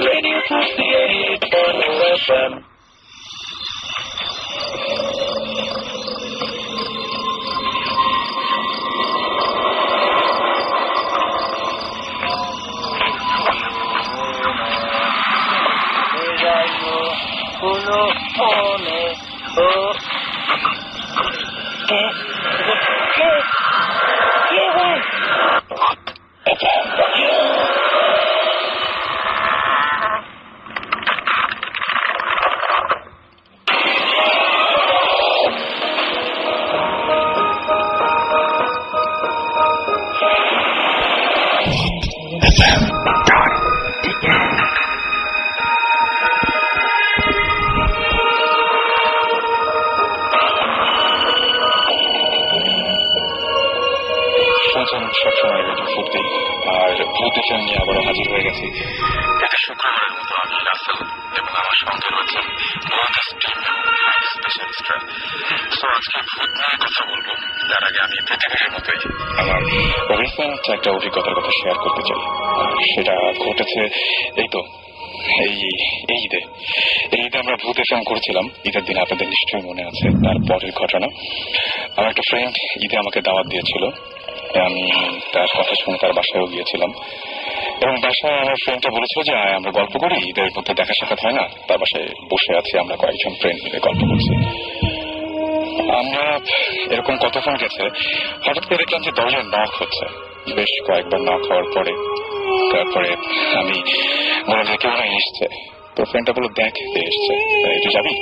Radio 58 FM. সবসময় radio ফুটতে আর ভূত এফএম নিয়ে আবারও হাজির হয়ে গেছি। প্রতি শুক্রবারের মতো আমি রাসেল এবং আমার সঙ্গে রয়েছেন স্পেশালিস্টরা। তো আজকে ভূত নিয়ে কথা বলবো। তার আগে আমি প্রতিদিনের মতোই আমার রিসেন্ট একটা অভিজ্ঞতার কথা শেয়ার করতে চাই। সেটা ঘটেছে এই তো এই ঈদে আমরা ভূত এফএম করেছিলাম। ঈদের দিন আপনাদের নিশ্চয়ই মনে আছে। তারপরের ঘটনা, আমার একটা ফ্রেন্ড ঈদে আমাকে দাওয়াত দিয়েছিল। আমি তার কথা শুনে তার বাসায়ও গিয়েছিলাম এবং বাসায় আমার ফ্রেন্ডটা বলেছিল যে আমরা গল্প করি, ঈদের মধ্যে দেখা সাক্ষাৎ হয় না। তার বাসায় বসে আছি, আমরা কয়েকজন ফ্রেন্ড মিলে গল্প করছি। আমরা এরকম কতক্ষণ গেছে, হঠাৎ করে দেখলাম যে দরজায় নক হচ্ছে। বেশ কয়েকবার নক হওয়ার পরে তারপরে আমি বললাম যে কেউ না এসছে। তো ফ্রেন্ডটা বললো দেখ কে এসছে, তুই যাবি?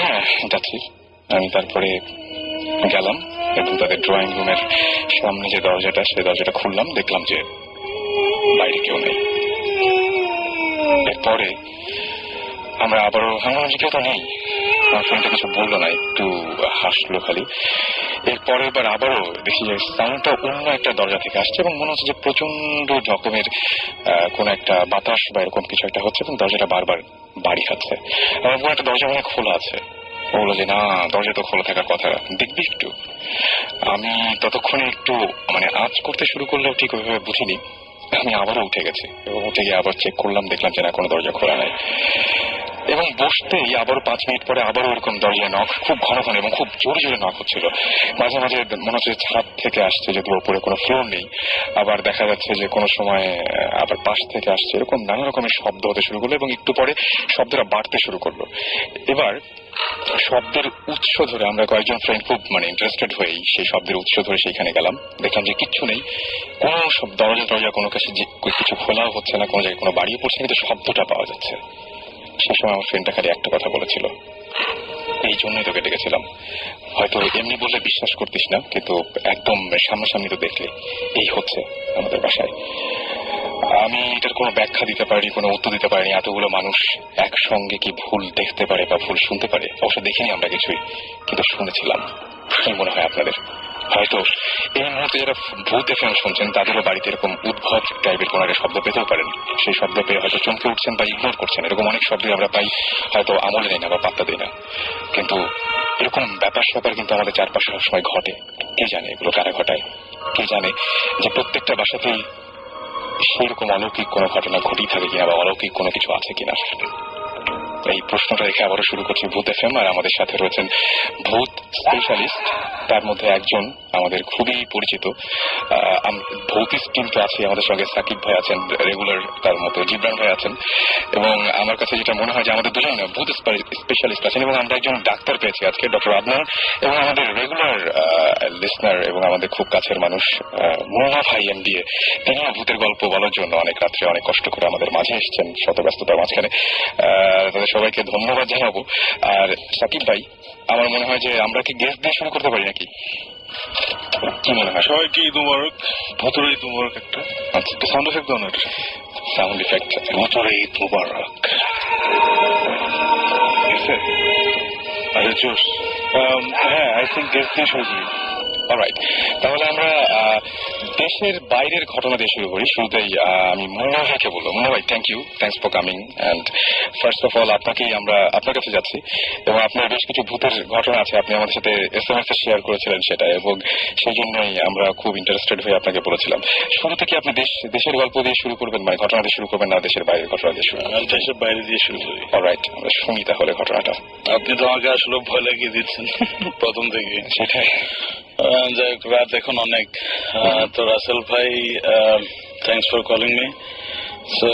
হ্যাঁ যাচ্ছি। আমি তারপরে গেলাম এবং তাদের ড্রয়িং রুমের সামনে যে দরজাটা, সেই দরজাটা খুললাম, দেখলাম যে বাইরে কেউ নেই। এরপরে আমরা আবারও ভাবলাম যে কেউ তো নেই। আমার ফ্রেন্ডটা কিছু বললো না, একটু হাসলো খালি। এরপরে এবার আবারও দেখি যে সাউন্ডটা অন্য একটা দরজা থেকে আসছে এবং মনে হচ্ছে যে প্রচন্ড রকমের কোন একটা বাতাস বা এরকম কিছু একটা হচ্ছে এবং দরজাটা বারবার বাড়ি খাচ্ছে। আমার কোনো একটা দরজা মনে খোলা আছে। বললো যে না, দরজা তো খোলা থাকার কথা, দেখবি একটু। আমি ততক্ষণে একটু আঁচ করতে শুরু করলেও ঠিক ওইভাবে বুঝিনি। আমি আবারও উঠে গেছি এবং উঠে গিয়ে আবার চেক করলাম, দেখলাম যে না, কোনো দরজা খোলা নাই। এবং বসতেই আবারও 5 মিনিট পরে আবারও এরকম দরজায় নক, খুব ঘন ঘন এবং খুব জোরে জোরে নক হচ্ছিল। মাঝে মাঝে মনে হচ্ছে ছাদ থেকে আসছে, যদি ওপরে কোনো ফ্লোর নেই। আবার দেখা যাচ্ছে যে কোনো সময় আবার পাশ থেকে আসছে। এরকম নানা রকমের শব্দ হতে শুরু করলো এবং একটু পরে শব্দটা বাড়তে শুরু করলো। এবার শব্দের উৎস ধরে আমরা কয়েকজন ফ্রেন্ড খুব ইন্টারেস্টেড হয়েই সেই শব্দের উৎস ধরে সেইখানে গেলাম। দেখলাম যে কিচ্ছু নেই, কোনো সব দরজা কোনো কাছে কিছু খোলাও হচ্ছে না, কোনো জায়গায় কোনো বাড়িয়ে পড়ছে, কিন্তু শব্দটা পাওয়া যাচ্ছে। সে সময় আমার ফ্রেন্ডটা খালি একটা কথা বলেছিল, এই জন্যই তোকে ডেকেছিলাম। হয়তো এমনি বললে বিশ্বাস করতিস না, কিন্তু একদম সামনাসামনি তো দেখলে এই হচ্ছে আমাদের বাসায়। আমি এটার কোনো ব্যাখ্যা দিতে পারিনি, কোনো উত্তর দিতে পারিনি। এতগুলো মানুষ একসঙ্গে কি ভুল দেখতে পারে বা ভুল শুনতে পারে? অবশ্য দেখিনি আমরা কিছুই, কিন্তু শুনেছিলাম। কি মনে হয় আপনাদের? হয়তো এই মুহূর্তে যারা ভূত এফএম শুনছেন তাদেরও বাড়িতে এরকম উদ্ভট টাইপের কোনো একটা শব্দ পেতেও পারেন। সেই শব্দ পেয়ে হয়তো চমকে উঠছেন বা ইগনোর করছেন। এরকম অনেক শব্দই আমরা পাই, হয়তো আমলে নেই না বা পাত্তা দিই না। কিন্তু এরকম ব্যাপার স্যাপার কিন্তু আমাদের চারপাশে সবসময় ঘটে। কে জানে এগুলো কারা ঘটায়? কে জানে যে প্রত্যেকটা বাসাতেই সেরকম অলৌকিক কোনো ঘটনা ঘটেই থাকে কিনা বা অলৌকিক কোনো কিছু আছে কিনা? এই প্রশ্নটা রেখে আবারও শুরু করছি ভূত এফএম। আর আমাদের সাথে রয়েছেন ভূত স্পেশালিস্ট, তার মধ্যে একজন আমাদের খুবই পরিচিত ভৌতিক টিম তো আছে। আমাদের সঙ্গে সাকিব ভাই আছেন রেগুলার, তার মতো জিবরান ভাই আছেন, এবং আমার কাছে যেটা মনে হয় যে আমাদের দুজন ভূত স্পেশালিস্ট আছেন এবং আমরা একজন ডাক্তার পেয়েছি আজকে, ডক্টর আদনান, এবং আমাদের রেগুলার লিসনার এবং আমাদের খুব কাছের মানুষ মুন্না ভাই এমবিএ। তিনিও ভূতের গল্প বলার জন্য অনেক রাত্রে অনেক কষ্ট করে আমাদের মাঝে এসেছেন শত ব্যস্ততার মাঝখানে। তাদের সবাইকে ধন্যবাদ জানাবো। আর সাকিব ভাই, আমার মনে হয় যে আমরা কি গেস্ট দিয়ে শুরু করতে পারি নাকি? কি মনে হয়? সবাইকে ঈদ মুবারক, ভুতুরে ঈদ মুবারক। একটা সাউন্ড এফেক্ট দাও না, এটা সাউন্ড এফেক্ট। ভুতুরে ঈদ মুবারক। আচ্ছা জোস। হ্যাঁ, আই থিঙ্ক গেস্ট দিয়ে শুরু করি। অলরাইট, তাহলে আমরা দেশের বাইরের ঘটনা দিয়ে শুরু করি। শুরুতেই আমি মুন্না ভাইকে বলবো। মুন্না ভাই, thanks for coming, and first of all আপনার কাছে যাচ্ছি, এবং আপনার বেশ কিছু ভূতের ঘটনা আছে, আপনি আমাদের সাথে SMS শেয়ার করেছিলেন সেটা, এবং সেই জন্যই আমরা খুব ইন্টারেস্টেড হয়ে আপনাকে বলেছিলাম। শুরু থেকে আপনি দেশের গল্প দিয়ে শুরু করবেন, মানে ঘটনা দিয়ে শুরু করবেন, না দেশের বাইরের ঘটনা দিয়ে শুরু করবেন? দেশের বাইরে দিয়ে শুরু করি। অলরাইট, আমরা শুনি তাহলে ঘটনাটা। আপনি তো আমাকে আসলে ভয় লাগিয়ে দিচ্ছেন প্রথম থেকে। সেটাই। যাই হোক, রাত এখন অনেক। তো রাসেল ভাই, থ্যাংকস ফর কলিং মি। তো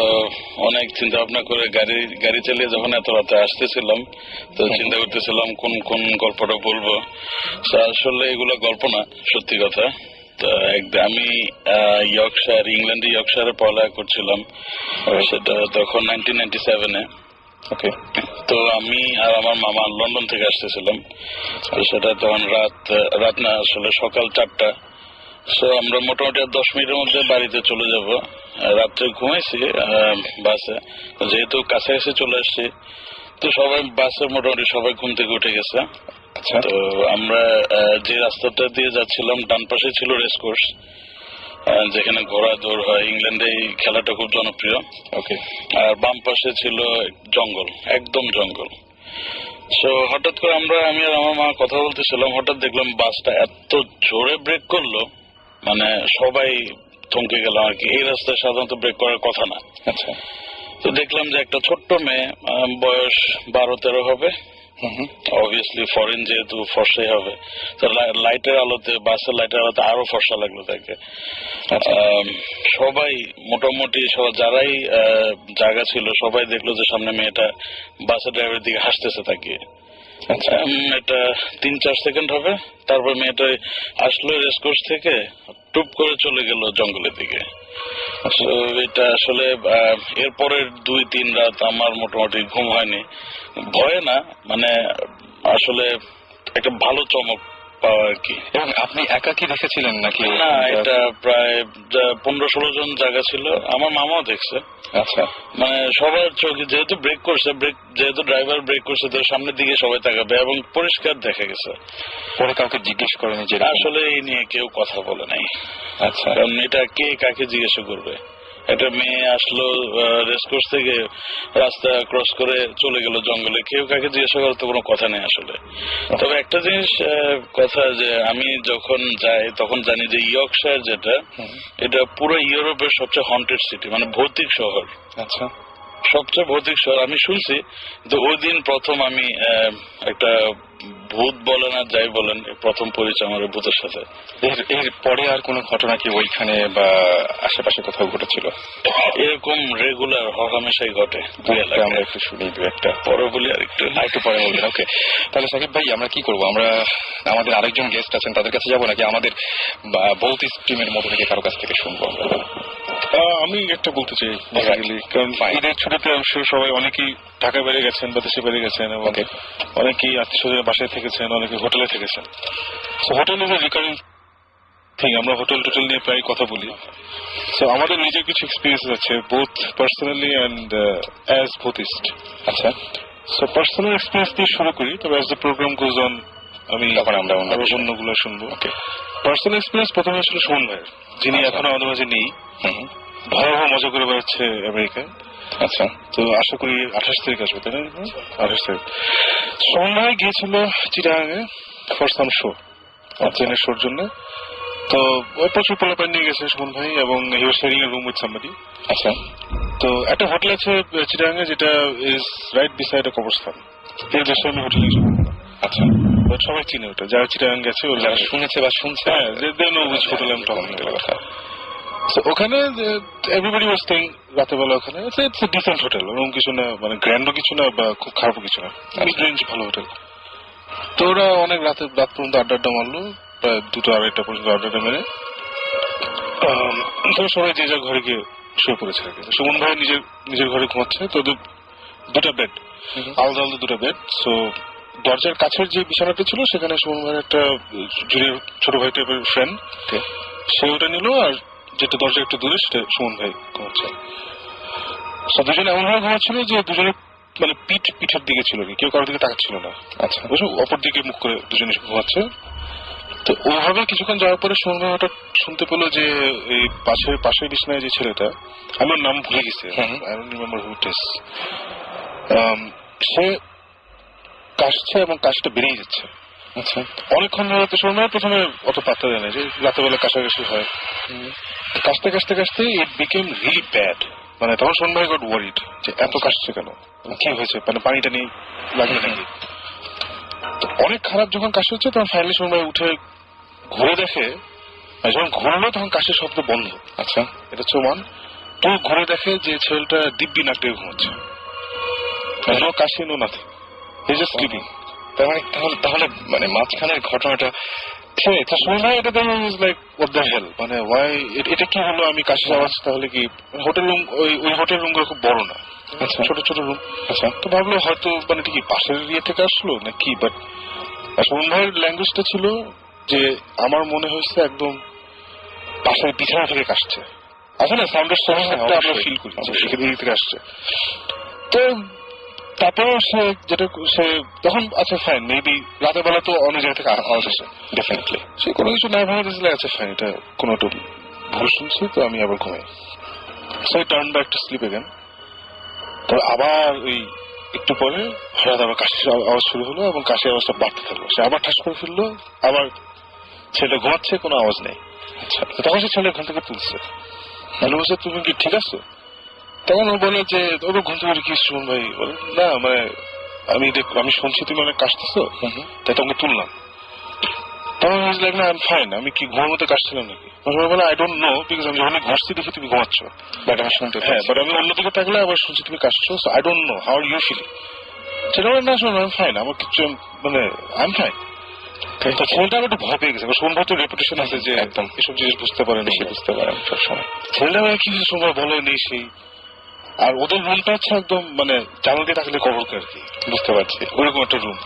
অনেক চিন্তা ভাবনা করে গাড়ি চালিয়ে যখন এত রাতে আসতেছিলাম, তো চিন্তা করতেছিলাম কোন কোন গল্পটা বলবো। আসলে এগুলো গল্প না, সত্যি কথা। তো আমি ইংল্যান্ডে ইয়র্কশায়ারে পড়ালেখা করছিলাম, সেটা তখন 1997-এ। ওকে। তো আমি আর আমার মামা লন্ডন থেকে আসতেছিলাম, সেটা তখন রাত না, আসলে সকাল 4টা। সো আমরা মোটামুটি 10 মিনিটের মধ্যে বাড়িতে চলে যাব। রাত্রে ঘুমাইছি বাসে, যেহেতু কাছাকাছি চলে আসছি, তো সবাই বাসে মোটামুটি সবাই ঘুম থেকে উঠে গেছে। আচ্ছা। তো আমরা যে রাস্তাটা দিয়ে যাচ্ছিলাম, ডান পাশে ছিল রেসকোর্স, যেখানে ঘোড়া দৌড় হয়। ইংল্যান্ডে এই খেলাটা খুব জনপ্রিয়। ওকে। আর বাম পাশে ছিল জঙ্গল, একদম জঙ্গল। সো হঠাৎ করে আমি আর আমার মা কথা বলতেছিলাম, হঠাৎ দেখলাম বাসটা এত জোরে ব্রেক করলো, মানে সবাই থমকে গেলাম আর কি। এই রাস্তায় সাধারণত ব্রেক করার কথা না। আচ্ছা। তো দেখলাম যে একটা ছোট্ট মেয়ে, বয়স 12-13 হবে, অবভিয়াসলি ফরেন যেহেতু ফর্সাই হবে, তো লাইটের আলোতে, বাসের লাইটের আলোতে আরো ফর্সা লাগলো তাকে। সবাই মোটামুটি যারাই জায়গা ছিল সবাই দেখলো যে সামনে মেয়েটা বাসের ড্রাইভারের দিকে হাসতেছে তাকিয়ে। এটা 3-4 সেকেন্ড হবে, তারপর মেয়েটা আসলো রেসকোর্স থেকে, টুপ করে চলে গেল জঙ্গলের দিকে। এটা আসলে এরপরের 2-3 রাত আমার মোটামুটি ঘুম হয়নি, ভয়ে না, মানে আসলে একটা ভালো চমক পাওয়া আর কি। এবং আপনি একাকি দেখেছিলেন নাকি? না, এটা প্রায় 15-16 জন জায়গা ছিল, আমার মামাও দেখছে। আচ্ছা। মানে সবার চোখে, যেহেতু যেহেতু ড্রাইভার ব্রেক করছে, তো সামনের দিকে সবাই তাকাবে, এবং পরিষ্কার দেখা গেছে। পরে কাউকে জিজ্ঞেস করেনি যে? আসলে এই নিয়ে কেউ কথা বলে নাই। আচ্ছা। কারণ এটা কে কাকে জিজ্ঞাসা করবে? একটা মেয়ে আসলো রেসকোর্স থেকে, রাস্তা ক্রস করে চলে গেল জঙ্গলে, কেউ কাকে জিজ্ঞাসা করার তো কোনো কথা নেই আসলে। তবে একটা জিনিস কথা, যে আমি যখন যাই তখন জানি যে ইয়র্কশায়ার যেটা, এটা পুরো ইউরোপের সবচেয়ে হন্টেড সিটি, মানে ভৌতিক শহর। আচ্ছা। সবচেয়ে ভৌতিক শহর আমি শুনছি। তো ওই দিন প্রথম আমি একটা ভূত বলেন আর যাই বলেন, প্রথম পরিচয় আমার ভূতের সাথে। এর পরে আর কোনো ঘটনা কি ওইখানে বা আশেপাশে কোথাও ঘটেছিল? এরকম রেগুলার হরহামেশাই ঘটে। আমরা একটু শুনি দু একটা, পরে বলি আর একটু পরে বলবেন। ওকে, তাহলে সাকিব ভাই, আমরা কি করবো? আমরা আমাদের আরেকজন গেস্ট আছেন, তাদের কাছে যাবো নাকি আমাদের ভৌতিক টিমের মধ্যে থেকে কারো কাছ থেকে শুনবো? আমি একটা বলতে চাই, কারণ ঈদের ছুটিতে সবাই অনেকেই ঢাকায় বেড়ে গেছেন বা দেশে বেড়ে গেছেন, এবং অনেকেই আত্মীয় স্বজনের বাসায় থেকেছেন, অনেকে হোটেলে থেকেছেন। Hotel is a recurring thing, আমরা হোটেল নিয়ে প্রায় কথা বলি। সো আমাদের নিজের কিছু এক্সপিরিয়েন্স আছে, বোথ পার্সোনালি অ্যান্ড অ্যাজ ভূতিস্ট। আচ্ছা। সো পার্সোনাল এক্সপিরিয়েন্স দিয়ে শুরু করি, তবে as the programme goes on আমি আমরা অন্যগুলো শুনবো। পার্সোনাল এক্সপিরিয়েন্স প্রথমে ছিল সুমন ভাইয়ের, যিনি এখনো আমাদের মাঝে নেই, ভয়াবহ মজা করে বেড়াচ্ছে আমেরিকায়। আচ্ছা। তো আশা করি 28 তারিখ আসবে, তাই না? 28 তারিখ সুমন ভাই গিয়েছিল চিটাগাঙে ফর সাম শো, ট্রেনের শোর জন্য। তো প্রচুর পোলাপান নিয়ে গেছে সুমন ভাই, এবং he was sharing a room with somebody. আচ্ছা। তো একটা হোটেল আছে চিটাগাঙে, যেটা ইজ রাইট বিসাইড এ কবরস্থান। এর বেশি আমি হোটেলে যাবো। আচ্ছা। সবাই চিনে ওটা, যারা চিটাগাং গেছে, যারা শুনেছে বা শুনছে, হ্যাঁ, they know which hotel I am talking about. ওখানে এভরিবডি ওয়াজ স্টেইং রাতের বেলা ওখানে। ইটস এ ডিসেন্ট হোটেল, এরকম কিছু না, মানে গ্র্যান্ডও কিছু না বা খুব খারাপও কিছু না, মিড রেঞ্জ ভালো হোটেল। তো ওরা অনেক রাত পর্যন্ত আড্ডা মারলো, প্রায় 2-2-2:30 পর্যন্ত আড্ডা মেরে। তো সবাই যে যার ঘরে গিয়ে শুয়ে পড়েছে আর কি। সুমন ভাই নিজের ঘরে ঘুমাচ্ছে। তো দুটা বেড, আলাদা আলাদা দুটা বেড। সো দরজার কাছের যে বিছানাটা ছিল, সেখানে সুমন ভাইয়ের একটা জুনিয়র ছোট ভাই টাইপের ফ্রেন্ড, সে ওটা নিল, আর যেটা দরজা একটু দূরে সেটা সুমন ভাই ঘুমাচ্ছে। দুজনে এমন ভাবে ঘুমাচ্ছিল যে দুজনে মানে পিঠের দিকে ছিল, কেউ কারোর দিকে তাকাচ্ছিল না। আচ্ছা। অপর দিকে মুখ করে দুজনে ঘুমাচ্ছে। তো ওভাবে কিছুক্ষণ যাওয়ার পরে সুমন ভাই হঠাৎ শুনতে পেলো যে এই পাশের বিছানায় যে ছেলেটা, আমার নাম ভুলে গেছে, I don't remember who it is, সে কাশছে এবং কাশটা বেরিয়ে যাচ্ছে। আচ্ছা, অনেকক্ষণ ধরে তো সুমন ভাই প্রথমে অত পাত্তা দেয় না যে রাতেবেলা কাশাকাশি হয়। কাশতে কাশতে কাশতে ইট বিকেম রিয়েলি ব্যাড। মানে তখন সুমন ভাই গট ওয়ারিড যে এত কাশছে কেন, কি হয়েছে, মানে পানিটা নেই লাগবে নাকি। তো অনেক খারাপ যখন কাশি হচ্ছে তখন ফাইনালি সুমন ভাই উঠে ঘুরে দেখে, যখন ঘুরলো তখন কাশির শব্দ বন্ধ। আচ্ছা, এটা হচ্ছে ওয়ান। তো ঘুরে দেখে যে ছেলেটা দিব্যি নাক ডেকে ঘুমাচ্ছে, নো কাশি no nothing, he is just sleeping. তার মানে তাহলে মানে মাঝখানের ঘটনাটা এটা দেখে is like what the hell, মানে ওয়াই এটা কি হলো, আমি কাশির আওয়াজ, তাহলে কি হোটেল রুম, ওই হোটেল রুম গুলো খুব বড় না, ছোট ছোট রুম। আচ্ছা, তো ভাবলো হয়তো মানে কি পাশের ইয়ে থেকে আসলো না কি, বাট সুমন ভাইয়ের ল্যাঙ্গুয়েজটা ছিল যে আমার মনে হয়েছে একদম পাশের বিছানা থেকে কাশছে। আচ্ছা না, সাউন্ডের সমস্যা আমরা ফিল করি সেখানে থেকে আসছে। তো তারপর সে তখন আচ্ছা ফাইন, মেবি রাতের বেলা তো অনেক জায়গা থেকে আওয়াজ আসে, ডেফিনেটলি সে কোনো কিছু না ভাবে দিয়েছিল, আচ্ছা ফাইন এটা কোনো একটা ভুল শুনছি, তো আমি আবার ঘুমাই। So turn back to sleep again. তবে আবার ওই একটু পরে হঠাৎ আবার কাশির আওয়াজ শুরু হলো এবং কাশির আওয়াজটা বাড়তে থাকলো। সে আবার ঠাস করে ফেললো, আবার ছেলেটা ঘুমাচ্ছে, কোনো আওয়াজ নেই। আচ্ছা, তখন সে ছেলে ঘুম থেকে তুলছে, ভালো বলছে তুমি কি ঠিক আছো? তখন ও বলে যে ওর ঘুম থেকে কি সুমন ভাই বলে না, মানে আমি শুনছি তুমি অনেক কাশতেছো, তাই তোমাকে তুললাম। তখন না আই এম ফাইন, আমি কি ঘুমের মধ্যে কাশছিলাম নাকি? বলে আই ডোন্ট নো, বিকজ আমি যখন ঘুরছি দেখি তুমি ঘুমাচ্ছ, বাট আমি শুনতে, হ্যাঁ বাট আমি অন্যদিকে থাকলে আবার শুনছি তুমি কাশছো, so I don't know how you feel. সেটা না শোনো আই এম ফাইন, আমার কিছু মানে আই এম ফাইন। তো ছেলেটা একটু ভয় পেয়ে গেছে, সুমন ভাই তো রেপুটেশন আছে যে একদম এসব জিনিস বুঝতে পারেন, বুঝতে পারেন সবসময়। ছেলেটা কি সুমন বলে নেই সেই, আর ওদের রুমটা হচ্ছে একদম মানে জানাল দিয়ে থাকলে কবর আর কি, বুঝতে পারছি ওইরকম একটা রুম।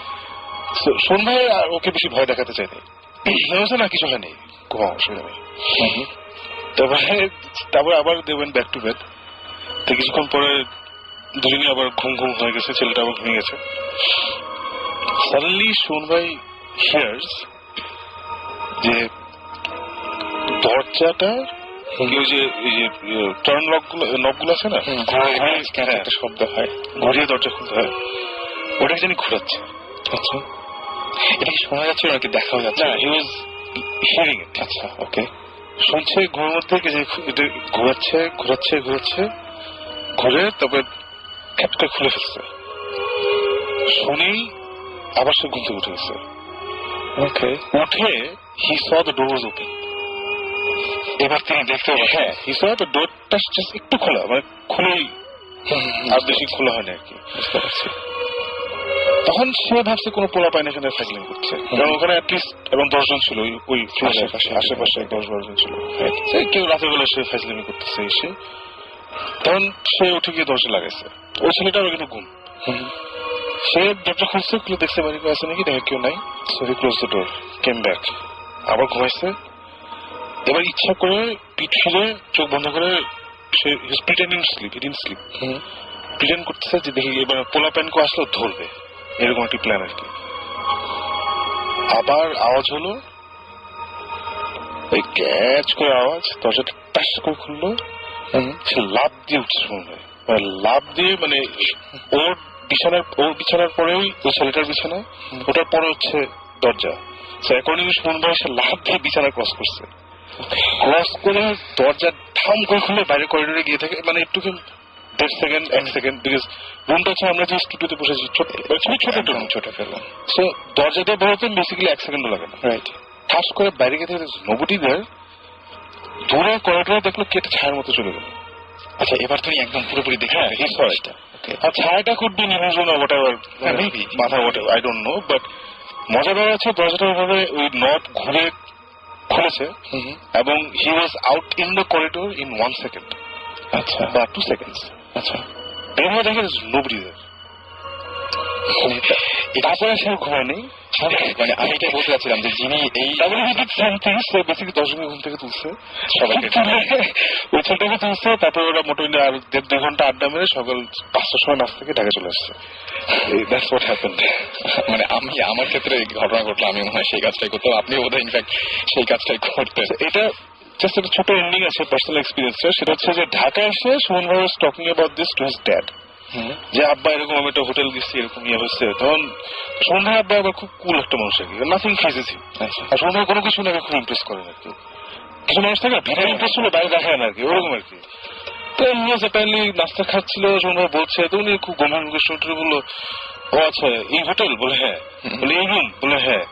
সুমন ভাই আর ওকে বেশি ভয় দেখাতে চাইনি, না কিছু হয়নি, কোনো অসুবিধা নেই। তারপরে আবার দেবেন ব্যাক টু বেড। তো কিছুক্ষণ পরে দুজনই আবার ঘুম হয়ে গেছে, ছেলেটা আবার ঘুমিয়ে গেছে। সাডেনলি সুমন ভাই হিয়ার্স যে দরজাটা যে টার্ন নবগুলো আছে না, একটা শব্দ হয়, ঘুরিয়ে দরজা খুলতে হয়, ওটাকে জানি ঘুরাচ্ছে। আচ্ছা, এটা কি শোনা যাচ্ছে নাকি দেখাও যাচ্ছে? না, হি ওয়াজ হিয়ারিং ইট। আচ্ছা, ওকে, শুনছে ঘুমের মধ্যে এটা ঘুরাচ্ছে ঘুরে তারপরে খ্যাট করে খুলে ফেলছে। শুনেই আবার সে ঘুম থেকে উঠে গেছে। ওকে, উঠে হি saw the door was open. এবার তিনি দেখতে পাবেন, হ্যাঁ হি স দ্য ডোরটা জাস্ট একটু খোলা, মানে খুলেই, আর বেশি খোলা হয়নি আর কি, বুঝতে পারছি। তখন সে ভাবছে কোনো পোলা পায়নি এখানে ফাইজলিং করছে, কারণ ওখানে অ্যাটলিস্ট এবং 10 জন ছিল, ওই আশেপাশে 10-12 জন ছিল, কেউ রাতের বেলা সে ফাইজলিং করতেছে এসে। তখন সে উঠে গিয়ে দরজা লাগাইছে, ওই ছেলেটাও কিন্তু ঘুম। সে দরজা খুলছে, খুলে দেখতে পারি আছে নাকি, দেখে কেউ নাই, so he close the door, came back, আবার ঘুমাইছে। এবার ইচ্ছা করে পিঠ ফিরে চোখ বন্ধ করে সে pretending sleep, he didn't sleep, pretend করতেছে যে দেখি এবার পোলা প্যানকে আসলে ধরবে, এরকম একটা প্ল্যান আর কি। আবার আওয়াজ হলো, ওই ক্যাচ করে আওয়াজ, দরজাটা টাস করে খুললো, সে লাফ দিয়ে উঠছে মনে হয়, লাফ দিয়ে মানে ওর বিছানার পরেও ওই ছেলেটার বিছানা, ওটার পরে হচ্ছে দরজা। অ্যাকর্ডিং সুমন ভাই সে লাফ দিয়ে বিছানা ক্রস করছে, ক্রস করে দরজা ঠাম করে খুলে বাইরে করিডোরে গিয়ে থাকে, মানে একটু 1 সেকেন্ড, বিকজ রুমটা হচ্ছে আমরা যে স্টুডিওতে বসেছি ছোট একটা রুম, ছোট একটা রুম, সো দরজা দিয়ে বেরোতে বেসিক্যালি 1 সেকেন্ডও লাগে না, রাইট। ঠাস করে বাইরে গিয়ে থেকে নোবডি দেয়ার, দূরে করিডোরে দেখলো কেটে ছায়ার মতো চলে গেল। আচ্ছা, এবার তুমি একদম পুরোপুরি দেখে আর ছায়াটা could be illusion or whatever, maybe মাথা whatever, I don't know, but মজাদার আছে দরজাটা ওইভাবে ওই নট ঘুরে খুলেছে এবং he was out in the corridor in 1 second, আচ্ছা, বা 2 সেকেন্ডস। আচ্ছা, এর মধ্যে দেখে নোবডি দেয়ার। তারপরে সে ঘুমায়নি, মানে আমি এটাই বলতে চাচ্ছিলাম যে যিনি এই বেসিক্যালি 10 জনের ঘুম থেকে তুলছে সবাইকে, ওই ছেলেটাকে তুলছে, তারপরে ওরা মোটামুটি আর 1.5-2 ঘন্টা আড্ডা মেরে সকাল 5টার সময় নাচ থেকে ঢাকা চলে আসছে। That's what happened. মানে আমি আমার ক্ষেত্রে এই ঘটনা ঘটলো, আমি মনে হয় সেই কাজটাই করতাম, আপনি বোধহয় ইনফ্যাক্ট সেই কাজটাই করতেন। এটা জাস্ট একটা ছোট এন্ডিং আছে পার্সোনাল এক্সপিরিয়েন্সটা, সেটা হচ্ছে যে ঢাকা এসে সুমন ভাই was talking about this to his dad, যে আব্বা এরকম আমি একটা হোটেল গেছি এরকম ইয়ে হচ্ছে। তখন সুমন ভাই আব্বা আবার খুব কুল একটা মানুষ আর কি, নাথিং ফেজেস হিম। আর সুমন ভাই কোনো কিছু নাকি খুব ইমপ্রেস করেন আর কি, কিছু মানুষ থাকে ভিতরে ইমপ্রেস হলে বাইরে দেখায় না আর কি, ওরকম আর কি। তো এমনি অ্যাপারেন্টলি নাস্তা খাচ্ছিল, সুমন ভাই বলছে, তো উনি খুব গম্ভীর শুনে বললো, ও আচ্ছা এই হোটেল? বলে হ্যাঁ। বলে এই রুম? বলে হ্যাঁ।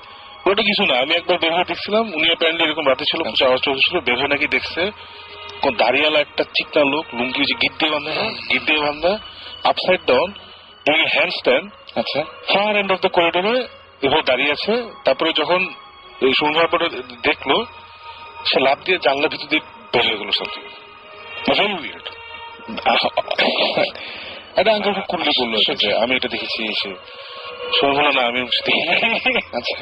ওটা কিছু না, আমি একবার বের হয়ে দেখছিলাম, উনি অ্যাপারেন্টলি এরকম রাতে ছিল, কিছু আওয়াজ টাওয়াজ ছিল, বের হয়ে নাকি দেখছে কোন দাঁড়িয়ালা একটা চিকনা লোক, লুঙ্গি যে গিট দিয়ে বান্ধা, গিট দিয়ে বান্ধা, upside down, doing hand stand, আচ্ছা, ফার এন্ড অফ দ্য করিডোরে এভাবে দাঁড়িয়ে আছে। তারপরে যখন এই সুন্দর পরে দেখলো, সে লাফ দিয়ে জানলার ভিতর দিয়ে বের হয়ে গেল সামথিং ভেরি উইয়ার্ড। একটা আঙ্কেল খুব কুললি বললো যে আমি এটা দেখেছি, এসে শোনো না আমি আচ্ছা।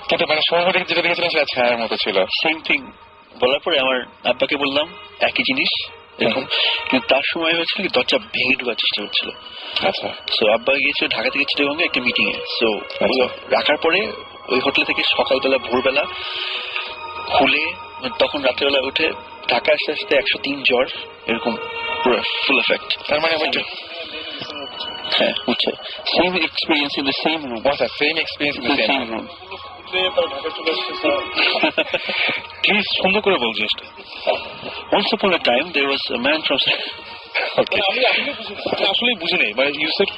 কিন্তু মানে সময় যেটা দেখেছিলাম সেটা ছায়ার মতো ছিল। সেম থিং বলার পরে আমার আব্বাকে বললাম একই জিনিস এরকম, কিন্তু তার সময় হয়েছিল কি দরজা ভেঙে ঢোকার চেষ্টা হচ্ছিল। আচ্ছা। সো আব্বা গিয়েছিল ঢাকা থেকে চিটাগঙ্গে একটা মিটিং এ। সো রাখার পরে ওই হোটেল থেকে সকালবেলা ভোরবেলা খুলে, তখন রাত্রেবেলা উঠে ঢাকা আসতে আসতে 103 জ্বর, এরকম পুরো ফুল এফেক্ট। তার মানে হ্যাঁ বুঝছে, same experience in the same room. Same experience in the same room. Please সুন্দর করে বল জিনিসটা। Once upon a time there was a man from আসলেই বুঝি নাই, মানে ইউ সেড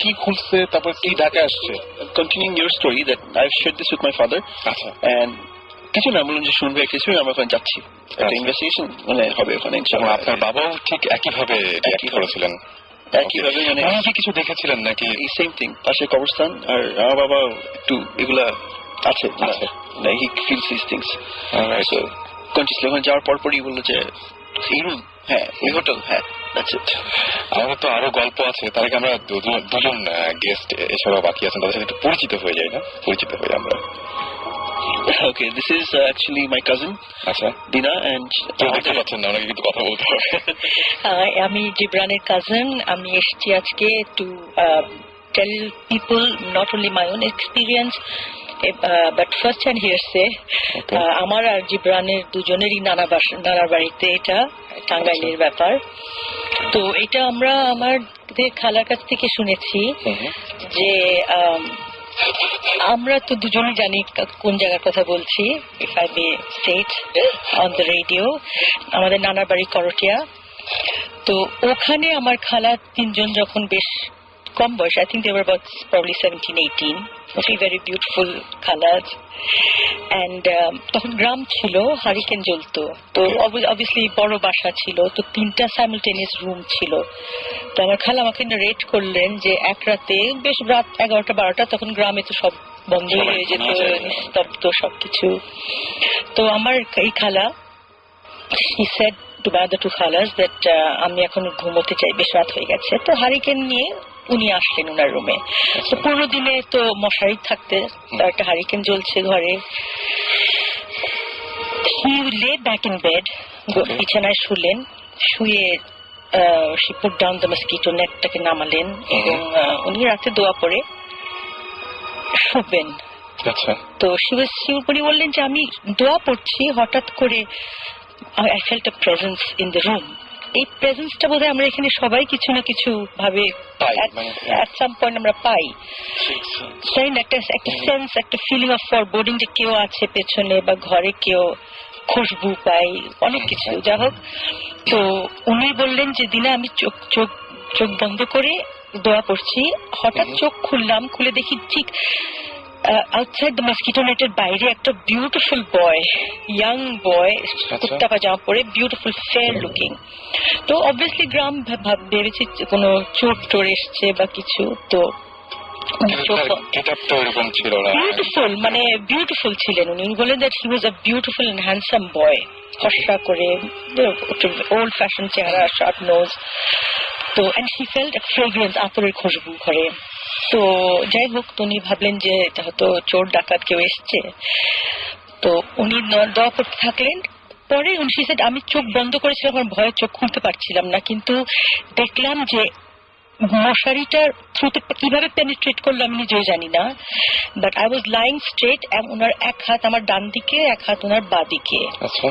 কি খুলছে তারপর কি ঢাকা আসছে। Continuing your story that I've shared this with my father, আচ্ছা, and কিছু না বলুন যে শুনবে একটা হিসেবে আমরা ওখানে যাচ্ছি, একটা ইনভেস্টিগেশন মানে হবে ওখানে ইনশাআল্লাহ। আপনার বাবাও ঠিক একইভাবে রিঅ্যাক্ট করেছিলেন? একইভাবে মানে কি কিছু দেখেছিলেন নাকি? এই সেম থিং, পাশে কবরস্থান, আর আমার বাবা একটু এগুলা আছে, he feels this things. So continuously ওখানে যাওয়ার পরপরই বললো যে এই রুম, হ্যাঁ এই হোটেল, হ্যাঁ দ্যাটস ইট। আমাদের তো আরো গল্প আছে, তার আগে আমরা দুজন গেস্ট এছাড়াও বাকি আছেন, তাদের সাথে একটু পরিচিত হয়ে যাই না? পরিচিত হই আমরা। Okay, this is actually my cousin. আচ্ছা, Dina, and দেখতে পাচ্ছেন না, ওনাকে কিন্তু কথা বলতে হবে। আমি জিবরানের কাজিন। আমি এসেছি আজকে to tell people not only my own experience but first hand hearsay. আমার আর জিবরানের দুজনেরই নানার বাড়িতে এটা টাঙ্গাইলের ব্যাপার। তো এটা আমরা আমাদের খালার কাছ থেকে শুনেছি যে আমরা তো দুজনেই জানি কোন জায়গার কথা বলছি, if I may state on the radio. আমাদের নানার বাড়ি করটিয়া। তো ওখানে আমার খালা তিনজন যখন বেশ কম বয়স, I think they were about probably 17-18, very beautiful খালাজ। অ্যান্ড তখন গ্রাম ছিল, হারিকেন জ্বলতো। তো অবভিয়াসলি বড় বাসা ছিল, তো 3টা সাইমultaneous রুম ছিল। তো আমার খালা আমাকে রেট করলেন যে এক রাতে, বেশ রাত 11টা-12টা, তখন গ্রামে তো সব বন্ধ হয়ে যেত, নিস্তব্ধ সবকিছু। তো আমার এই খালা, he said to my other two খালাস that আমি এখন ঘুমোতে চাই, বেশ রাত হয়ে গেছে। তো হারিকেন নিয়ে উনি আসলেন ওনার রুমে। তো পুরো দিনে তো মশারি থাকতে, একটা হারিকেন জ্বলছে ঘরে। he lay back in bed, বিছানায় শুলেন, শুয়ে she put down the mosquito netটাকে নামালেন এবং উনি রাতে দোয়া পড়ে শুবেন। আচ্ছা। তো উনি বললেন যে আমি দোয়া পড়ছি, হঠাৎ করে I felt a presence in the room. এই প্রেজেন্সটা বোধহয় আমরা এখানে সবাই কিছু না কিছু ভাবে at some point আমরা পাই, একটা সেন্স, একটা ফিলিং অফ ফরবোর্ডিং যে কেউ আছে পেছনে, বা ঘরে কেউ খুশবু পাই, অনেক কিছু। যা হোক, তো উনি বললেন যে দিনা আমি চোখ বন্ধ করে দোয়া পড়ছি, হঠাৎ চোখ খুললাম, খুলে দেখি ঠিক আউটসাইড দ্য মসকিটো নেটের বাইরে একটা বিউটিফুল বয়, ইয়াং বয়, কুর্তা পাজামা পরে, বিউটিফুল ফেয়ার লুকিং। তো অবভিয়াসলি গ্রাম ভেবেছি কোনো চোর টোর এসছে বা কিছু। তো বিউটিফুল, মানে বিউটিফুল ছিলেন উনি। বলেন that he was a beautiful and handsome boy, ফর্সা করে, ওল্ড ফ্যাশন চেহারা, শার্প নোজ। তো and he felt a fragrance, আতরের খুশবু ঘরে। তো যাই হোক, তো উনি ভাবলেন যে এটা হয়তো চোর ডাকাত কেউ এসছে, তো উনি দোয়া করতে থাকলেন। পরে উনি said, আমি চোখ বন্ধ করেছিলাম, আমার ভয়ে চোখ খুলতে পারছিলাম না, কিন্তু দেখলাম যে মশারিটার থ্রুতে কিভাবে পেনিট্রেট করলো আমি নিজেও জানি না, but I was lying straight, ওনার এক হাত আমার ডান দিকে, এক হাত ওনার বাঁ দিকে, আচ্ছা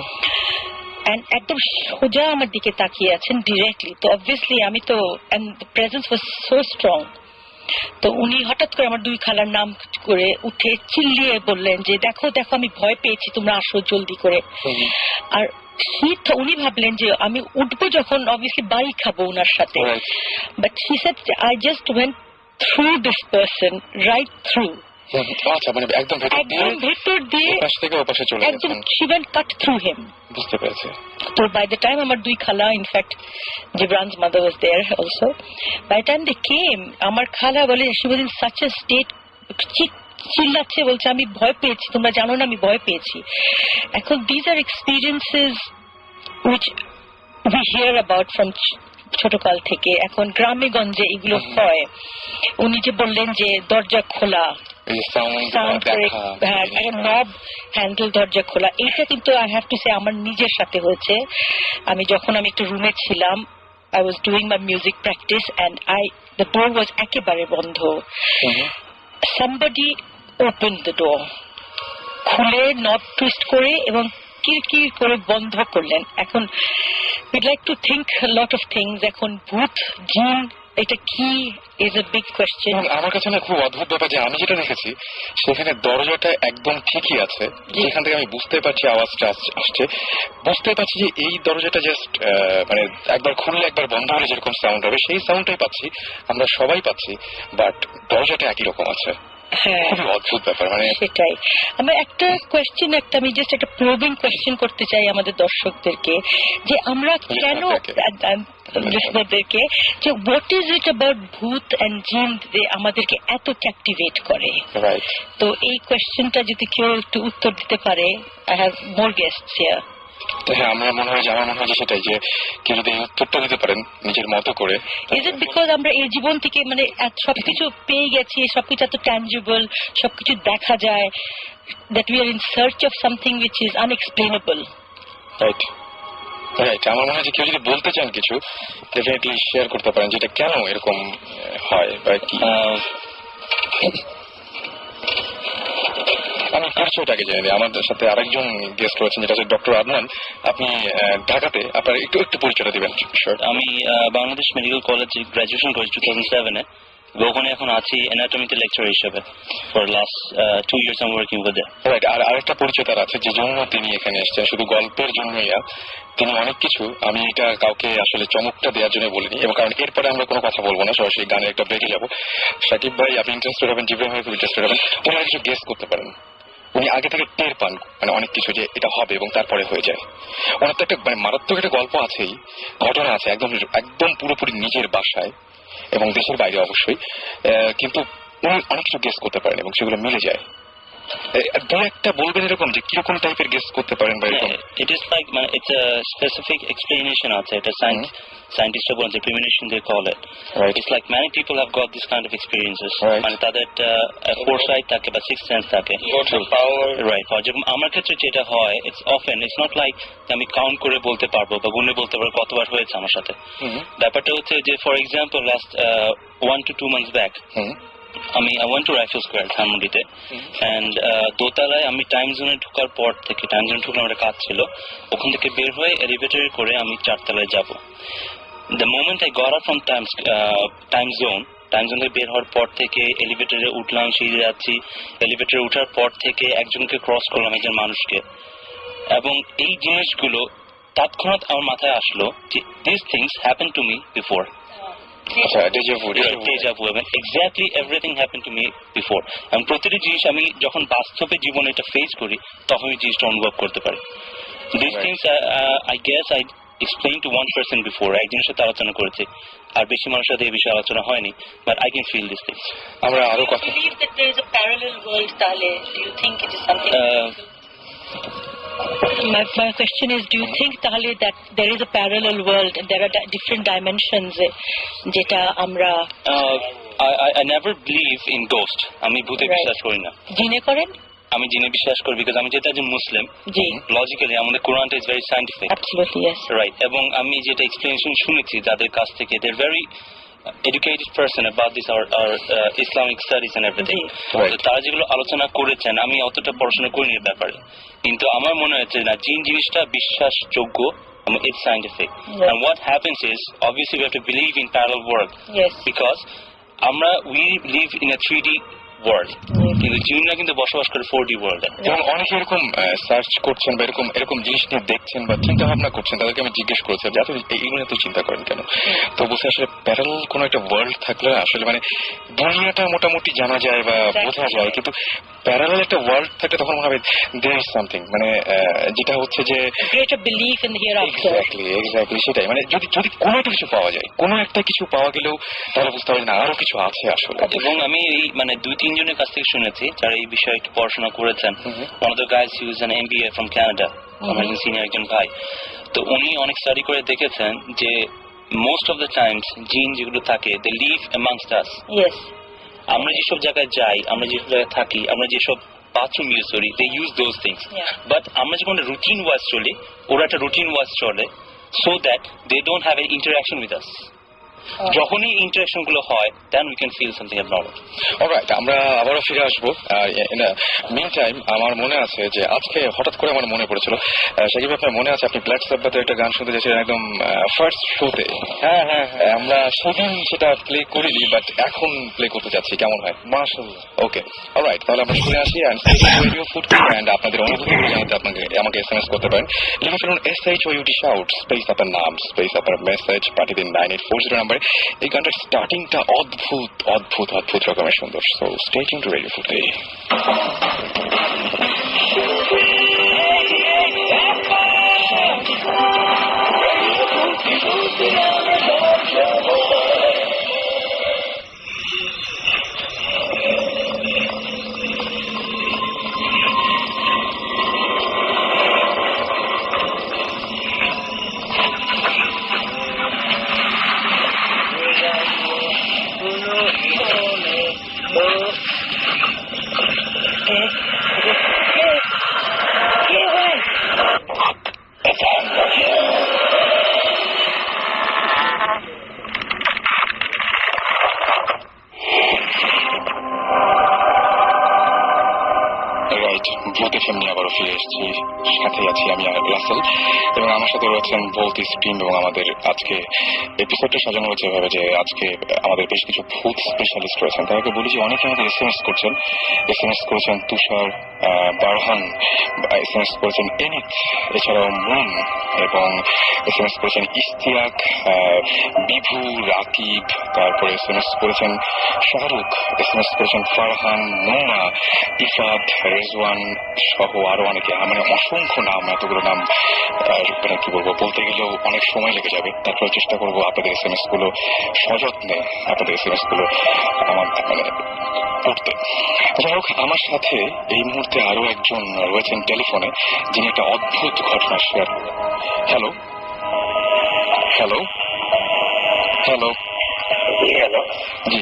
একদম সোজা আমার দিকে তাকিয়ে আছেন ডিরেক্টলি। তো অবভিয়াসলি আমি তো, প্রেজেন্স ওয়াজ সো স্ট্রং। তো উনি হঠাৎ করে আমার দুই খালার নাম করে উঠে চিল্লিয়ে বললেন যে দেখো দেখো আমি ভয় পেয়েছি, তোমরা আসো জলদি করে। আর উনি ভাবলেন যে আমি উঠবো যখন অবভিয়াসলি বাড়ি খাবো ওনার সাথে, but he said I just went through this person, right through. আচ্ছা, মানে একদম ভেতর দিয়ে পাশ থেকে ওপাশে চলে একদম গেছেন। she went cut through him. বুঝতে পেরেছি। তো বাই দ্য টাইম আমার দুই খালা, in fact জিবরান's mother was there also, by the time they came, আমার খালা বলে she was in such a state, চিল্লাচ্ছে, বলছে আমি ভয় পেয়েছি, তোমরা জানো না আমি ভয় পেয়েছি। এখন these are experiences which we hear about from ছোটকাল থেকে, এখন গ্রামে গঞ্জে এগুলো হয়। উনি যে বললেন যে দরজা খোলা, সাউন্ড করে নব হ্যান্ডেল দরজা খোলা, এইটা কিন্তু আই হ্যাভ টু সে আমার নিজের সাথে হয়েছে। আমি যখন আমি একটা রুমে ছিলাম, I was doing my music practice and the door was একেবারে বন্ধ। Somebody opened the door, খুলে নব টুইস্ট করে এবং কিরকির করে বন্ধ করলেন। এখন we'd like to think a lot of things, এখন ভূত জিন এটা কি is a big question. আমার কাছে না খুব অদ্ভুত ব্যাপার যে আমি যেটা দেখেছি সেখানে দরজাটা একদম ঠিকই আছে, যেখান থেকে আমি বুঝতে পারছি আওয়াজটা আসছে, বুঝতে পারছি যে এই দরজাটা জাস্ট মানে একবার খুললে একবার বন্ধ হলে যেরকম সাউন্ড হবে সেই সাউন্ডটাই পাচ্ছি, আমরা সবাই পাচ্ছি, বাট দরজাটা একই রকম আছে। হ্যাঁ, খুবই অদ্ভুত ব্যাপার। মানে সেটাই আমার একটা কোয়েশ্চেন, আমি জাস্ট একটা প্রবিং কোয়েশ্চেন করতে চাই আমাদের দর্শকদেরকে, যে আমরা কেন লিসনারদেরকে, যে হোয়াট ইজ ইট অ্যাবাউট ভূত এন্ড জিন যে আমাদেরকে এত ক্যাপটিভেট করে। তো এই কোয়েশ্চেনটা যদি কেউ একটু উত্তর দিতে পারে, I have more guests here. হ্যাঁ, আমার মনে হয় যে সেটাই, যে কেউ যদি উত্তরটা দিতে পারেন নিজের মতো করে। ইজ ইট বিকজ আমরা এই জীবন থেকে মানে সবকিছু পেয়ে গেছি, সবকিছু এত ট্যাঞ্জিবল, সবকিছু দেখা যায়, that we are in search of something which is unexplainable? Right. আমার মনে হয় যে কেউ যদি বলতে চান কিছু, ডেফিনেটলি শেয়ার করতে পারেন যেটা কেন এরকম হয় বা কি। আমি পরিচয়টাকে জেনে দিই। আমাদের সাথে আরেকজন গেস্ট রয়েছেন, যেটা হচ্ছে ডক্টর আদনান। আপনি ঢাকাতে, আপনার একটু পরিচয়টা দিবেন। আমি বাংলাদেশ মেডিকেল কলেজে গ্রাজুয়েশন করেছি 2007-এ, ওখানে এখন আছি অ্যানাটমিতে লেকচার হিসেবে। For last 2 years I'm working with them. Right. আর আরেকটা পরিচয় তার আছে, যে জন্য তিনি এখানে এসেছেন শুধু গল্পের জন্যই। তিনি অনেক কিছু, আমি এটা কাউকে আসলে চমকটা দেওয়ার জন্য বলিনি, এবং কারণ এরপরে আমরা কোনো কথা বলবো না, সরাসরি গানের একটা ব্রেকে যাবো। সাকিব ভাই আপনি ইন্টারেস্টেড হবেন, জিব্রাহিম ভাই খুব ইন্টারেস্টেড হবেন। ওনারা কিছু গেস করতে পারেন, উনি আগে থেকে টের পান মানে অনেক কিছু যে এটা হবে এবং তারপরে হয়ে যায়। ওনার তো একটা মানে মারাত্মক একটা গল্প আছেই, ঘটনা আছে, একদম পুরোপুরি নিজের বাসায় এবং দেশের বাইরে অবশ্যই, কিন্তু উনি অনেক কিছু গেস করতে পারেন এবং সেগুলো মিলে যায়। দু একটা বলবেন এরকম যে কিরকম টাইপের গেস করতে পারেন বা এরকম? It is like it's a specific explanation আছে, এটা সায়েন্টিস্টরা বলেন যে premonition they call it. It's like many people have got this kind of experiences. মানে তাদের একটা ফোরসাইট থাকে বা সিক্স সেন্স থাকে, রাইট। যেমন আমার ক্ষেত্রে যেটা হয়, it's not like আমি কাউন্ট করে বলতে পারবো বা গুণে বলতে পারবো কতবার হয়েছে আমার সাথে। ব্যাপারটা হচ্ছে যে for example last 1 to 2 months back আমি I went to Rifle Square ধানমন্ডিতে, and দোতলায় আমি টাইম জোনে ঢোকার পর থেকে, টাইম জোনে ঢুকলাম, একটা কাজ ছিল, ওখান থেকে বের হয়ে এলিভেটরে করে আমি 4 তলায় যাব। The moment I got out from time zone থেকে বের হওয়ার পর থেকে এলিভেটরে উঠলাম, সিঁড়ি যাচ্ছি, এলিভেটরে উঠার পর থেকে একজনকে ক্রস করলাম, একজন মানুষকে, এবং এই জিনিসগুলো তৎক্ষণাৎ আমার মাথায় আসলো যে these things happened to me before. Exactly everything happened to me before. আমি প্রতিটি জিনিস আমি যখন বাস্তবে জীবনে এটা ফেস করি তখন এই জিনিসটা অনুভব করতে পারি। These things I guess I explained to one person before, একজনের সাথে আলোচনা করেছি, আর বেশি মানুষের সাথে এই বিষয়ে আলোচনা হয়নি, but I can feel these things. আমরা আরো কথা believe that there is a parallel world, তাহলে do you think it is something my question is, do you think তাহলে that there is a parallel world and there are different dimensions যেটা আমরা I never believe in ghost. আমি ভূতে বিশ্বাস করি না। জিনে করেন? আমি জিনে বিশ্বাস করি বিকজ আমি যেটা একজন মুসলিম। জি। লজিক্যালি আমাদের কোরআনটা is very scientific. Absolutely yes. Right. এবং আমি যেটা এক্সপ্লেনেশন শুনেছি যাদের কাছ থেকে they are very educated person about this our Islamic studies and everything. তারা যেগুলো আলোচনা করেছেন আমি অতটা পড়াশোনা করিনি এর ব্যাপারে, কিন্তু আমার মনে হচ্ছে না জিন জিনিসটা বিশ্বাসযোগ্য এবং it's scientific. And what happens is obviously we have to believe in parallel world. Yes. Because we live in a 3D world, কিন্তু জিনরা কিন্তু বসবাস করে 4D ওয়ার্ল্ডে। এবং অনেকে এরকম সার্চ করছেন বা এরকম জিনিস নিয়ে দেখছেন বা চিন্তা ভাবনা করছেন, তাদেরকে আমি জিজ্ঞেস করেছিলাম যে আসলে এইগুলো এত চিন্তা করেন কেন। তো বলছে আসলে প্যারালাল কোনো একটা ওয়ার্ল্ড থাকলে আসলে মানে দুনিয়াটা মোটামুটি জানা যায় বা বোঝা যায়, কিন্তু প্যারালাল একটা ওয়ার্ল্ড থাকলে তখন মনে হবে দেয়ার ইজ সামথিং, মানে যেটা হচ্ছে যে greater belief in here after. Exactly সেটাই, মানে যদি কোনো একটা কিছু পাওয়া যায়, কোনো একটা কিছু পাওয়া গেলেও তাহলে বুঝতে হবে না আরো কিছু আছে আসলে। এবং আমি এই মানে 2-3 জনের কাছ থেকে শুনেছি যারা এই বিষয়ে একটু পড়াশোনা করেছেন। one of the guys who is an MBA from Canada, আমার সিনিয়র একজন ভাই, তো উনি অনেক স্টাডি করে দেখেছেন যে মোস্ট অফ দ্য টাইমস জিন যেগুলো থাকে they live amongst us. Yes. আমরা যেসব জায়গায় যাই, আমরা যেসব জায়গায় থাকি, আমরা যেসব বাথরুম ইউজ করি, they use those things. But আমরা যখন রুটিন ওয়াইজ চলি, ওরা একটা রুটিন ওয়াইজ চলে, so that they don't have an interaction with us. যখনই ইন্টারাকশন গুলো হয় then we can feel something abnormal. Alright, আমরা আবারও ফিরে আসবো। মিন টাইম আমার মনে আছে যে আজকে হঠাৎ করে আমার মনে পড়েছিল, সাকিব আপনার মনে আছে আপনি ব্ল্যাক সাব্বাথের একটা গান শুনতে চাইছিলেন একদম ফার্স্ট শোতে। হ্যাঁ, আমরা সেদিন সেটা প্লে করিনি, বাট এখন প্লে করতে যাচ্ছি, কেমন হয়? মাশাআল্লাহ। ওকে, অলরাইট, তাহলে আমরা শুনে আসি রেডিও ফুডকি অ্যান্ড আপনাদের অনুভূতিগুলো জানাতে আমাকে SMS করতে পারেন। লিখে ফেলুন SHOUT শাউট স্পেস আপনার নাম স্পেস আপনার মেসেজ পাঠিয়ে দিন 9840 নাম্বারে। এই গানটার স্টার্টিংটা অদ্ভুত অদ্ভুত অদ্ভুত রকমের সুন্দর। So stay tuned to radio ফুডকি। ভূতে ফিল্ম নিয়ে আবারও ফিরে এসেছি, সাথে আছি আমি রাসেল এবং আমার সাথে রয়েছেন ভূত স্ট্রিম। এবং আমাদের আজকে এপিসোডটা সাজানো হয়েছে এভাবে যে আজকে আমাদের বেশ কিছু ভূত স্পেশালিস্ট রয়েছেন। তাদেরকে বলি যে অনেকে আমাদের SMS করেছেন তুষার, বারহান, SMS করেছেন এনিত, এছাড়াও মুন, এবং SMS করেছেন ইশতিয়াক, বিভু, রাকিব, তারপরে SMS করেছেন শাহরুখ, SMS করেছেন ফারহান, নোমা, ইফাত, রেজওয়ান সহ আরো অনেকে। মানে অসংখ্য নাম, এতগুলো নাম মানে কি বলবো, বলতে গেলেও অনেক সময় লেগে যাবে। তারপরে চেষ্টা করবো আপনাদের SMS গুলো সযত্নে আপনাদের SMS গুলো আমার মানে পড়তে। যাই হোক, আমার সাথে এই মুহূর্তে আরো একজন রয়েছেন টেলিফোনে, যিনি একটা অদ্ভুত ঘটনা share. Hello hello hello hello, জি,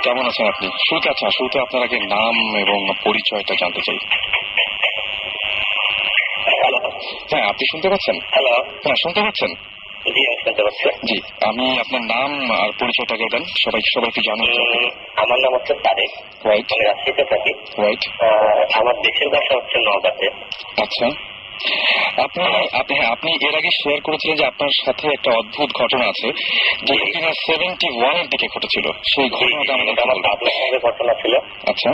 কেমন আছেন আপনি? শুরুতে আপনার আগে নাম এবং পরিচয়টা জানতে চাই। হ্যাঁ, আপনি শুনতে পাচ্ছেন? হ্যালো, হ্যাঁ, শুনতে পাচ্ছেন? জি আমি শুনতে পাচ্ছি। জি, আমি আপনার নাম আর পরিচয়টাকে দেন, সবাইকে জানুন। আমার নাম হচ্ছে তারেক, রাইট, আমি রাজশাহীতে থাকি। রাইট, আমার দেশের ভাষা হচ্ছে নওগাঁতে। আচ্ছা, আপনি এর আগে শেয়ার করেছিলেন যে আপনার সাথে একটা অদ্ভুত ঘটনা আছে, যে কিনা 71 এর দিকে ঘটেছিল। সেই ঘটনাটা আমার দাদুর সঙ্গে ঘটনা ছিল। আচ্ছা,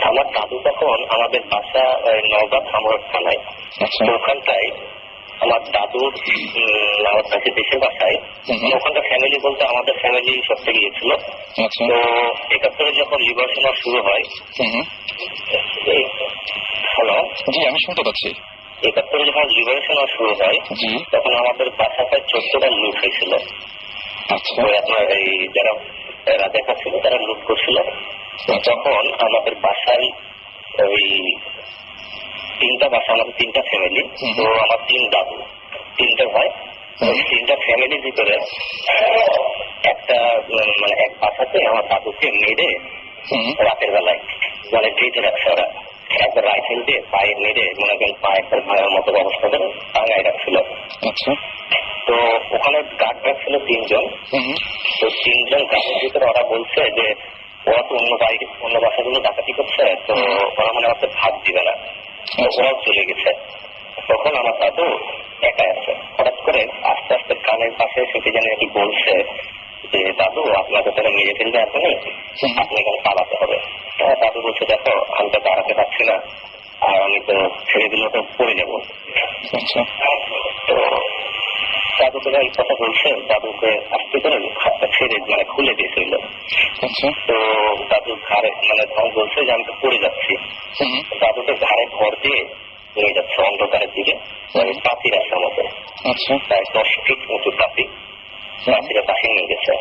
আমার দাদু তখন আমাদের বাসা নওগাঁ খামর থানায়। আচ্ছা, ওখানটায় আমার দাদুর আমার কাছে দেশের বাসায় ওখানকার ফ্যামিলি বলতে আমাদের ফ্যামিলি সবথেকে গিয়েছিল। আচ্ছা, তো 71 যখন লিবারেশন শুরু হয়। হ্যালো, জি আমি শুনতে পাচ্ছি। 71 যখন লিবারেশন শুরু হয়, জি, তখন আমাদের বাসাটায় 14টা লুট হয়েছিল। আচ্ছা, আপনার এই যারা রাজা ছিল তারা লুট করছিল। তখন আমাদের বাসায় ওই 3টা বাসা, আমাদের 3টা ফ্যামিলি। তো আমার 3 দাদু, 3টে ভাই তিনটা ফ্যামিলির ভিতরে একটা মানে এক বাসাতে আমার দাদুকে মেরে রাতের বেলায় মানে ডেটে রাখছে ওরা, একবার রাইফেল দিয়ে পায়ে মেরে মনে করেন পা একটা ভাইয়ের মতো অবস্থা করে টাঙায় রাখছিল। আচ্ছা, তো ওখানে গার্ড রাখছিল 3 জন। তো 3 জন গার্ডের ভিতরে ওরা বলছে যে ওরা তো অন্য বাসাগুলো ডাকাতি করছে, তো ওরা মানে আমাকে ভাগ দিবে না, তো ওরাও চলে গেছে। তখন আমার দাদু একা আছে। হঠাৎ করে আস্তে আস্তে কানের পাশে সেটি জানি নাকি বলছে যে দাদু আপনাকে তারা মেরে ফেলবে এখনই, আপনি এখানে পালাতে হবে। দাদু বলছে দেখো আমি তো দাঁড়াতে পারছি না, আর আমি তো ছেড়ে দিলেও তো পড়ে যাবো। তো দাদুকে এই কথা বলছে, দাদুকে আস্তে করে হাতটা ছেড়ে মানে খুলে দিয়েছিল। তো দাদুর ঘাড়ে মানে তখন বলছে যে আমি তো পড়ে যাচ্ছি। দাদুকে ঘাড়ে ভর দিয়ে নিয়ে যাচ্ছে অন্ধকারের দিকে, পাতি রাস্তার মতো, প্রায় 10 ফিট উঁচু পাতিরা পাশে নিয়ে গেছে।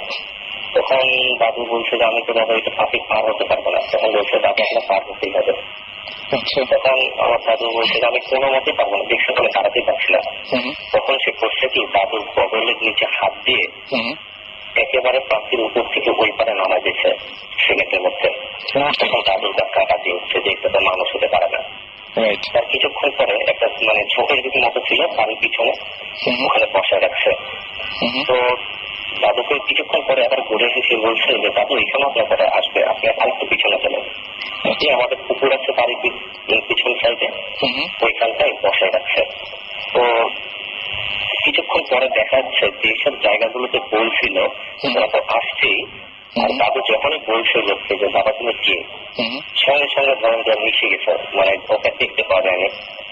তখন দাদু বলছে যে আমি তো দাদা এটা পাতি পার হতে পারবো না। তখন বলছে দাদু আপনার পার হতেই হবে। তখন আমার দাদু বলছে যে আমি কোনো মতে পারবো না, দেখছো আমি দাঁড়াতেই পারছি না। তখন সে করছে কি দাদুর বগলের নিচে হাত দিয়ে একেবারে পাখির উপর থেকে ওই পারে নামা দিয়েছে সিমেন্টের মধ্যে। তখন দাদুর গা কাটা দিয়ে উঠছে যে এটা তো মানুষ হতে পারে না। তার কিছুক্ষণ পরে একটা মানে ঝোঁকের দিকে মতো ছিল বাড়ির পিছনে, ওখানে বসায় রাখছে। তো দাদুকে কিছুক্ষণ পরে আবার ঘুরে এসে বলছে যে দাদু এখানে আপনার পরে আসবে, আপনি আরেকটু পিছনে চলেন। আমাদের পুকুর আছে বাড়ির পিছন সাইডে, ওইখানটায় বসায় রাখছে। তো কিছুক্ষণ পরে দেখা যাচ্ছে যেসব জায়গাগুলোতে বলছিল ওরা তো আসছেই, আর দাদু যখনই বলছে লোককে যে বাবা তুমি কে, সঙ্গে সঙ্গে ধরেন যে মিশে গেছে, মানে ওকে দেখতে পাওয়া যায়নি,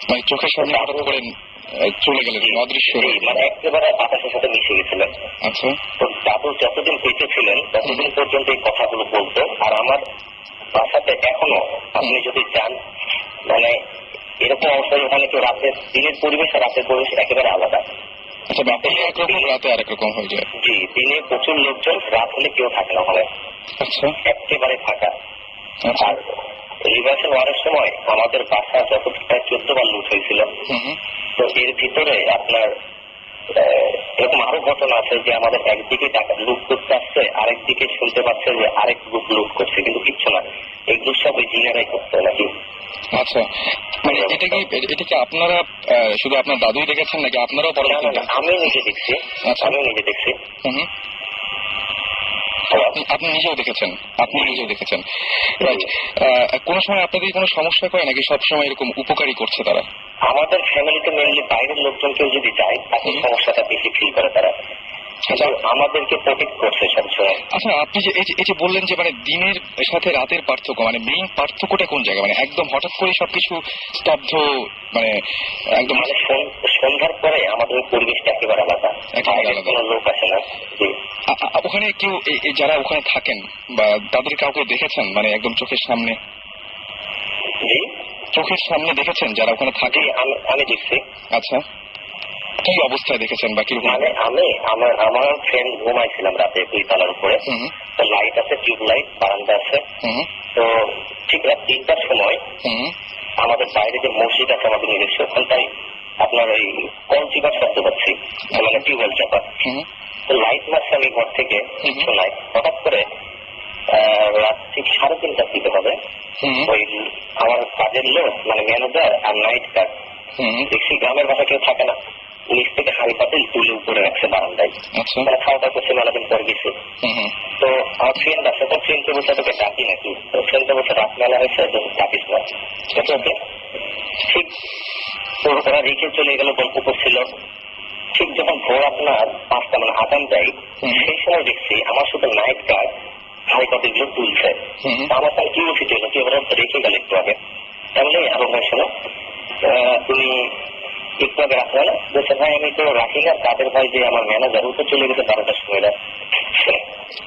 মানে চোখের সামনে চলে গেলেন অদৃশ্য, মানে একেবারে বাতাসের সাথে মিশে গেছিলেন। তো দাদু যতদিন বেঁচে ছিলেন ততদিন পর্যন্ত এই কথাগুলো বলতো। আর আমার বাসাতে এখনো আপনি যদি যান মানে এরকম অবস্থায় ওখানে কেউ রাতের দিনের পরিবেশ আর রাতের পরিবেশ একেবারে আলাদা। রাতে আরেক রকম হয়ে যায়। জি, দিনে প্রচুর লোকজন, রাত হলে কেউ থাকে না ওখানে, একেবারে ফাঁকা। আর লিবারেশন ওয়ারের সময় আমাদের বাসা যত প্রায় 14 বার লুট হয়েছিল। তো এর ভিতরে আপনার এরকম আরো ঘটনা আছে যে আমাদের একদিকে টাকা লুট করতে আসছে, আরেকদিকে শুনতে পাচ্ছে যে আরেক গ্রুপ লুট করছে, কিন্তু কিচ্ছু না, এগুলো সব ওই জিনারাই করতে নাকি। আচ্ছা, মানে এটা কি আপনারা শুধু আপনার দাদুই দেখেছেন নাকি আপনারাও পরবর্তীতে? আমি নিজে দেখছি। আমি নিজে দেখছি। আপনি নিজেও দেখেছেন? আপনি নিজেও দেখেছেন, রাইট। কোন সময় আপনাদের কোনো সমস্যা করে নাকি সবসময় এরকম উপকারী করছে তারা? আমাদের ফ্যামিলিতে মেনলি বাইরের লোকজন কেউ যদি যায় তাকে সমস্যাটা বেশি ফিল করে তারা, আমাদেরকে প্রোটেক্ট করছে সবসময়। আচ্ছা, আপনি যে এই যে বললেন যে মানে দিনের সাথে রাতের পার্থক্য, মানে মেইন পার্থক্যটা কোন জায়গায়? মানে একদম হঠাৎ করে সবকিছু স্তব্ধ, মানে একদম মানে সন্ধ্যার পরে আমাদের পরিবেশটা একেবারে আলাদা, কোনো লোক আসে না। ওখানে কেউ যারা ওখানে থাকেন বা তাদের কাউকে দেখেছেন মানে একদম চোখের সামনে? চোখের সামনে দেখেছেন যারা ওখানে থাকে? আমি দেখছি। আচ্ছা, কি অবস্থায় দেখেছেন বা কিরকম? মানে আমার ফ্রেন্ড ঘুমাইছিলাম রাতে 2 তলার উপরে, তো লাইট আছে, টিউব লাইট, বারান্দা আছে। তো ঠিক রাত 3টার সময় আমাদের বাইরে যে মসজিদ আছে আমাদের নিজস্ব, ওখানটাই আপনার ওই কল চিপার শব্দ পাচ্ছি, মানে টিউবওয়েল চাপা। তো লাইট মারছে আমি ঘর থেকে, কিছু নাই। হঠাৎ করে রাত ঠিক 3:30টার দিকে হবে, ওই আমার কাজের লোক মানে ম্যানেজার আর নাইট গার্ড দেখছি গ্রামের ভাষা কেউ থাকে না, নিচ থেকে হাড়ি পাতিল তুলে উপরে রাখছে বারান্দায়, মানে খাওয়া দাওয়া করছে, মেলাদিন পরে গেছে। তো আমার ফ্রেন্ড আছে, তো ফ্রেন্ডকে বলছে তোকে ডাকি নাকি, তো ফ্রেন্ডকে বলছে রাত মেলা হয়েছে তো ডাকিস না। ঠিক তো ওরা রেখে চলে গেল, গল্প করছিল। ঠিক যখন ভোর আপনার 5টা মানে আদান দেয়, সেই সময় দেখছি আমার শুধু নাইট গার্ড হাড়ি পাতিলগুলো তুলছে। আমার তাহলে কি উচিত হলো কি ওরা রেখে গেল একটু আগে, তাহলে আরো ভাই শোনো তুমি একটু আগে রাখবে না? বলছে ভাই আমি তো রাখি না, তাদের ভাই যে আমার ম্যানেজার ও তো চলে গেছে 12টার সময় রাত।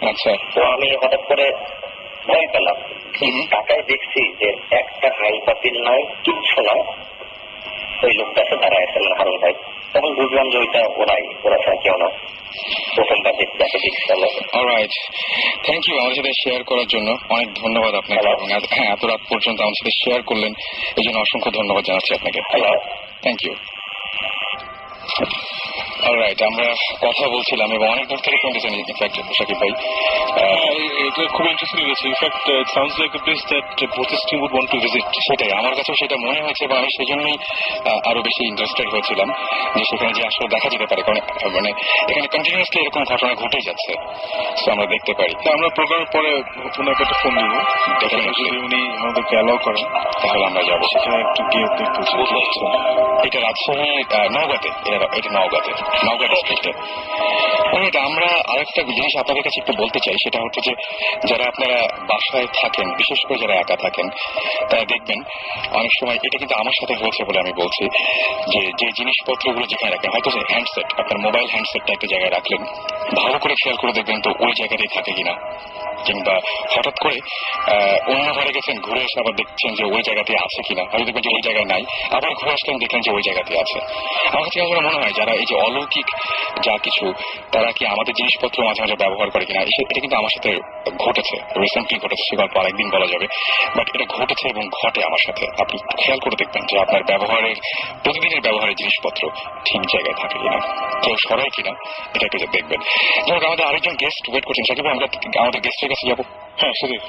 আচ্ছা, তো আমি হঠাৎ করে ভয় পেলাম, টাকায় দেখছি যে একটা হাই পাতিল নাই, কিচ্ছু নাই, ওই লোকটা এসে দাঁড়ায় আছে মানে হারুন ভাই। তখন বুঝলাম যে ওরা ছাড়া কেউ না, প্রথমবার যাকে দেখছিলাম। অলরাইট, থ্যাংক ইউ আমাদের সাথে শেয়ার করার জন্য, অনেক ধন্যবাদ আপনাকে। হ্যাঁ, এত রাত পর্যন্ত আমাদের সাথে শেয়ার করলেন, এই জন্য অসংখ্য ধন্যবাদ জানাচ্ছি আপনাকে। Thank you. অলরাইট, আমরা কথা বলছিলাম এবং অনেক দূর থেকে শুনতেছেন ইনফ্যাক্ট শাকিব ভাই। এটা খুব ইন্টারেস্টিং লেগেছে। In fact it sounds like a place that both team would want to visit. সেটাই আমার কাছেও সেটা মনে হয়েছে এবং আমি সেজন্যই আরো বেশি ইন্টারেস্টেড হয়েছিলাম যে সেখানে যে আসলে দেখা যেতে পারে, কারণ মানে এখানে কন্টিনিউয়াসলি এরকম ঘটনা ঘটেই যাচ্ছে, তো আমরা দেখতে পারি। আমরা প্রোগ্রামের পরে ওনাকে একটা ফোন দিব, যদি উনি আমাদেরকে অ্যালাউ করেন তাহলে আমরা যাবো সেখানে একটু গিয়ে দেখতে চাই। এটা রাজশাহী নওগাঁতে, এটা নওগাঁ ডিস্ট্রিক্টে। আমরা আরেকটা জিনিস আপনাদের কাছে একটু বলতে চাই, সেটা হচ্ছে যে যারা আপনারা বাসায় থাকেন, বিশেষ করে যারা একা থাকেন, তারা দেখবেন অনেক সময়, এটা কিন্তু আমার সাথে হয়েছে বলে আমি বলছি, যে জিনিসপত্রগুলো যেখানে রাখেন, হয়তো যে হ্যান্ডসেট, আপনার মোবাইল হ্যান্ডসেটটা একটা জায়গায় রাখলেন, ভালো করে খেয়াল করে দেখবেন তো ওই জায়গাতেই থাকে কিনা, কিংবা হঠাৎ করে অন্য ঘরে গেছেন, ঘুরে এসে আবার দেখছেন যে ওই জায়গাতে আছে কিনা, হয়তো দেখবেন যে ওই জায়গায় নাই, আবার ঘুরে আসলেন দেখলেন যে ওই জায়গাতে আছে। আমার কাছে আমার মনে হয় যারা এই যে অলৌকিক যা কিছু, তারা কি আমাদের জিনিসপত্র মাঝে মাঝে ব্যবহার করে কিনা, এটা কিন্তু আমার সাথে ঘটেছে, রিসেন্টলি ঘটেছে, সে গল্প আরেকদিন বলা যাবে, বাট এটা ঘটেছে এবং ঘটে আমার সাথে। আপনি খেয়াল করে দেখবেন যে আপনার ব্যবহারের, প্রতিদিনের ব্যবহারের জিনিসপত্র ঠিক জায়গায় থাকে কিনা, কেউ সরাই কিনা, এটাকে যে দেখবেন। যেমন আমাদের আরেকজন গেস্ট ওয়েট করছেন, সাকিব আমরা আমাদের গেস্টের কাছে যাবো। হ্যাঁ সেটাই,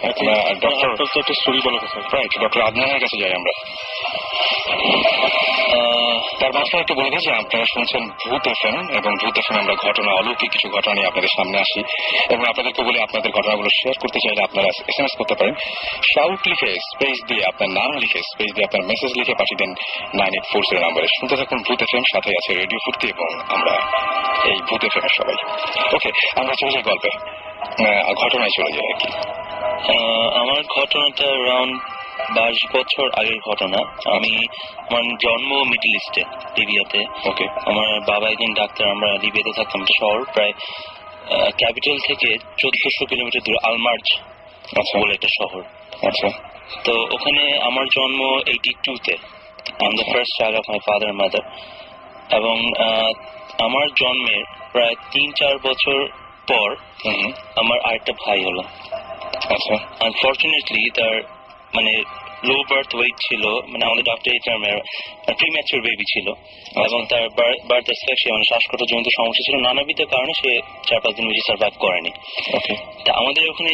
ডক্টর একটা স্টোরি বলার কথা। রাইট, ডক্টর আদনানের কাছে যাই আমরা। তার মাঝখানে একটু বলে দিই যে আপনারা শুনছেন ভূত এফএম, এবং ভূত এফএম আমরা ঘটনা, অলৌকিক কিছু ঘটনা নিয়ে আপনাদের সামনে আসি, এবং আপনাদেরকে বলে আপনাদের ঘটনাগুলো শেয়ার করতে চাইলে আপনারা SMS করতে পারেন। শাউট লিখে স্পেস দিয়ে আপনার নাম লিখে স্পেস দিয়ে আপনার মেসেজ লিখে পাঠিয়ে দেন 9840 নম্বরে। শুনতে থাকুন ভূত এফএম, সাথে আছে রেডিও ফুর্তি এবং আমরা এই ভূত এফএম এর সবাই। ওকে, আমরা চলে যাই গল্পে, ঘটনায় চলে যাই আর কি। আমার ঘটনাটা অ্যারাউন্ড 22 বছর আগের ঘটনা। আমার জন্ম মিডল ইস্টে, লিবিয়াতে। ওকে, আমার বাবা একজন ডাক্তার। আমরা লিবিয়াতে থাকতাম, শহর প্রায় ক্যাপিটাল থেকে 1400 কিলোমিটার দূরে, আলমার্জ বলে একটা শহর। আচ্ছা, তো ওখানে আমার জন্ম 82-তে। I am the first child of my father mother. এবং আমার জন্মের প্রায় 3-4 বছর পর আমার আরেকটা ভাই হলো। আচ্ছা, আনফর্চুনেটলি তার মানে লো বার্থ ওয়েট ছিল, মানে আমাদের ডক্টর এই টার্মের প্রিম্যাচুর বেবি ছিল, এবং তার বার্থ অ্যাসফিক্সিয়া মানে শ্বাসকষ্টজনিত সমস্যা ছিল, নানাবিধ কারণে সে 4-5 দিন বেশি সার্ভাইভ করেনি। তা আমাদের ওখানে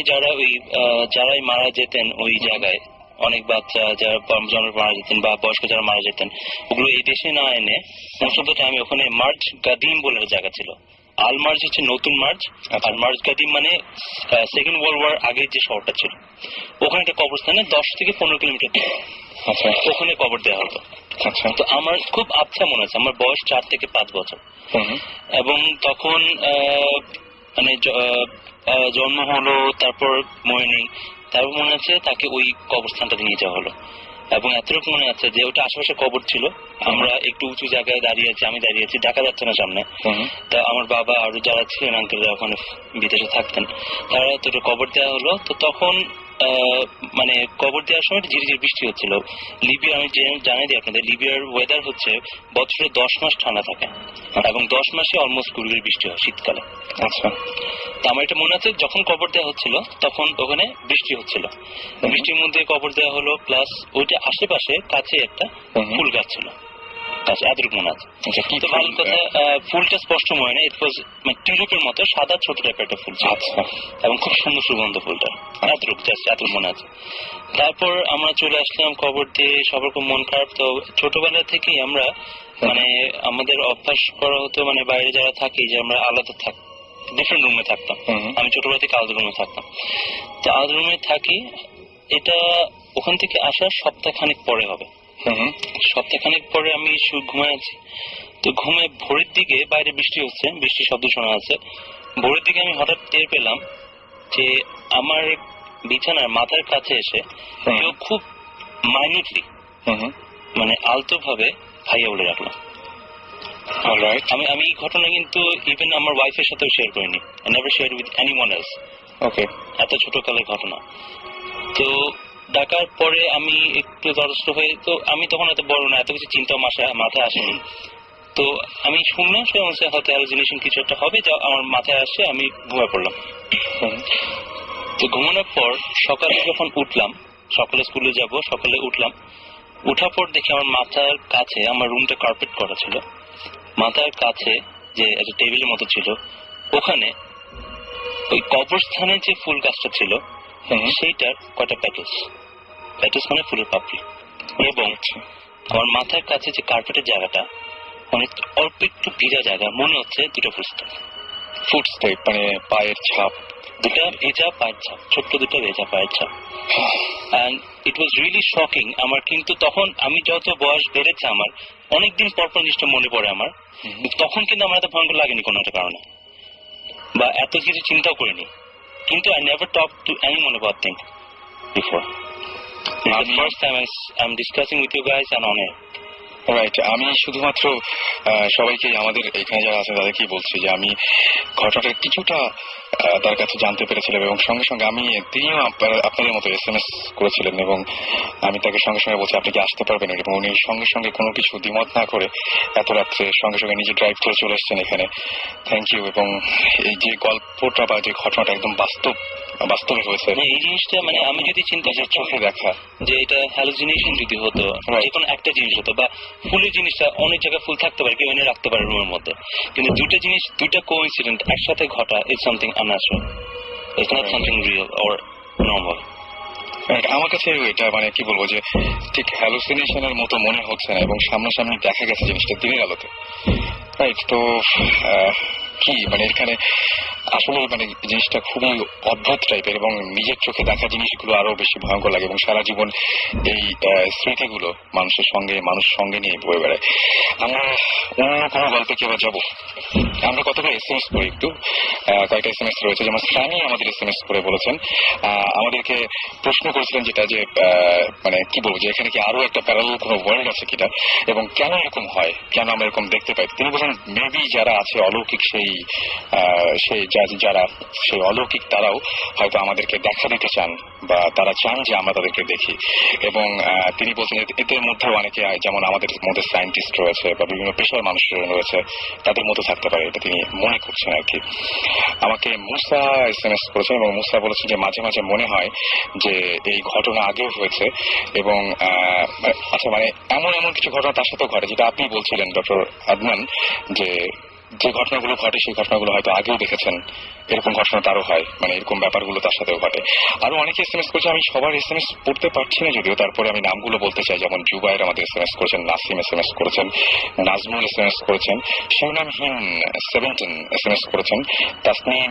যারাই মারা যেতেন ওই জায়গায়, অনেক বাচ্চা যারা জন্মের মারা যেতেন বা বয়স্ক যারা মারা যেতেন, ওগুলো এই দেশে না এনে মোস্ট অফ দ্য টাইম ওখানে মার্জ গাদিম বলে জায়গা ছিল। আলমার্জ হচ্ছে নতুন মার্জ, আর মার্জ গাদিম মানে সেকেন্ড ওয়ার্ল্ড ওয়ার আগের যে শহরটা ছিল, ওখানে একটা কবরস্থানে 10 থেকে 15 কিলোমিটার দূরে ওখানে কবর দেওয়া হতো। তো আমার খুব আচ্ছা মনে আছে, আমার বয়স 4 থেকে 5 বছর, এবং তখন মানে জন্ম হলো, তারপর মনে নেই, তারপর মনে আছে তাকে ওই কবরস্থানটাতে নিয়ে যাওয়া হলো। এবং এতটুকু মনে আছে যে ওটা আশেপাশে কবর ছিল, আমরা একটু উঁচু জায়গায় দাঁড়িয়ে আছি, আমি দাঁড়িয়ে আছি, দেখা যাচ্ছে না সামনে। তা আমার বাবা আরো যারা ছিলেন আঙ্কেলরা ওখানে বিদেশে থাকতেন, তারা তো কবর দেওয়া হলো। তো তখন মানে কবর দেওয়ার সময় ঝিরিঝিরি বৃষ্টি হচ্ছিল। লিবিয়া, আমি জানাই দিই আপনাদের, লিবিয়ার ওয়েদার হচ্ছে বছরে 10 মাস ঠান্ডা থাকে, এবং 10 মাসে অলমোস্ট 20 ডিগ্রি বৃষ্টি হয় শীতকালে। আচ্ছা, তো আমার এটা মনে আছে যখন কবর দেওয়া হচ্ছিল তখন ওখানে বৃষ্টি হচ্ছিল, বৃষ্টির মধ্যে কবর দেওয়া হলো, প্লাস ওইটা আশেপাশে কাছে একটা ফুল গাছ ছিল, এতটুকু মনে আছে। তো ভালো কথা, ফুলটা স্পষ্ট মনে নেই, ইট ওয়াজ মানে টিউলিপের মতো সাদা ছোট টাইপের একটা ফুল ছিল, এবং খুব সুন্দর সুগন্ধ ফুলটা, এতটুকু মনে আছে। তারপর আমরা চলে আসলাম কবর দিয়ে, সবার খুব মন খারাপ। তো ছোটবেলা থেকেই আমরা মানে আমাদের অভ্যাস করা হতো, মানে বাইরে যারা থাকি যে আমরা আলাদা ডিফারেন্ট রুমে থাকতাম। আমি ছোটবেলা থেকে আলাদা রুমে থাকতাম, তো আলাদা রুমে থাকি। এটা ওখান থেকে আসার সপ্তাহখানেক পরে হবে। সপ্তাহখানেক পরে আমি ঘুমায় আছি, তো ঘুমে ভোরের দিকে বাইরে বৃষ্টি হচ্ছে, বৃষ্টির শব্দ শোনা যাচ্ছে। ভোরের দিকে আমি হঠাৎ টের পেলাম যে আমার বিছানার মাথার কাছে এসে কেউ খুব মাইনিউটলি মানে আলতো ভাবে ভাইয়া বলে রাখলো। আমি এই ঘটনা কিন্তু ইভেন আমার ওয়াইফের সাথেও শেয়ার করিনি, never share with anyone else. Okay, এত ছোট কালের ঘটনা। তো ডাকার পরে আমি একটু তরস্ত হয়ে, তো আমি তখন এত বড় না, এত কিছু চিন্তা মাথায় আসেনি। তো আমি শুনলাম সে হয়তো হ্যালুসিনেশন কিছু একটা হবে, যা আমার মাথায় আসে, আমি ঘুমিয়ে পড়লাম। তো ঘুমানোর পর সকালে যখন উঠলাম, সকালে স্কুলে যাব, সকালে উঠলাম, উঠার পর দেখি আমার মাথার কাছে, আমার রুমটা কার্পেট করা ছিল, মাথার কাছে যে একটা টেবিলের মতো ছিল, ওখানে ওই কবরস্থানে যে ফুল গাছটা ছিল সেইটার কটা প্যাটেলস মানে ফুলের পাপড়ি, এবং আমার মাথার কাছে যে কার্পেটের জায়গাটা অনেক অল্প একটু ভিজা জায়গা, মনে হচ্ছে দুটো ফুটস্টেপ মানে পায়ের ছাপ, দুটা ভেজা পায়ের ছাপ, ছোট্ট দুটো ভেজা পায়ের ছাপ। And it was really shocking আমার। কিন্তু তখন আমি যত বয়স বেড়েছে আমার অনেকদিন পর পর জিনিসটা মনে পড়ে আমার, তখন কিন্তু আমার এত ভয়ঙ্কর লাগেনি কোনো একটা কারণে, বা এত কিছু চিন্তাও করিনি। কিন্তু I never talk to anyone about thing before. The first time I'm discussing with you guys and on air. Right, আমি শুধুমাত্র সবাইকে আমাদের এখানে যারা আছে তাদেরকেই বলছি যে আমি ঘটনাটা কিছুটা তার কাছে জানতে পেরেছিলাম, এবং সঙ্গে সঙ্গে তিনিও আপনাদের মতো SMS করেছিলেন, এবং আমি তাকে সঙ্গে সঙ্গে বলছি আপনি কি আসতে পারবেন, এবং উনি সঙ্গে সঙ্গে কোনো কিছু দ্বিমত না করে এত রাত্রে সঙ্গে সঙ্গে নিজে ড্রাইভ করে চলে এসেছেন এখানে। Thank you. এবং এই যে গল্পটা বা যে ঘটনাটা একদম বাস্তবে হয়েছে, এই জিনিসটা মানে আমি যদি চিন্তা নিজের চোখে দেখা যে এটা হ্যালুসিনেশন যদি হতো, যে কোনো একটা জিনিস হতো, বা ফুলের জিনিসটা অনেক জায়গায় ফুল থাকতে পারে, কেউ এনে রাখতে পারে রুমের মধ্যে, কিন্তু দুইটা কোইন্সিডেন্ট একসাথে ঘটা is something unnatural, it's not something real or normal. আমার কাছে এটা মানে কি বলবো যে ঠিক হ্যালুসিনেশনের মতো মনে হচ্ছে না, এবং সামনাসামনি দেখা গেছে জিনিসটা দিনের আলোতে। রাইট, তো কি মানে এখানে আসলে মানে জিনিসটা খুবই অদ্ভুত টাইপের, এবং নিজের চোখে দেখা জিনিসগুলো আরো বেশি ভয়ঙ্কর লাগে, এবং সারা জীবন এই স্মৃতিগুলো মানুষ সঙ্গে নিয়ে বয়ে বেড়ায়। আমরা অন্য কোনো গল্পে কি আবার যাবো? আমরা কতগুলো SMS করি, একটু কয়েকটা SMS রয়েছে, যেমন সানি আমাদের SMS করে বলেছেন, আমাদেরকে প্রশ্ন করেছিলেন যেটা যে মানে কি বলবো যে এখানে কি আরো একটা প্যারালাল কোনো ওয়ার্ল্ড আছে কিনা, এবং কেন এরকম হয়, কেন আমরা এরকম দেখতে পাই। তিনি বলছেন মেবি যারা আছে অলৌকিক যারা সেই অলৌকিক তারাও হয়তো আমাদেরকে দেখা দিতে চান, বা তারা চান যে আমরা তাদেরকে দেখি। এবং তিনি বলছেন এদের মধ্যে অনেকে যেমন আমাদের মধ্যে সায়েন্টিস্ট রয়েছে বা বিভিন্ন পেশার মানুষ রয়েছে, তাদের মধ্যে থাকতে পারে, এটা তিনি মনে করছেন আর কি। আমাকে মুসা SMS করেছেন, এবং মুসা বলেছেন যে মাঝে মাঝে মনে হয় যে এই ঘটনা আগেও হয়েছে, এবং আচ্ছা মানে এমন কিছু ঘটনা তার সাথেও ঘটে যেটা আপনি বলছিলেন ডক্টর আদনান, যে ঘটনাগুলো ঘটে সেই ঘটনাগুলো হয়তো আগেও দেখেছেন, এরকম ঘটনা তারও হয়, মানে এরকম ব্যাপারগুলো তার সাথেও ঘটে। আরো অনেকে SMS করছে, আমি সবার SMS পড়তে পারছি না যদিও, তারপরে আমি নামগুলো বলতে চাই, যেমন জুবাইর আমাদের SMS করেছেন, নাসিম SMS করেছেন, নাজমুল SMS করেছেন, শিবনামহীন 17 SMS করেছেন, তাসনিম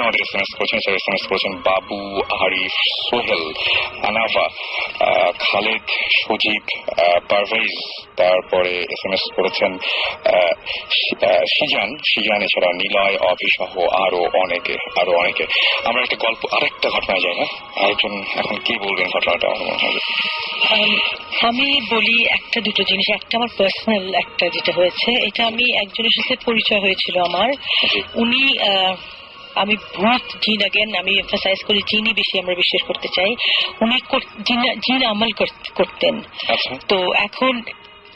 আমাদের SMS করেছেন, SMS করেছেন বাবু, আরিফ, সোহেল, আনাফা, খালেদ, সজীব, পারভেজ, তারপরে SMS করেছেন সিজান, এছাড়া নিলয়, অভিসহ আরো অনেকে। আমরা একটা গল্প আরেকটা ঘটনায় যাই না, আরেকজন এখন কি বলবেন ঘটনাটা? আমি বলি একটা দুটো জিনিস। একটা আমার পার্সোনাল একটা যেটা হয়েছে, এটা আমি একজনের সাথে পরিচয় হয়েছিল আমার, উনি আমি ভূত জিন, আগেন আমি এমফাসাইজ করি জিনই বেশি আমরা বিশ্বাস করতে চাই, উনি জিন আমল করতেন। তো এখন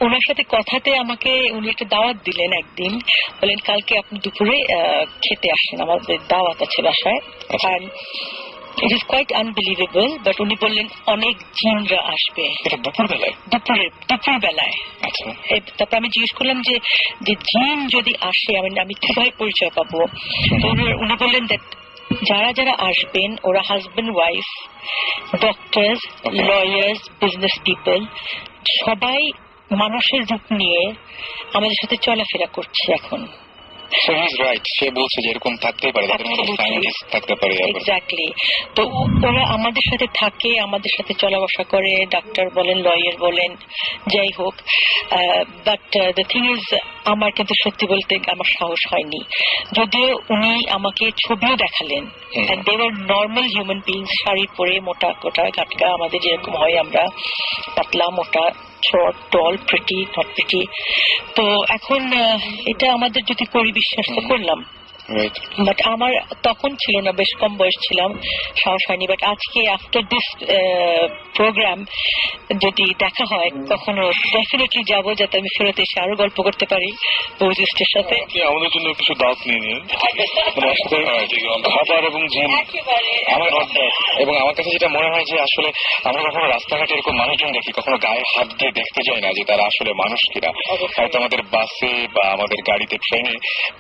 ওনার সাথে কথাতে আমাকে উনি একটা দাওয়াত দিলেন একদিন, বলেন কালকে আপনি দুপুরে খেতে আসেন, আমাদের দাওয়াত আছে বাসায়। আর it is quite unbelievable, but উনি বললেন অনেক জিনরা আসবে দুপুর বেলায়। তারপর আমি জিজ্ঞেস করলাম যে জিন যদি আসে আমি কিভাবে পরিচয় পাবো? উনি বললেন দ্যাট যারা আসবেন ওরা husband wife, doctors, lawyers, business people, সবাই মানুষের রূপ নিয়ে আমাদের সাথে চলাফেরা করছে এখন। সে বলছে যে এরকম থাকতেই পারে, থাকতে পারে। এক্স্যাক্টলি। তো ওরা আমাদের সাথে থাকে, আমাদের সাথে চলা বসা করে, ডাক্তার বলেন, লয়ার বলেন, যাই হোক। বাট দ্য থিং ইজ, আমার কিন্তু সত্যি বলতে আমার সাহস হয়নি, যদিও উনি আমাকে ছবিও দেখালেন। And they were normal human beings, sari পরে, মোটা কোটা গাটকা, আমাদের যেরকম হয় আমরা, পাতলা মোটা, short, tall, pretty, not pretty. তো এখন এটা আমাদের যদি করি বিশ্বাস তো করলাম, বাট আমার তখন ছিল না, বেশ কম বয়স ছিলাম, সাহস হয়নি। বাট আজকে আফটার দিস প্রোগ্রাম যদি দেখা হয় কখনো ডেফিনেটলি যাব, যাতে আমি ফেরত এসে আরো গল্প করতে পারি বৌজিস্টের সাথে। আমাদের জন্য কিছু দাওয়াত নিয়ে নিন, খাবার এবং জিম এবং আমার কাছে যেটা মনে হয় যে আসলে আমরা কখনো রাস্তাঘাটে এরকম মানুষজন দেখি, কখনো গায়ে হাত দিয়ে দেখতে যাই না যে তারা আসলে মানুষ কিনা। হয়তো আমাদের বাসে বা আমাদের গাড়িতে, ট্রেনে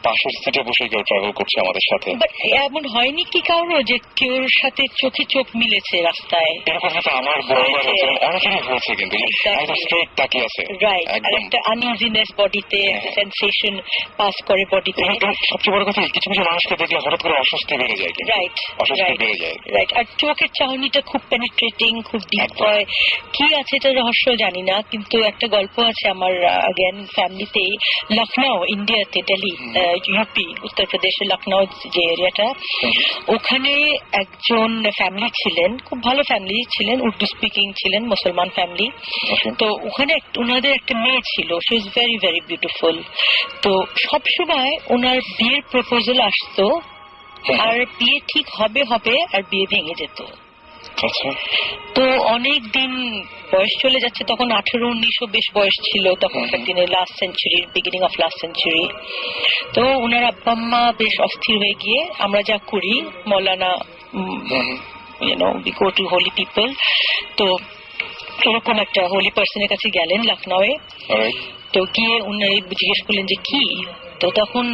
পাশের সিটে বসে কেউ ট্রাভেল করছে আমাদের সাথে। বাট এমন হয়নি কি কারো যে কেউর সাথে চোখে চোখ মিলেছে রাস্তায়? এরকম হয়তো আমার বহুবার হয়েছে, অনেকেরই হয়েছে, কিন্তু একদম স্ট্রেট তাকিয়ে আছে। রাইট, আর একটা আনইজিনেস বডিতে, সেন্সেশন পাস করে বডিতে। সবচেয়ে বড় কথা, কিছু কিছু মানুষকে দেখলে হঠাৎ করে অস্বস্তি বেড়ে যায়। রাইট, অস্বস্তি বেড়ে যায়। রাইট। আর চোখের চাহনিটা খুব পেনিট্রেটিং, খুব ডিপ হয়। কি আছে এটা রহস্য জানি না, কিন্তু একটা গল্প আছে আমার আগেন ফ্যামিলিতে, লখনৌ, ইন্ডিয়াতে, দিল্লি, ইউপি, উত্তরপ্রদেশের লখনৌ যে এরিয়াটা, ওখানে একজন ফ্যামিলি ছিলেন, খুব ভালো ফ্যামিলি ছিলেন, উর্দু স্পিকিং ছিলেন, মুসলমান ফ্যামিলি। তো ওখানে ওনাদের একটা মেয়ে ছিল, she is very very beautiful. তো সবসময় ওনার বিয়ের প্রপোজাল আসতো, আর বিয়ে ঠিক হবে হবে, আর বিয়ে ভেঙে যেত। তো অনেক দিন বয়স চলে যাচ্ছে, তখন 18-19 বেশ বয়স ছিল তখনকার দিনে, লাস্ট সেঞ্চুরির বিগিনিং অফ লাস্ট সেঞ্চুরি। তো ওনার আব্বা আম্মা বেশ অস্থির হয়ে গিয়ে, আমরা যা করি মৌলানা, we go to holy people, তো এরকম একটা হোলি পার্সনের কাছে গেলেন লখনৌয়ে। তো গিয়ে উনি জিজ্ঞেস করলেন যে কি, তো তখন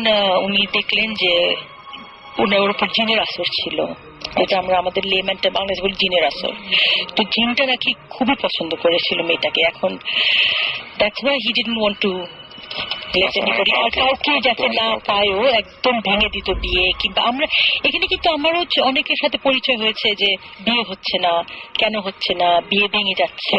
উনি দেখলেন যে ওর উপর জিনের আসর ছিল, যেটা আমরা আমাদের লেম্যানটা বাংলাদেশ বলি জিনের আসর। তো জিনটা নাকি খুবই পছন্দ করেছিল মেয়েটাকে। এখন that's why he didn't want to আর কাউকে যাতে না পায়ও, একদম ভেঙে দিত বিয়ে। কিংবা আমরা এখানে কিন্তু আমারও অনেকের সাথে পরিচয় হয়েছে যে বিয়ে হচ্ছে না, কেন হচ্ছে না, বিয়ে ভেঙে যাচ্ছে।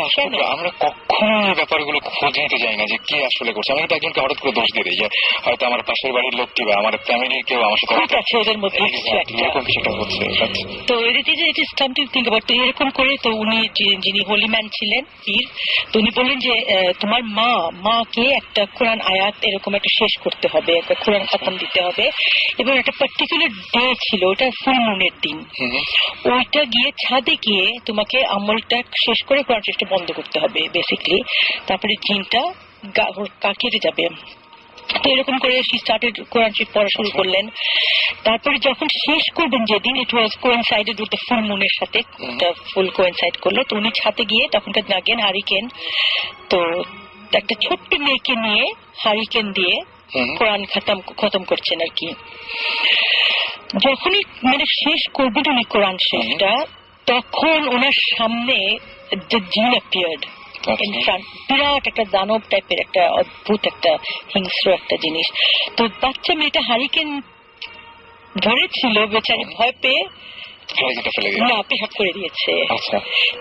আমরা কখনো ব্যাপারগুলো খোঁজ নিতে যাই না যে কে আসলে করছে। আমি তো একজনকে হঠাৎ করে দোষ দিয়ে দিই যে হয়তো আমার পাশের বাড়ির লোকটি বা আমার ফ্যামিলির কেউ আমার সাথে আছে, ওদের মধ্যে এরকম কিছুটা হচ্ছে। তো এরকম করে, তো উনি যিনি হোলি ম্যান ছিলেন, পীর, তো উনি বললেন যে তোমার মাকে একটা কোরআন আয়াত এরকম একটা শেষ করতে হবে, একটা কোরআন খতম দিতে হবে, এবং একটা পার্টিকুলার ডে ছিল, ওটা ফুল মুনের দিন। ওইটা গিয়ে ছাদে গিয়ে তোমাকে আমলটা শেষ করে কোরআন শেষটা বন্ধ করতে হবে বেসিকলি, তারপরে জিনটা কেটে যাবে। তো এরকম করে স্টার্টেড কোরআন শরীফ পড়া শুরু করলেন। তারপরে যখন শেষ করবেন যেদিন, ইট ওয়াজ কোয়েনসাইডেড উইথ দ্য ফুল মুনের সাথে, ফুল কোয়েনসাইড করলো। তো উনি ছাদে গিয়ে তখনকার নাগেন হারিকেন, তো একটা ছোট্ট মেয়েকে নিয়ে হারিকেন দিয়ে কোরআন খতম করছেন আর কি। যখনই মানে শেষ করবেন উনি কোরআন শেষটা, তখন ওনার সামনে দ্য জিন অ্যাপিয়ার্ড ইন ফ্রন্ট, বিরাট একটা দানব টাইপের একটা অদ্ভুত একটা হিংস্র একটা জিনিস। তো বাচ্চা মেয়েটা হারিকেন ধরেছিল, বেচারি ভয় পেয়ে নাপাক করে দিয়েছে।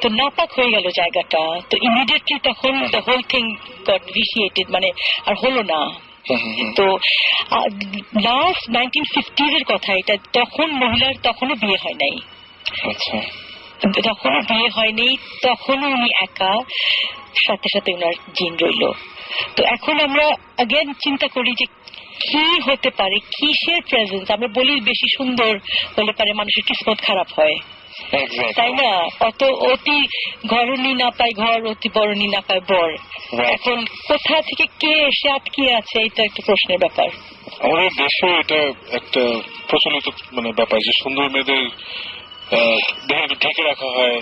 তো নাপাক হয়ে গেল জায়গাটা। তো ইমিডিয়েটলি তখন দ্য হোল থিং গট ভিসিয়েটেড, মানে আর হলো না। তো লাস্ট 1950s এর কথা এটা, তখন মহিলার তখনও বিয়ে হয় নাই, তখনও বিয়ে হয়নি, তখনও উনি একা, সাথে সাথে ওনার জিন রইল। তো এখন আমরা আগেন চিন্তা করি যে কি হতে পারে, কিসের প্রেজেন্স। আমরা বলি বেশি সুন্দর হলে পারে মানুষের কিসমত খারাপ হয়, তাই না? অতি ঘরণী না পায় ঘর, অতি বরণী না পায় বর। এখন কোথা থেকে কে এসে আটকিয়ে আছে, এটা একটা প্রশ্নের ব্যাপার। আমাদের দেশে এটা একটা প্রচলিত মানে ব্যাপার যে সুন্দর মেয়েদের ঢেকে রাখা হয়,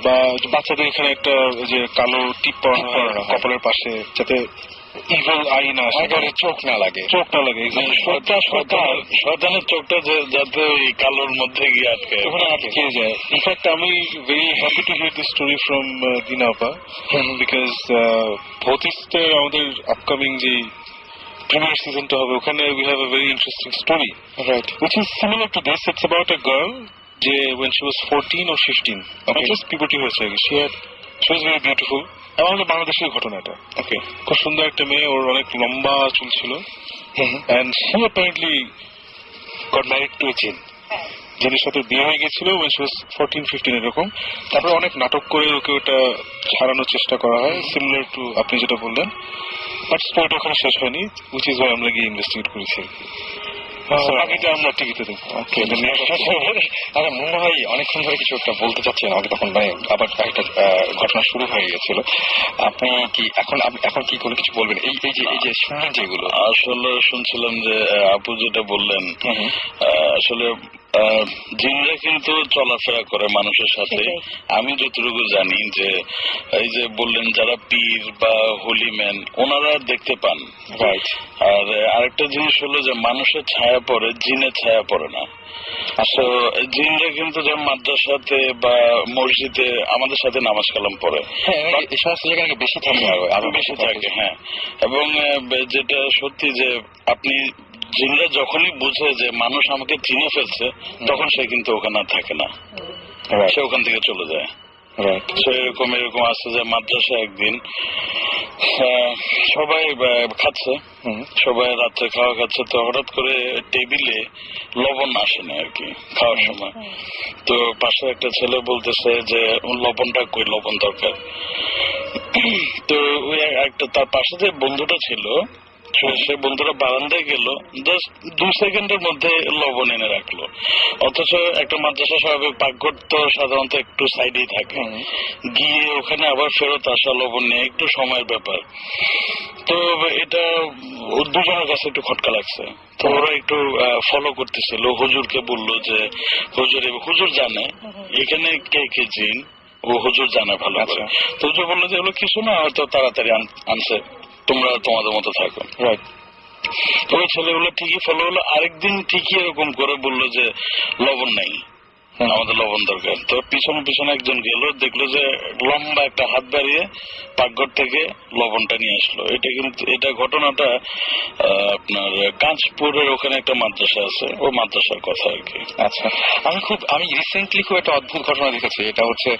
বা বাচ্চাদের এখানে একটা যে কালো টিপ পরানো হয় কপালের পাশে, যাতে ইভিল আই না আসে, চোখ না লাগে। শয়তানের চোখটা যাতে ওই কালোর মধ্যে গিয়ে আটকে যায়। ইনফ্যাক্ট আমি very happy to here this story from দিনা আপা, বিকজ ভৌতিস্তে আমাদের আপকামিং যে প্রিমিয়ার সিজনটা হবে, ওখানে we have a very interesting story, right, which is similar to this. It's about a girl যে when she was 14 or 15, just puberty হয়েছে, she was very beautiful। আমাদের বাংলাদেশের ঘটনাটা, ওকে, খুব সুন্দর একটা মেয়ে, ওর অনেক লম্বা চুল ছিল, and she apparently got married to a jinn, যিনি সাথে বিয়ে হয়ে গেছিল when she was 14-15 এরকম। তারপরে অনেক নাটক করে ওকে ওটা ছাড়ানোর চেষ্টা করা হয়, সিমিলার টু আপনি যেটা বললেন, বাট স্টোরিটা ওখানে শেষ হয়নি, which is why আমরা গিয়ে ইনভেস্টিগেট করেছি। বাকিটা আমরা টিভিতে দেখবো। আমার মনে হয় অনেকক্ষণ ধরে কিছু একটা বলতে চাচ্ছেন, আমাকে তখন মানে আবার একটা ঘটনা শুরু হয়ে গেছিল। আপনি কি এখন কি কোনো কিছু বলবেন? এই যে শুনলেন যেগুলো, আসলে শুনছিলাম যে আপু যেটা বললেন, আসলে জিনরা কিন্তু চলাফেরা করে মানুষের সাথে। আমি যতটুকু জানি যে এই যে বললেন যারা পীর বা হোলিম্যান ওনারা দেখতে পান। আর আরেকটা জিনিস হলো যে মানুষের ছায়া পড়ে, জিনের ছায়া পড়ে না। জিনরা কিন্তু যেমন মাদ্রাসাতে বা মসজিদে আমাদের সাথে নামাজ কালাম পড়ে, এই সমস্ত জায়গায় বেশি থাকে, আরো বেশি থাকে। হ্যাঁ, এবং যেটা সত্যি যে আপনি জিনরা যখনই বুঝে যে মানুষ আমাকে চিনে ফেলছে তখন সে কিন্তু ওখানে থাকে না, সে ওখান থেকে চলে যায়। এরকম আছে যে মাদ্রাসা একদিন সবাই খাচ্ছে, সবাই রাত্রে খাওয়া খাচ্ছে, তো হঠাৎ করে টেবিলে লবণ আসে না আর কি খাওয়ার সময়। তো পাশে একটা ছেলে বলতেছে যে লবণটা কই, লবণ দরকার। তো ওই একটা তার পাশে যে বন্ধুটা ছিল সে বন্ধুরা বারান্দায় গেল, জাস্ট 2 সেকেন্ডের মধ্যে লবণ এনে রাখলো। অথচ একটা মাদ্রাসা স্বাভাবিক পাকঘর তো সাধারণত একটু সাইডেই থাকে, গিয়ে ওখানে আবার ফেরত আসা লবণ নিয়ে একটু সময়ের ব্যাপার। তো এটা দুজনের কাছে একটু খটকা লাগছে। তো ওরা একটু ফলো করতেছিল, হুজুরকে বললো যে হুজুর জানে এখানে কে কে জিন, ও হুজুর জানে ভালো করে। তো হুজুর বললো যে এগুলো কিছু না, হয়তো তাড়াতাড়ি আনছে, তোমরা তোমাদের মতো থাকো। তো ওই ছেলেগুলো ঠিকই ফলো হলো। আরেকদিন ঠিকই এরকম করে বললো যে লবণ নাই, আমাদের লবণ দরকার। তো পিছনে পিছনে একজন গেল, দেখলো যে লম্বা একটা হাত বাড়িয়ে পাকঘর থেকে লবণটা নিয়ে আসলো। এটা ঘটনাটা আপনার কাঁচপুরের ওখানে একটা মাদ্রাসা আছে, ও মাদ্রাসার কথা আর কি। আচ্ছা, আমি রিসেন্টলি খুব একটা অদ্ভুত ঘটনা দেখেছি। এটা হচ্ছে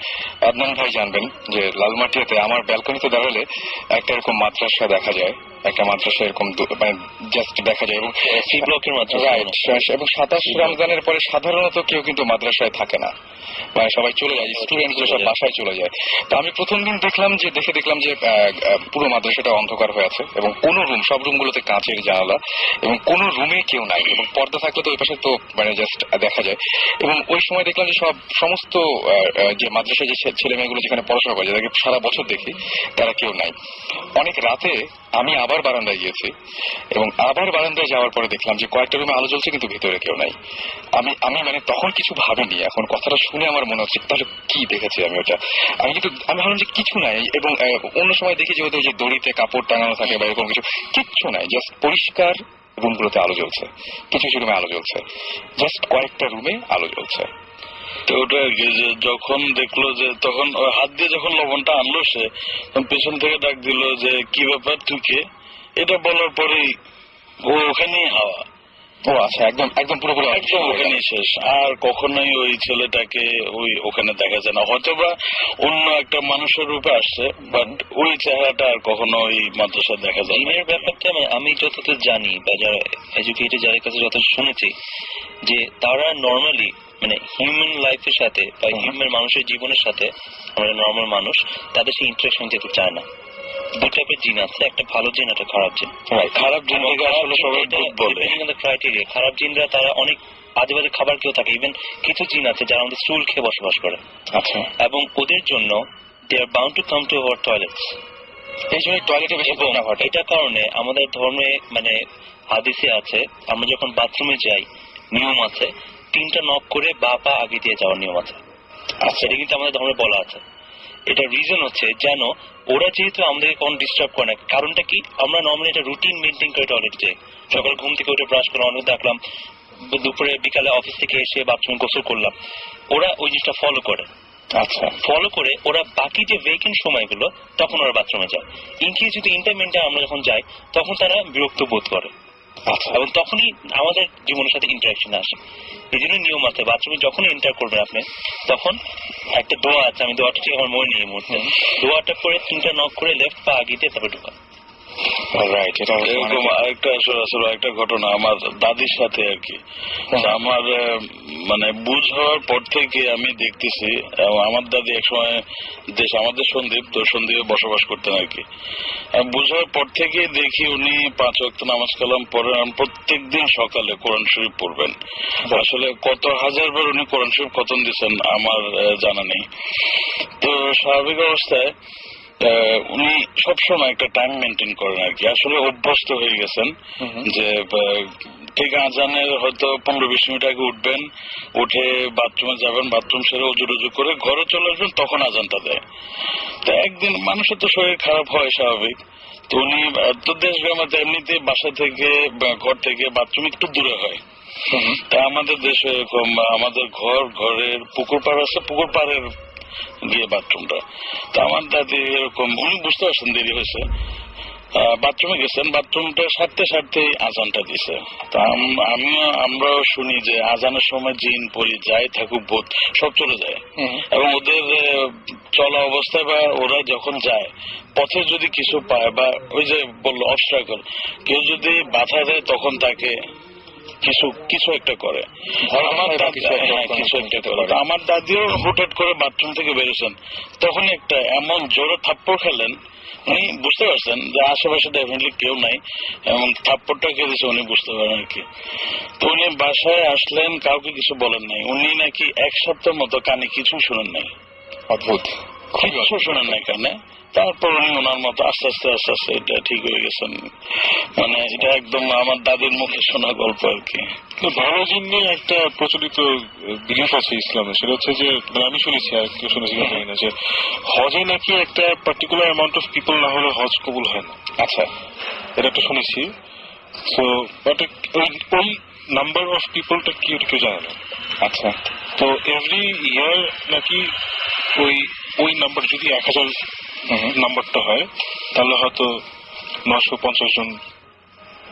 আদনান ভাই জানবেন যে লালমাটিয়াতে আমার ব্যালকনিতে দাঁড়ালে একটা এরকম মাদ্রাসা দেখা যায়, একটা মাদ্রাসা এরকম মানে জাস্ট দেখা যায়, এবং সি ব্লকের মাদ্রাসা। এবং 27 রমজানের পরে সাধারণত কেউ কিন্তু মাদ্রাসায় থাকে না, মানে সবাই চলে যায়, স্টুডেন্ট সব বাসায় চলে যায়। তো আমি প্রথম দিন দেখলাম যে পুরো মাদ্রাসাটা অন্ধকার হয়ে আছে, এবং কোনো সব রুমগুলোতে কাঁচের জানালা, এবং কোনো রুমে কেউ নাই, এবং পর্দা থাকলে তো ওই পাশে তো মানে জাস্ট দেখা যায়। এবং ওই সময় দেখলাম যে সমস্ত যে মাদ্রাসায় যে ছেলে মেয়েগুলো যেখানে পড়াশোনা করে, যাদেরকে সারা বছর দেখি, তারা কেউ নাই। অনেক রাতে আমি আবার বারান্দায় গিয়েছি, এবং আবার বারান্দায় যাওয়ার পরে দেখলাম যে কয়েকটা রুমে আলো জ্বলছে কিন্তু ভিতরে কেউ নাই। আমি মানে তখন কিছু ভাবিনি, এখন কথাটা শুনে আমার মনে হচ্ছে তাহলে কি দেখেছি আমি ওটা। আমি ভাবলাম যে কিছু নাই, এবং অন্য সময় দেখি যে হয়তো যে দড়িতে কাপড় টাঙানো থাকে বা এরকম কিচ্ছু নাই, জাস্ট পরিষ্কার রুমগুলোতে আলো জ্বলছে, কিছু কিছু রুমে আলো জ্বলছে, জাস্ট কয়েকটা রুমে আলো জ্বলছে। তো ওটা যখন দেখলো যে তখন হাত দিয়ে যখন লবণটা আনলো, সে পেছন থেকে ডাক দিল যে কি ব্যাপার তুই কে, এটা বলার পরেই ও ওখানেই হাওয়া। ও আচ্ছা, একদম পুরোপুরি একদম ওখানেই শেষ। আর কখনোই ওই ছেলেটাকে ওখানে দেখা যায় না, হয়তো বা অন্য একটা মানুষের রূপে আসছে, বাট ওই চেহারাটা আর কখনো ওই মাদ্রাসায় দেখা যায় না। জিনের ব্যাপারটা আমি যতদূর জানি বা যারা এডুকেটেড যাদের কাছে যত শুনেছি, যে তারা নর্মালি মানে হিউম্যান লাইফের সাথে বা হিউম্যান মানুষের জীবনের সাথে, আমরা নর্মাল মানুষ তাদের সেই ইন্টারেকশন যেতে চায় না। দুই টাইপের জিন আছে, একটা ভালো জিন, একটা খারাপ জিন। খারাপ জিন আসলে সবাই বলে ক্রাইটেরিয়া, খারাপ জিনরা তারা অনেক আজে বাজে খাবার খেয়েও থাকে। ইভেন কিছু জিন আছে যারা আমাদের চুল খেয়ে বসবাস করে। আচ্ছা, এবং ওদের জন্য they are bound to come to our toilets. এই জন্য টয়লেটে বেশি ঘটনা ঘটে। এটা কারণে আমাদের ধর্মে মানে হাদিসে আছে, আমরা যখন বাথরুমে যাই নিয়ম আছে 3টা নক করে বা পা আগে দিয়ে যাওয়ার নিয়ম আছে। সেটা কিন্তু আমাদের ধর্মে বলা আছে। এটা রিজন হচ্ছে যেন ওরা যেহেতু আমাদেরকে কোন ডিস্টার্ব করে না। কারণটা কি, আমরা নর্মালি এটা রুটিন মেনটেন করে টয়লেট যাই, সকাল ঘুম থেকে উঠে ব্রাশ করে অনেক দেখলাম, দুপুরে বিকালে অফিস থেকে এসে বাথরুমে গোসল করলাম, ওরা ওই জিনিসটা ফলো করে। আচ্ছা, ফলো করে ওরা বাকি যে ভেকেন্ট সময়গুলো তখন ওরা বাথরুমে যায়। ইনকেস যদি ইন্টারমেন্টে আমরা যখন যাই তখন তারা বিরক্ত বোধ করে, এবং তখনই আমাদের জীবনের সাথে ইন্টারাকশন আসে। এই জন্য নিয়ম আছে, বাথরুমে যখন এন্টার করবেন আপনি তখন একটা দোয়া আছে, আমি দোয়াটা ঠিক আমার মনে নেই এই মুহূর্তে, দোয়াটা করে 3টা নক করে লেফট পা আগে দিয়ে তারপরে ঢোকা। রাইট, এটা এরকম আরেকটা আসলে একটা ঘটনা আমার দাদির সাথে আর কি। আমার মানে বুঝ হওয়ার পর থেকে আমি দেখতেছি, আমার দাদি একসময় আমাদের সন্দ্বীপ, তো সন্দ্বীপে বসবাস করতেন আর কি। বুঝ হওয়ার পর থেকে দেখি উনি 5 ওয়াক্ত নামাজ কালাম পড়েন, প্রত্যেক দিন সকালে কোরআন শরীফ পড়বেন। আসলে কত হাজার বার উনি কোরআন শরীফ খতম দিচ্ছেন আমার জানা নেই। তো স্বাভাবিক অবস্থায় উনি সবসময় একটা টাইম মেনটেন করেন আর কি। আসলে অভ্যস্ত হয়ে গেছেন যে ঠিক আজানের হয়তো 15-20 মিনিট আগে উঠবেন, উঠে বাথরুমে যাবেন, বাথরুম সেরে উজু করে ঘরে চলে আসবেন, তখন আজানটা দেয়। তো একদিন মানুষের তো শরীর খারাপ হয় স্বাভাবিক, তো উনি তো দেশ গ্রামে এমনিতে বাসা থেকে ঘর থেকে বাথরুম একটু দূরে হয়। তা আমাদের দেশে এরকম আমাদের ঘরের পুকুর পাড় আছে, পুকুর পাড়ের গিয়ে বাথরুমটা। তা আমার দাদি এরকম উনি বুঝতে পারছেন দেরি হয়েছে, বাথরুমে গেছেন, বাথরুমটা সারতে আজানটা দিছে। তা আমরাও শুনি যে আজানের সময় জিন পরি যাই থাকুক ভূত সব চলে যায়, এবং ওদের চলা অবস্থায় বা ওরা যখন যায় পথে যদি কিছু পায় বা ওই যে বললো অবস্ট্রাকল, কেউ যদি বাধা দেয় তখন তাকে কিছু একটা করে। আমার দাদিও হুটহাট করে বাথরুম থেকে বেরোছেন, তখন একটা এমন জোরে থাপ্পড় খেলেন, উনি বুঝতে পারছেন যে আশেপাশে ডেফিনেটলি কেউ নাই, এবং থাপ্পড়টা কে দিয়েছে উনি বুঝতে পারেন আর কি। তো উনি বাসায় আসলেন, কাউকে কিছু বলেন নাই। উনি নাকি 1 সপ্তাহ মতো কানে কিছু শুনেন নাই। অদ্ভুত, কিছু শোনেন নাই কানে। তারপর উনি ওনার মতো আস্তে আস্তে এটা ঠিক হয়ে গেছেন। মানে এটা একদম আমার দাদির মুখে শোনা গল্প আর কি। ভালো জিন নিয়ে একটা প্রচলিত বিলিফ আছে ইসলামে, সেটা হচ্ছে যে আমি শুনেছি, আর কেউ শুনেছিল জানি না, যে হজে নাকি একটা পার্টিকুলার অ্যামাউন্ট অফ পিপল না হলে হজ কবুল হয় না। আচ্ছা, এটা একটা শুনেছি। সো বাট ওই নাম্বার অফ পিপলটা কি ওটা কেউ জানে না। আচ্ছা, তো এভরি ইয়ার নাকি ওই নাম্বার যদি 1000 নাম্বারটা হয় তাহলে হয়তো 950 জন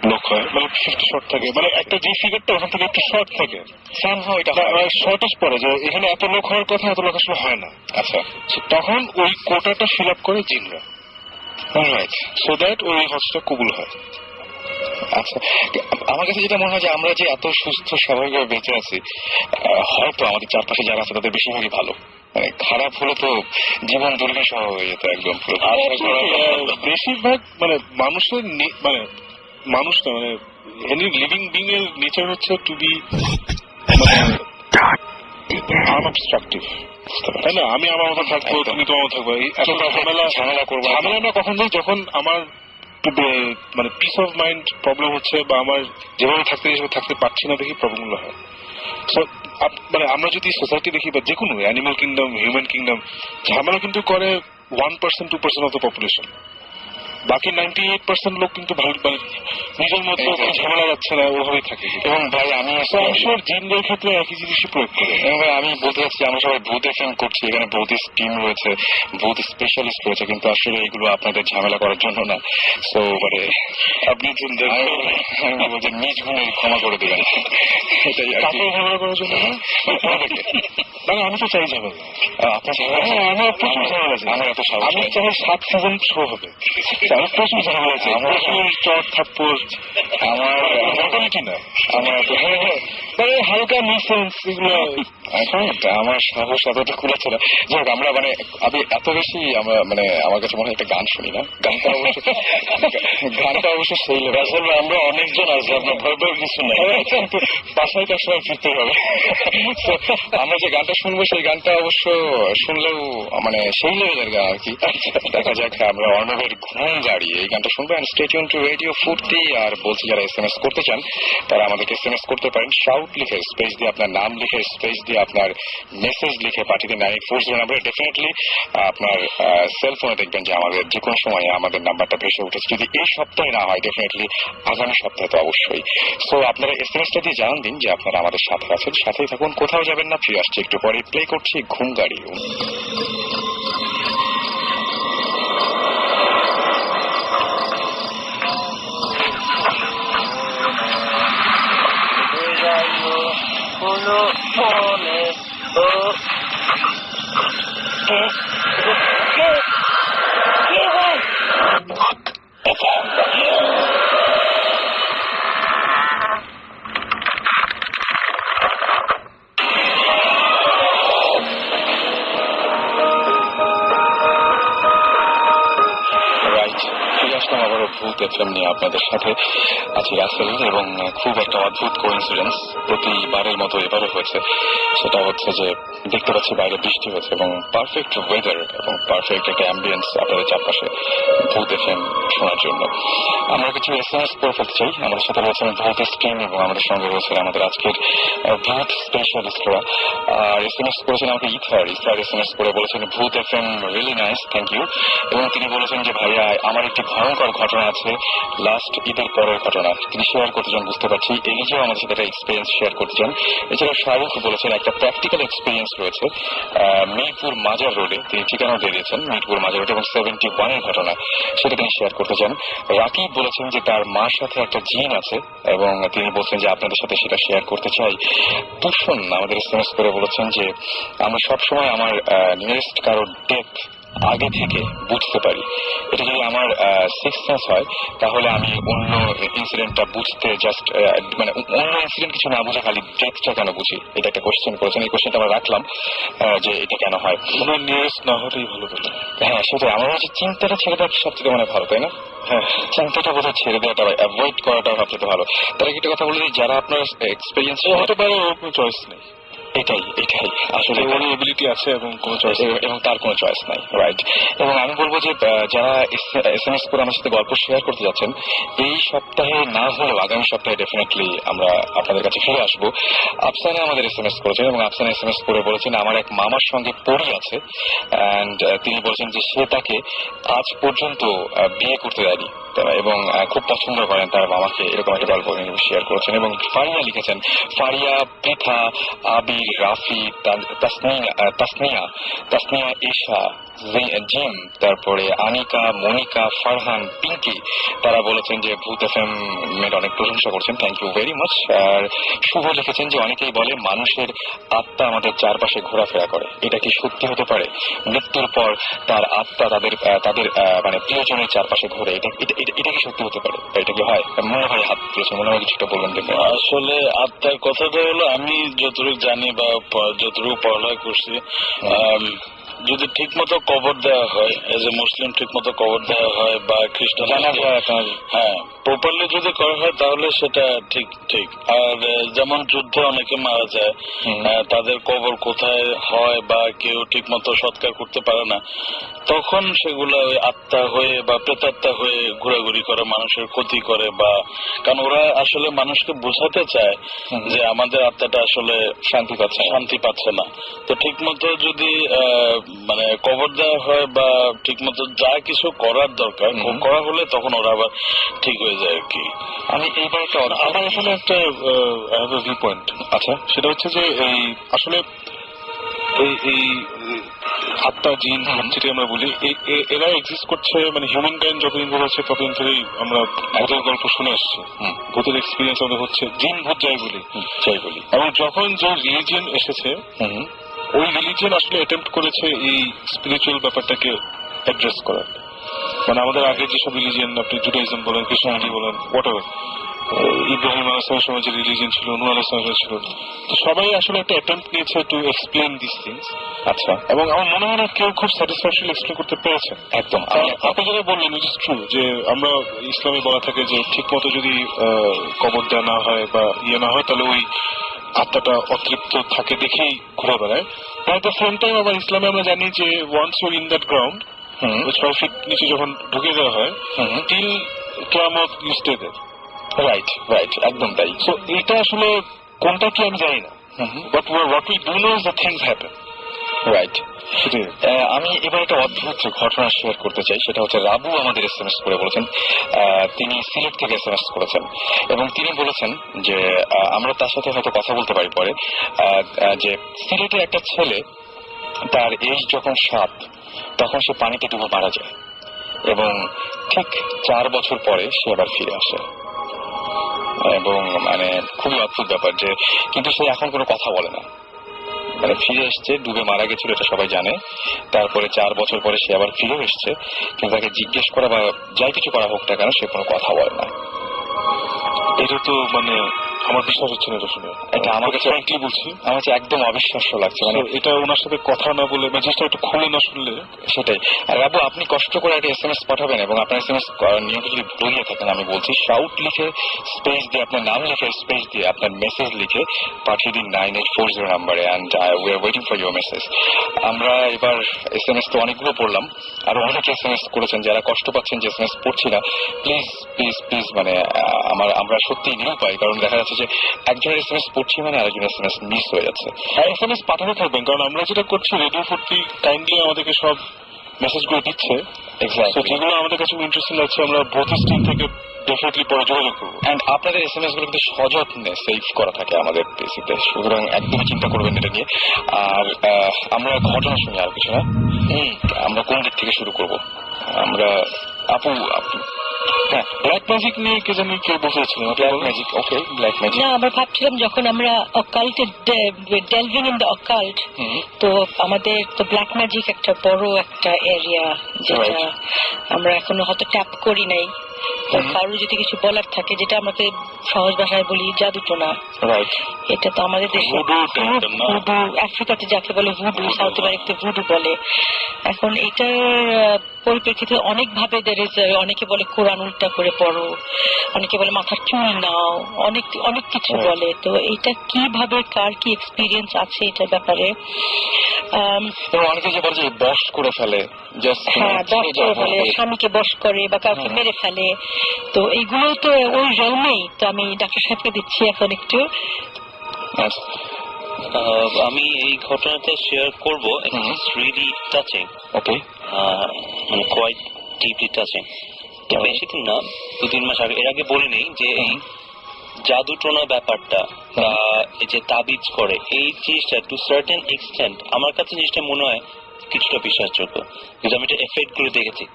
লোক হয়, মানে 50 শর্ট থাকে, মানে একটা যে ফিগারটা ওখান থেকে একটু শর্ট থাকে, শর্টেজ পড়ে যে এখানে এত লোক হওয়ার কথা, এত লোক আসলে হয় না। আচ্ছা, তখন ওই কোটাটা ফিল আপ করে জিনরা, সো দ্যাট ওই হজটা কবুল হয়। আচ্ছা, আমার কাছে যেটা মনে হয় যে আমরা যে এত সুস্থ স্বাভাবিকভাবে বেঁচে আছি, হয়তো আমাদের চারপাশে যারা আছে তাদের বেশিরভাগই ভালো। মানে খারাপ হলে তো জীবন দুর্বিষহ হয়ে যেত একদম। বেশিরভাগ মানে মানুষের মানে মানুষ না, মানে এনি লিভিং বিং এর নেচার হচ্ছে টু বি আনঅবস্ট্রাকটিভ, তাই না? আমি আমার মতো থাকবো, তুমি তোমার মতো থাকবো, ঝামেলা করবো। ঝামেলা আমরা কখন যাই? যখন আমার মানে পিস অফ মাইন্ড প্রবলেম হচ্ছে, বা আমার যেভাবে থাকতে পারছি না দেখি প্রবলেমগুলো হয়। মানে আমরা যদি সোসাইটি দেখি, বা যে কোনো অ্যানিমাল কিংডম, হিউম্যান কিংডম, ঝামেলা কিন্তু করে 1%-2% অফ দ্য পপুলেশন। বাকি 98% লোক কিন্তু ভালো, মানে নিজের মধ্যে ঝামেলা যাচ্ছে না, ওভাবেই থাকে। এবং ভাই আমি জিনদের ক্ষেত্রে একই জিনিসই প্রয়োগ করি। এবং ভাই আমি বলতে চাচ্ছি, আমরা সবাই ভূতের ফিল্ম করছি, এখানে ভূতের টিম রয়েছে, ভূত স্পেশালিস্ট রয়েছে, কিন্তু আসলে এগুলো আপনাদের ঝামেলা করার জন্য না। তো মানে আপনি বলছেন নিজ গুণে ক্ষমা করে দেবেন, এটাই আর কি। ঝামেলা করার জন্য না, মানে আমি তো চাই ঝামেলা। আপনার আমার প্রচুর ঝামেলা আছে, আমার এত সাহস, আমি চাই 7 সিজন শো হবে। আমার প্রচুর ঝামেলা আছে, চট থাপ্পড়, আমার মোটামুটি না, আমার হালকা মিসেন্স, এগুলো আমার সাহস এতটা খুলেছে না। যাই হোক, আমরা মানে আমি এত বেশি আমরা মানে আমার কাছে মনে হয় একটা গান শুনি না, গানটা অবশ্য সেই আসলে আমরা অনেকজন আছি, আপনার ভয় ভয় কিছু নাই, বাসায় তার সময় ফিরতে হবে। আমরা যে গানটা শুনবো সেই গানটা অবশ্য শুনলেও মানে সেই লেভেলের গান আর কি। দেখা যাক, আমরা অর্ণবের ঘুম গাড়ি এই গানটা শুনবো। স্টে টিউন টু রেডিও ফুর্তি। আর বলছি, যারা SMS করতে চান তারা আমাদেরকে SMS করতে পারেন, শাউট লিখে স্পেস দিয়ে আপনার নাম লিখে স্পেস দিয়ে আপনার মেসেজ লিখে পাঠিয়ে দিন 9840 নাম্বারে। ডেফিনেটলি আপনার সেলফোনে দেখবেন যে আমাদের যে কোনো সময় আমাদের নাম্বারটা ভেসে উঠেছে। যদি এই সপ্তাহে না হয়, ডেফিনেটলি আগামী সপ্তাহে তো অবশ্যই। সো আপনারা SMS-টা দিয়ে জানান দিন যে আপনারা আমাদের সাথে আছেন, সাথেই থাকুন, কোথাও যাবেন না। ফিরে আসছি একটু পরে, প্লে করছি ঘুম গাড়ি। আসলাম আবারও ভূত এফএম নিয়ে আপনাদের সাথে আছি রাসেল, এবং খুব একটা অদ্ভুত কোইন্সিডেন্স প্রতিবারের মতো এবারও হয়েছে। সেটা হচ্ছে যে দেখতে পাচ্ছি বাইরে বৃষ্টি হয়েছে এবং পারফেক্ট ওয়েদার এবং পারফেক্ট একটা অ্যাম্বিয়েন্স আপনাদের চারপাশে ভূত এফএম শোনার জন্য। আমরা কিছু এসএমএস করে ফেলতে চাই। আমাদের সাথে রয়েছেন ভূত স্ট্রিম এবং আমাদের সঙ্গে রয়েছেন আমাদের আজকের ভূত স্পেশালিস্টরা। আর এসএমএস করেছেন আমাকে ইথার এসএমএস করে বলেছেন Bhoot FM really nice, thank you. এবং তিনি বলেছেন যে ভাইয়া আমার একটি ভয়ঙ্কর ঘটনা আছে, লাস্ট ঈদের পরের ঘটনা, তিনি শেয়ার করতে চান। বুঝতে পারছি এলিজও আমাদের সাথে একটা এক্সপিরিয়েন্স শেয়ার করতে চান। এছাড়া শাহরুখ বলেছেন একটা প্র্যাকটিক্যাল এক্সপিরিয়েন্স রয়েছে মিরপুর মাজার রোডে, তিনি ঠিকানা দিয়ে দিয়েছেন মিরপুর মাজার রোড এবং 71-এর ঘটনা, সেটা তিনি শেয়ার করতে চান। রাকিব বলেছেন যে তার মার সাথে একটা জিন আছে এবং তিনি বলছেন যে আপনাদের সাথে সেটা শেয়ার করতে চাই। তুষন আমাদের এসএমএস করে বলেছেন যে আমি সবসময় আমার নিয়ারেস্ট কারোর ডেথ আগে থেকে বুঝতে পারি। এটা যদি আমার সিক্স সেন্স হয় তাহলে আমি অন্য ইনসিডেন্টটা বুঝতে জাস্ট মানে অন্য ইনসিডেন্ট কিছু না বুঝে খালি ডেথটা কেন বুঝি, এটা একটা কোশ্চেন করেছেন। এই কোশ্চেনটা আমরা রাখলাম যে এটা কেন হয়। ওনার নিয়ারেস্ট না হলেই ভালো বলে। হ্যাঁ সেটাই, আমার হচ্ছে চিন্তাটা ছেড়ে দেওয়া সবচেয়ে মানে ভালো, তাই না? হ্যাঁ, চিন্তাটা বোধহয় ছেড়ে দেওয়াটা অ্যাভয়েড করাটা সবচেয়ে ভালো। তার একটা কথা বলে যারা আপনার এক্সপিরিয়েন্স হতে পারে ওর কোনো চয়েস নেই, এটাই আসলে ওর এবিলিটি আছে এবং কোনো চয়েস এবং তার কোনো চয়েস নাই, রাইট। এবং আমি বলবো যে যারা এসএমএস করে আমার সাথে গল্প শেয়ার করতে যাচ্ছেন, এই সপ্তাহে না হলেও আগামী সপ্তাহে ডেফিনেটলি আমরা আপনাদের কাছে ফিরে আসবো। আফসানা আমাদের এসএমএস করেছেন এবং আফসানা এসএমএস করে বলেছেন আমার এক মামার সঙ্গে পরি আছে অ্যান্ড তিনি বলছেন যে সে তাকে আজ পর্যন্ত বিয়ে করতে দেয়নি এবং খুব পছন্দ করেন তার মামাকে, এরকম একটা গল্প শেয়ার করেছেন। এবং ফারিয়া লিখেছেন, ফারিয়া, পৃথা, আবির, রাফি, তাসনিয়া, ঈশা, জিম, তারপরে আনিকা, মনিকা, ফারহান, পিঙ্কি, তারা বলেছেন যে ভূত এফএম এর অনেক প্রশংসা করছেন, থ্যাংক ইউ ভেরি মাচ। আর শুভ লিখেছেন যে অনেকেই বলে মানুষের আত্মা আমাদের চারপাশে ঘোরাফেরা করে, এটা কি সত্যি হতে পারে? মৃত্যুর পর তার আত্মা তাদের মানে প্রিয়জনের চারপাশে ঘোরে, এটা কি সত্যি হতে পারে? এটা কি হয়? মনে হয় হাত তুলেছে, মনে হয় কিছুটা বলবেন দেখবেন। আসলে আত্মার কথাটা হলো আমি যতটুকু জানি বা যতটুকু পড়ালেখা করছি, যদি ঠিক মতো কবর দেওয়া হয়, এজ এ মুসলিম ঠিক মতো কবর দেওয়া হয় বা খ্রিস্টান, হ্যাঁ প্রপারলি যদি করা হয় তাহলে সেটা ঠিক। আর যেমন যুদ্ধে অনেকে মারা যায়, তাদের কবর কোথায় হয় বা কেউ ঠিক মতো সৎকার করতে পারে না, তখন সেগুলো ওই আত্মা হয়ে বা প্রেতাত্মা হয়ে ঘোরাঘুরি করে, মানুষের ক্ষতি করে, বা কারণ ওরা আসলে মানুষকে বোঝাতে চায় যে আমাদের আত্মাটা আসলে শান্তি পাচ্ছে না। তো ঠিক মতো যদি মানে কবর দেওয়া হয় বা ঠিক মতো যা কিছু করার দরকার করা হলে তখন ওরা আবার ঠিক হয়ে যায় আর কি। আমি এইবার আমার এখানে একটা ভিউ পয়েন্ট আচ্ছা, সেটা হচ্ছে যে এই আসলে এই আত্মা জিন যেটা আমরা বলি এরা এক্সিস্ট করছে, মানে হিউম্যান কাইন্ড যতদিন ধরে হচ্ছে ততদিন ধরেই আমরা ভূতের গল্প শুনে আসছি, ভূতের এক্সপিরিয়েন্স আমাদের হচ্ছে, জিন ভূত যাই বলি। এবং যখন যে রিলিজিয়ন এসেছে ওই রিলিজিয়ন আসলে অ্যাটেম্প্ট করেছে এই স্পিরিচুয়াল ব্যাপারটাকে অ্যাড্রেস করার। মানে আমাদের আগে যেসব রিলিজিয়ন, আপনি জুডাইজম বলেন, খ্রিস্টানিটি বলেন, হোয়াটএভার, ইব্রাহিম আলাইহিস সময় যে রিলিজিয়ন ছিল, নূহ আলাইহিস সময় ছিল, তো সবাই আসলে একটা অ্যাটেম্প্ট নিয়েছে টু এক্সপ্লেন দিস থিংস। আচ্ছা, এবং আমার মনে হয় না কেউ খুব স্যাটিসফ্যাকশনলি এক্সপ্লেন করতে পেরেছে। একদম আপনি যেটা বললেন উইচ ইজ ট্রু, যে আমরা ইসলামে বলা থাকে যে ঠিক মতো যদি কবর দেওয়া না হয় বা না হয় তাহলে ওই আত্মাটা অতৃপ্ত থাকে দেখেই ঘুরে বেড়ায়। এট দ্য সেম টাইম আবার ইসলামে আমরা জানি যে once your in that ground, 6 feet নিচে যখন ঢুকে দেওয়া হয়, টিল কিয়ামত ইউ স্টে দেয়ার। রাইট, একদম তাই। সো এটা আসলে কোনটা কি আমি জানি না, but what we do know is the things happen. Right. আমি এবার একটা অদ্ভুত ঘটনা শেয়ার করতে চাই, সেটা হচ্ছে রাবু আমাদের এসএমএস করে বলেছেন, তিনি সিলেট থেকে এসএমএস করেছেন এবং তিনি বলেছেন যে আমরা তার সাথে হয়তো কথা বলতে পারি পরে, যে সিলেটের একটা ছেলে তার এজ যখন 7 তখন সে পানিতে ডুবে মারা যায় এবং ঠিক 4 বছর পরে সে আবার ফিরে আসে। এবং মানে খুবই অদ্ভুত ব্যাপার যে, কিন্তু সে এখন কোনো কথা বলে না, মানে ফিরে এসছে, ডুবে মারা গেছিল এটা সবাই জানে, তারপরে 4 বছর পরে সে আবার ফিরে এসছে, কিন্তু তাকে জিজ্ঞেস করা বা যাই কিছু করা হোক না কেন সে কোনো কথা বলে না। এটা তো মানে আমার বিশ্বাস হচ্ছে না এটা শুনে। এটা আমার কাছে ফ্র্যাঙ্কলি বলছি, আমার কাছে একদম অবিশ্বাস্য লাগছে। মানে এটা ওনার সাথে কথা না বলে জিনিসটা একটু খুলে না শুনলে। সেটাই। আর বাবু, আপনি কষ্ট করে একটা SMS পাঠাবেন এবং আপনার SMS নিয়মিত যদি ভুলে গিয়ে থাকেন, আমি বলছি শাউট লিখে স্পেস দিয়ে, আপনার নাম লিখে স্পেস দিয়ে আপনার মেসেজ লিখে পাঠিয়ে দিন 9840 নাম্বারে, and we are waiting for your message. আমরা এবার SMS তো অনেকগুলো পড়লাম, আর অনেকে SMS করেছেন যারা কষ্ট পাচ্ছেন যে SMS পড়ছি না। প্লিজ প্লিজ প্লিজ, মানে আমরা সত্যি নিরুপায়, কারণ দেখা যাচ্ছে যে একজনের SMS পড়ছি মানে আরেকজনের SMS মিস হয়ে যাচ্ছে। আর SMS পাঠাতে থাকবেন, কারণ আমরা যেটা করছি রেডিও 40 কাইন্ডলি আমাদেরকে সব মেসেজগুলো দিচ্ছে। এক্স্যাক্টলি। যেগুলো আমাদের কাছে ইন্টারেস্টিং লাগছে আমরা বোথ স্ট্রিম থেকে ডেফিনেটলি পরে যোগাযোগ করবো। অ্যান্ড আপনাদের SMS গুলো কিন্তু সযত্নে সেভ করা থাকে আমাদের পিসিতে, সুতরাং একদমই চিন্তা করবেন এটা নিয়ে। আর আমরা ঘটনা শুনি, আর কিছু না। আমরা কোন দিক থেকে শুরু করব? আমরা আপু হ্যাঁ, ব্ল্যাক ম্যাজিক নিয়ে কে জানি কেউ বসেছিলেন। ব্ল্যাক ম্যাজিক, ওকে, ব্ল্যাক ম্যাজিক। না, আমরা ভাবছিলাম যখন আমরা অকাল্টে ডেলভিং ইন দ্য অকাল্ট, তো আমাদের তো ব্ল্যাক ম্যাজিক একটা বড় একটা এরিয়া যেটা আমরা এখনো হয়তো ট্যাপ করি নাই। তো কারোর যদি কিছু বলার থাকে, যেটা আমাকে সহজ ভাষায় বলি জাদুটোনা, রাইট। এটা তো আমাদের দেশে ভুডু, আফ্রিকাতে যাকে বলে ভুডু, সাউথ আমেরিকাতে ভুডু বলে। এখন এটার পরিপ্রেক্ষিতে অনেক ভাবে অনেকে বলে কোরআন উল্টা করে পড়ো, অনেকে বলে মাথার চুল নাও, অনেক অনেক কিছু বলে। তো এটা কিভাবে কার কি এক্সপিরিয়েন্স আছে এটার ব্যাপারে। অনেকে যে বলে যে বশ করে ফেলে, হ্যাঁ, বশ করে ফেলে, স্বামীকে বশ করে বা কাউকে মেরে ফেলে। তো এইগুলো তো ওই জন্মেই। তো আমি ডাক্তার সাহেবকে দিচ্ছি এখন একটু। আমি এই ঘটনাটা শেয়ার করবো। It's really touching. ওকে। মানে কোয়াইট ডিপলি টাচিং। তো বেশি দিন না, 2-3 মাস আগে, এর আগে বলে নেই যে এই জাদুটোনা ব্যাপারটা বা এই যে তাবিজ করে, এই জিনিসটা টু সার্টেন এক্সটেন্ট আমার কাছে জিনিসটা মনে হয় কিছুটা বিশ্বাসযোগ্য, কিন্তু আমি এটা এফেক্ট করে দেখেছি।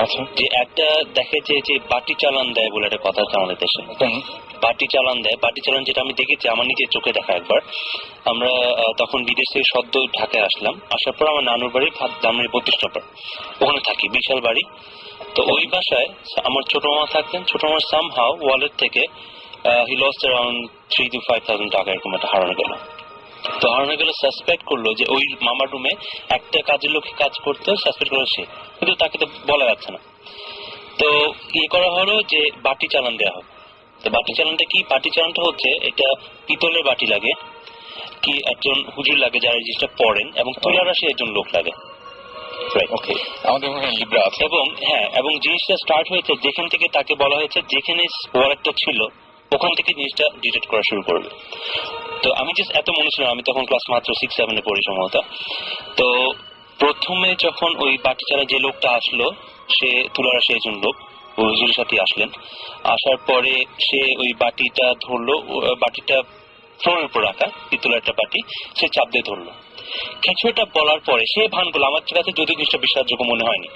আচ্ছা। যে একটা দেখে যে বাটি চালান দেয় বলে একটা কথা আছে আমাদের দেশে, বাটি চালান দেয়। বাটি চালান যেটা আমি দেখেছি আমার নিজের চোখে দেখা একবার। আমরা তখন বিদেশ থেকে সদ্য ঢাকায় আসলাম, আসার পর আমার নানুর বাড়ি ধামরাই 32 নম্বর, ওখানে থাকি, বিশাল বাড়ি। তো ওই বাসায় আমার ছোট মামা থাকতেন। ছোট মামার সামহাও ওয়ালেট থেকে হি লস্ট অ্যারাউন্ড 3,000 to 5,000 টাকা এরকম একটা হারানো গেল। তো হারানো গেল, সাসপেক্ট করলো যে ওই মামার রুমে একটা কাজের লোক কাজ করতো, সাসপেক্ট করলো সে, কিন্তু তাকে তো বলা যাচ্ছে না। তো করা হলো যে বাটি চালান দেওয়া হবে। তো বাটি চালানটা কি? বাটি চালানটা হচ্ছে, এটা পিতলের বাটি লাগে, কি একজন হুজুর লাগে যারা এই জিনিসটা পড়েন, এবং তুলা রাশি একজন লোক লাগে। ওকে, আমাদের ওখানে লিব্রা আছে। এবং হ্যাঁ, এবং জিনিসটা স্টার্ট হয়েছে যেখান থেকে তাকে বলা হয়েছে যেখানে ওয়ালেটটা ছিল ওখান থেকে জিনিসটা ডিটেক্ট করা শুরু করবে। তো আমি জাস্ট এত মনে ছিল, আমি তখন ক্লাস মাত্র 6-7 পড়ি সম্ভবত। তো প্রথমে যখন ওই বাটি চালা যে লোকটা আসলো, সে তুলারাশি একজন লোক, ওই হুজুরের সাথে আসলেন। আসার পরে সে ওই বাটিটা ধরলো, বাটিটা ফ্লোরের উপর রাখা পিতলের একটা বাটি, সে চাপ দিয়ে ধরলো। কিছুটা বলার পরে সে ভান করলো, আমার কাছে যদি জিনিসটা বিশ্বাসযোগ্য মনে হয়নি,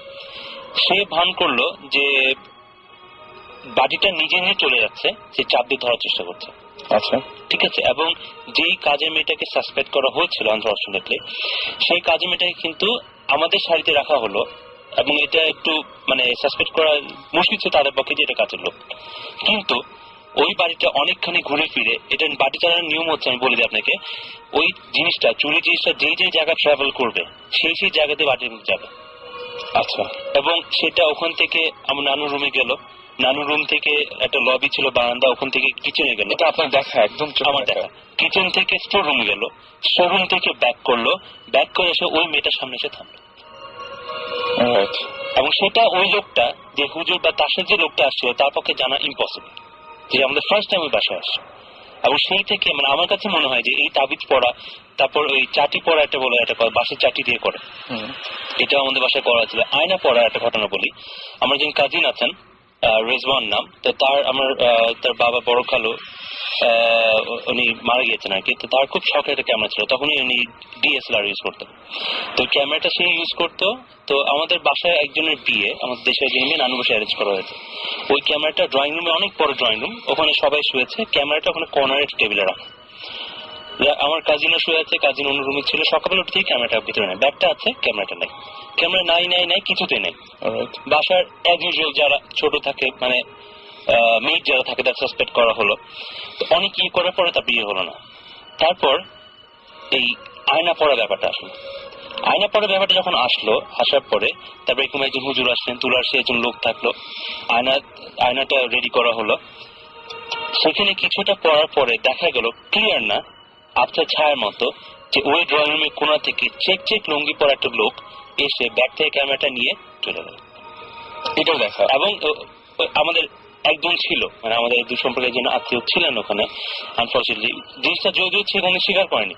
সে ভান করলো যে বাটিটা নিজে নিয়ে চলে যাচ্ছে, সে চাপ দিয়ে ধরার চেষ্টা করছে। আচ্ছা, ঠিক আছে। এবং যেই কাজের মেয়েটাকে সাসপেক্ট করা হয়েছিল আনফরচুনেটলি, সেই কাজের মেয়েটাকে কিন্তু আমাদের সারিতে রাখা হলো, এবং এটা একটু মানে সাসপেক্ট করা মুশকিল ছিল তাদের পক্ষে যে এটা কাজের লোক। কিন্তু ওই বাড়িটা অনেকখানি ঘুরে ফিরে, এটা বাড়ি চালানোর নিয়ম হচ্ছে, আমি বলে দিই আপনাকে, ওই জিনিসটা চুরি জিনিসটা যেই যেই জায়গা ট্রাভেল করবে সেই সেই জায়গাতে বাড়ির মধ্যে যাবে। আচ্ছা। এবং সেটা ওখান থেকে আমার নানুর রুমে গেল, নানুর রুম থেকে একটা লবি ছিল, বারান্দা, ওখান থেকে কিচেনে গেল। এটা আপনার দেখা? একদম আমার দেখা। কিচেন থেকে স্টোর রুমে গেল, স্টোর রুম থেকে ব্যাক করলো, ব্যাক করে এসে ওই মেয়েটার সামনে এসে থামলো। এবং সেটা ওই লোকটা যে হুজুর বা তাসের যে লোকটা আসছিল তার পক্ষে জানা ইম্পসিবল, যে আমাদের ফার্স্ট টাইম ওই বাসায় আসছে। এবং সেই থেকে মানে আমার কাছে মনে হয় যে এই তাবিজ পড়া, তারপর ওই চাটি পড়া, একটা বলে একটা বাসের চাটি দিয়ে করে, এটা আমাদের বাসায় করা ছিল। আয়না পড়া একটা ঘটনা বলি, আমার যিনি কাজিন আছেন, রেজওয়ান নাম, তো তার বাবা বড় খালু উনি মারা গিয়েছেন আর কি। তো তার খুব শখের একটা ক্যামেরা ছিল, তখনই উনি DSLR ইউজ করতেন। তো ক্যামেরাটা সে ইউজ করতো। তো আমাদের বাসায় একজনের বিয়ে, আমাদের দেশের একজন মেয়ে নানু বাসায় অ্যারেঞ্জ করা হয়েছে। ওই ক্যামেরাটা ড্রয়িং রুমে, অনেক বড় ড্রয়িং রুম, ওখানে সবাই শুয়েছে, ক্যামেরাটা ওখানে কর্নারের টেবিলে রাখা। আমার কাজিনও শুয়ে আছে, কাজিন অন্য রুমে ছিল। সকালে উঠে থেকে ক্যামেরাটা ভিতরে নেয়, ব্যাগটা আছে, ক্যামেরাটা নেই, ক্যামেরা নাই কিছুতে নেই। বাসার অ্যাজ ইউজুয়াল যারা ছোট থাকে, মানে মেয়ে যারা থাকে তার সাসপেক্ট করা হলো। তো অনেক কি করার পরে তার বিয়ে হলো না। তারপর এই আয়না পড়া ব্যাপারটা আসলো। আয়না পড়া ব্যাপারটা যখন আসলো, আসার পরে তারপরে এরকম একজন হুজুর আসলেন, তুলার সে একজন লোক থাকলো, আয়নাটা রেডি করা হলো। সেখানে কিছুটা পড়ার পরে দেখা গেল ক্লিয়ার না, আবছা ছায়ার মতো, যে ওই ড্রয়িং রুমের কোণা থেকে চেক লুঙ্গি পরা একটা লোক এসে ব্যাক থেকে ক্যামেরাটা নিয়ে চলে গেল। এটাও দেখা। এবং আমাদের একজন ছিল, মানে আমাদের দু সম্পর্কে একজন আত্মীয় ছিলেন ওখানে। আনফর্চুনেটলি জিনিসটা যদিও সেখানে স্বীকার করেনি।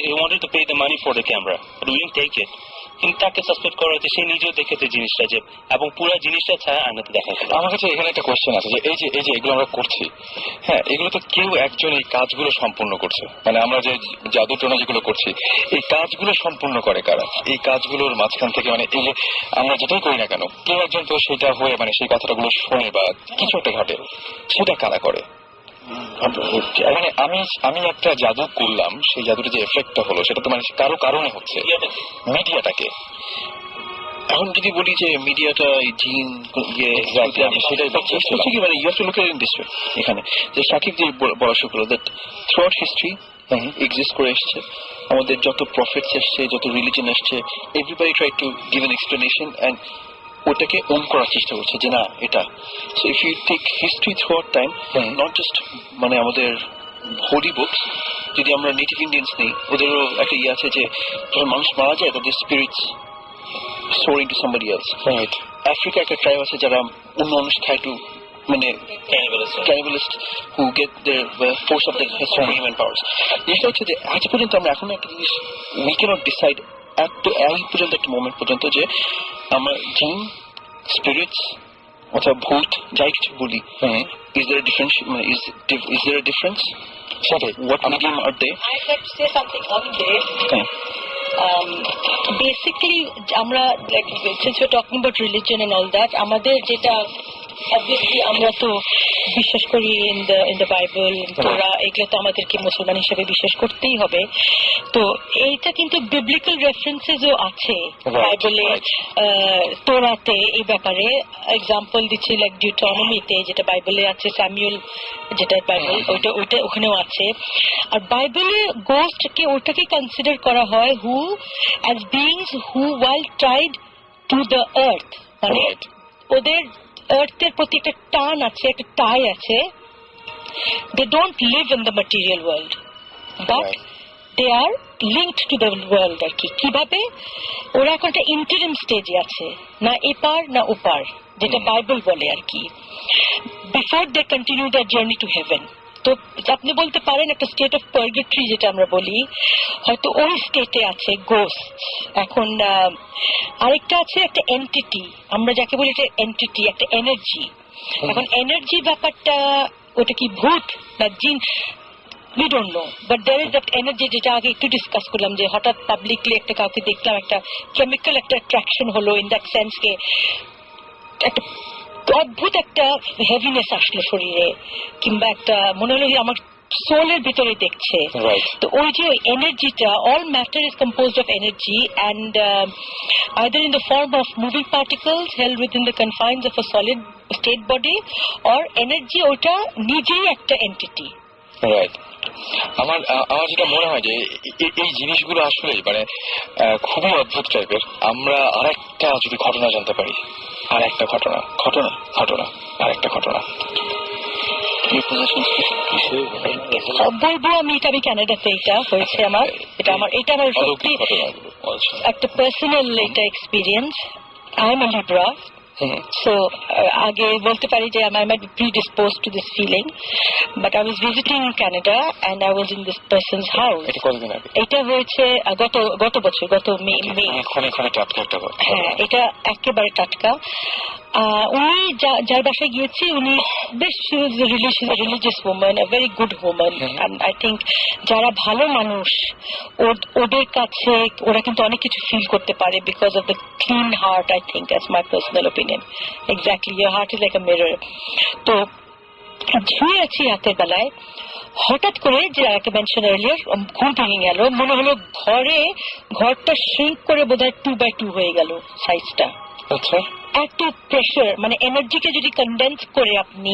He wanted to pay the money for the camera, but we didn't take it. কিন্তু তাকে সাসপেক্ট করা হয়েছে, সে নিজেও দেখেছে জিনিসটা, যে এবং পুরো জিনিসটা ছায়া আয়নাতে দেখা গেল। আমার কাছে এখানে একটা কোশ্চেন আছে, যে এই যে এগুলো আমরা করছি, হ্যাঁ, এগুলো তো কেউ একজন এই কাজগুলো সম্পূর্ণ করছে। মানে আমরা যে জাদু টোনা যেগুলো করছি, এই কাজগুলো সম্পূর্ণ করে কারা? এই কাজগুলোর মাঝখান থেকে, মানে এই যে আমরা যেটাই করি না কেন, কেউ একজন তো সেটা হয়ে মানে সেই কথাগুলো শোনে বা কিছু একটা ঘটে, সেটা কারা করে? মানে আমি একটা জাদু করলাম, সেই জাদুটা যে এফেক্টটা হলো সেটা তো মানে কারো কারণে হচ্ছে, মিডিয়াটাকে। এখন যদি বলি যে মিডিয়াটা জিন সেটাই কি, মানে you have to look at it this way, এখানে যে সাকিব যে বলা শুরু করলো, দ্যাট থ্রুআউট হিস্ট্রি এক্সিস্ট করে এসছে, আমাদের যত প্রফিটস এসছে, যত রিলিজন এসছে, everybody try to give an explanation and ওটাকে ওন করার চেষ্টা করছে যে না এটা। So if you take history throughout time, not just মানে আমাদের হোলি বুকস, যদি আমরা নেটিভ ইন্ডিয়ান্স নেই, ওদেরও একটা ইয়ে আছে যে যখন মানুষ মারা যায় তাদের spirits soaring to somebody else. Right. Africa একটা ট্রাইব আছে যারা অন্য মানুষ খায় টু, মানে ক্যানিবালিস্ট who get their force of their superhuman powers. জিনিসটা হচ্ছে যে আজ পর্যন্ত আমরা এখন একটা জিনিস we cannot decide এই পর্যন্ত একটা মোমেন্ট পর্যন্ত যে আমরা জিন, স্পিরিটস অথবা ভূত যাই কিছু বলি, is there a difference? Is there a difference? What medium are they? I'd like to say something on this. Basically, আমরা like since we're talking about religion and all that, আমাদের যেটা obviously আমরা তো বিশ্বাস করি in the Bible, তোরা এগুলো তো আমাদেরকে মুসলমান হিসেবে বিশ্বাস করতেই হবে। তো এইটা কিন্তু biblical references-ও আছে বাইবেলে, তোরাতে এই ব্যাপারে এক্সাম্পল দিচ্ছি, লাইক ডিউটোনমিতে যেটা বাইবেলে আছে, স্যামুয়েল যেটা বাইবেল, ওইটা ওখানেও আছে। আর বাইবেলে গোস্টকে ওটাকে কনসিডার করা হয় who as beings who while tied to the earth, মানে ওদের আর্থের প্রতি একটা টান আছে, একটা টাই আছে। They don't live in the material world, but they are linked to the world. আর কি কিভাবে ওরা এখন একটা ইন্টারিম স্টেজে আছে, না এপার না ওপার, যেটা বাইবেল বলে আর কি, before they continue the journey to heaven. তো আপনি বলতে পারেন একটা স্টেট অফ পার্গেটরি যেটা আমরা বলি, হয়তো ওই স্টেটে আছে গোস্ট। এখন আরেকটা আছে একটা এন্টিটি, আমরা যাকে বলি একটা এন্টিটি, একটা এনার্জি। এখন এনার্জি ব্যাপারটা ওটা কি ভূত না জিন, we don't know, but there is that energy যেটা আগে একটু ডিসকাস করলাম, যে হঠাৎ পাবলিকলি একটা কাউকে দেখলাম, একটা কেমিক্যাল একটা অ্যাট্রাকশন হলো, ইন দ্যাট সেন্স কে একটা অদ্ভুত একটা হেভিনেস আসলো শরীরে, কিংবা একটা মনে হলো যে আমার সোলের ভিতরে দেখছে। তো ওই যে এনার্জিটা, all matter is composed of energy, and either in the form of moving particles held within the confines of a solid state body, or energy ওটা নিজেই একটা এন্টিটি। রাইট। আমার যেটা মনে হয় যে এই জিনিসগুলো আসলে মানে খুবই অদ্ভুত টাইপের। আমরা আরেকটা যদি ঘটনা জানতে পারি, আর একটা ঘটনা আরেকটা ঘটনা বলবো আমি, এটা আমি ক্যানাডাতে এটা হয়েছে আমার, এটা আমার সত্যি একটা পার্সোনাল এটা experience. I am a Libra, so আগে বলতে পারি যে I might be predisposed to this feeling, but I was visiting Canada and I was in this person's house. এটা হয়েছে গত বছর, গত মে। হ্যাঁ, এটা একেবারে টাটকা। উনি যার বাসায় গিয়েছি, উনি বেশ religious woman, a very good woman, and I think যারা ভালো মানুষ ওদের কাছে ওরা কিন্তু অনেক কিছু ফিল করতে পারে because of the clean heart, I think, that's my personal opinion. Exactly, your heart is like a mirror. তো শুয়ে আছি রাতের বেলায়, হঠাৎ করে যে মেনশন আর্লিয়ার ঘুম ভেঙে গেল, মনে হলো ঘরটা শ্রিঙ্ক করে বোধহয় 2x2 হয়ে গেল সাইজটা, আচ্ছা, এত প্রেশার, মানে এনার্জিকে যদি কনডেন্স করে আপনি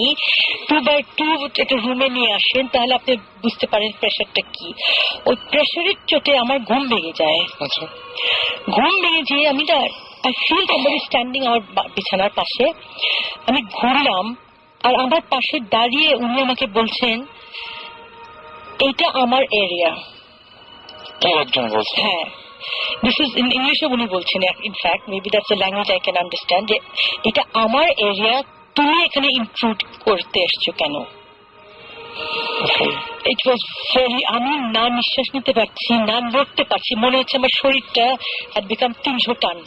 2/2 একটা রুমে নিয়ে আসেন তাহলে আপনি বুঝতে পারেন প্রেশারটা কি। ওই প্রেশারের চোটে আমার ঘুম ভেঙে যায়। আচ্ছা, ঘুম ভেঙে যেয়ে আমি না আই ফিল সামবডি স্ট্যান্ডিং আমার বিছানার পাশে। আমি ঘুরলাম আর আমার পাশে দাঁড়িয়ে উনি আমাকে বলছেন এটা আমার এরিয়া। একজন বলছে? হ্যাঁ, দিস ইজ ইন ইংলিশে উনি বলছেন, in fact maybe that's the language I can understand, যে এটা আমার এরিয়া, তুমি এখানে ইন্ট্রুড করতে এসছো কেন। ইট ওয়াজ ভেরি, আমি না নিঃশ্বাস নিতে পারছি না লড়তে পারছি, মনে হচ্ছে আমার শরীরটা had become 300 ton.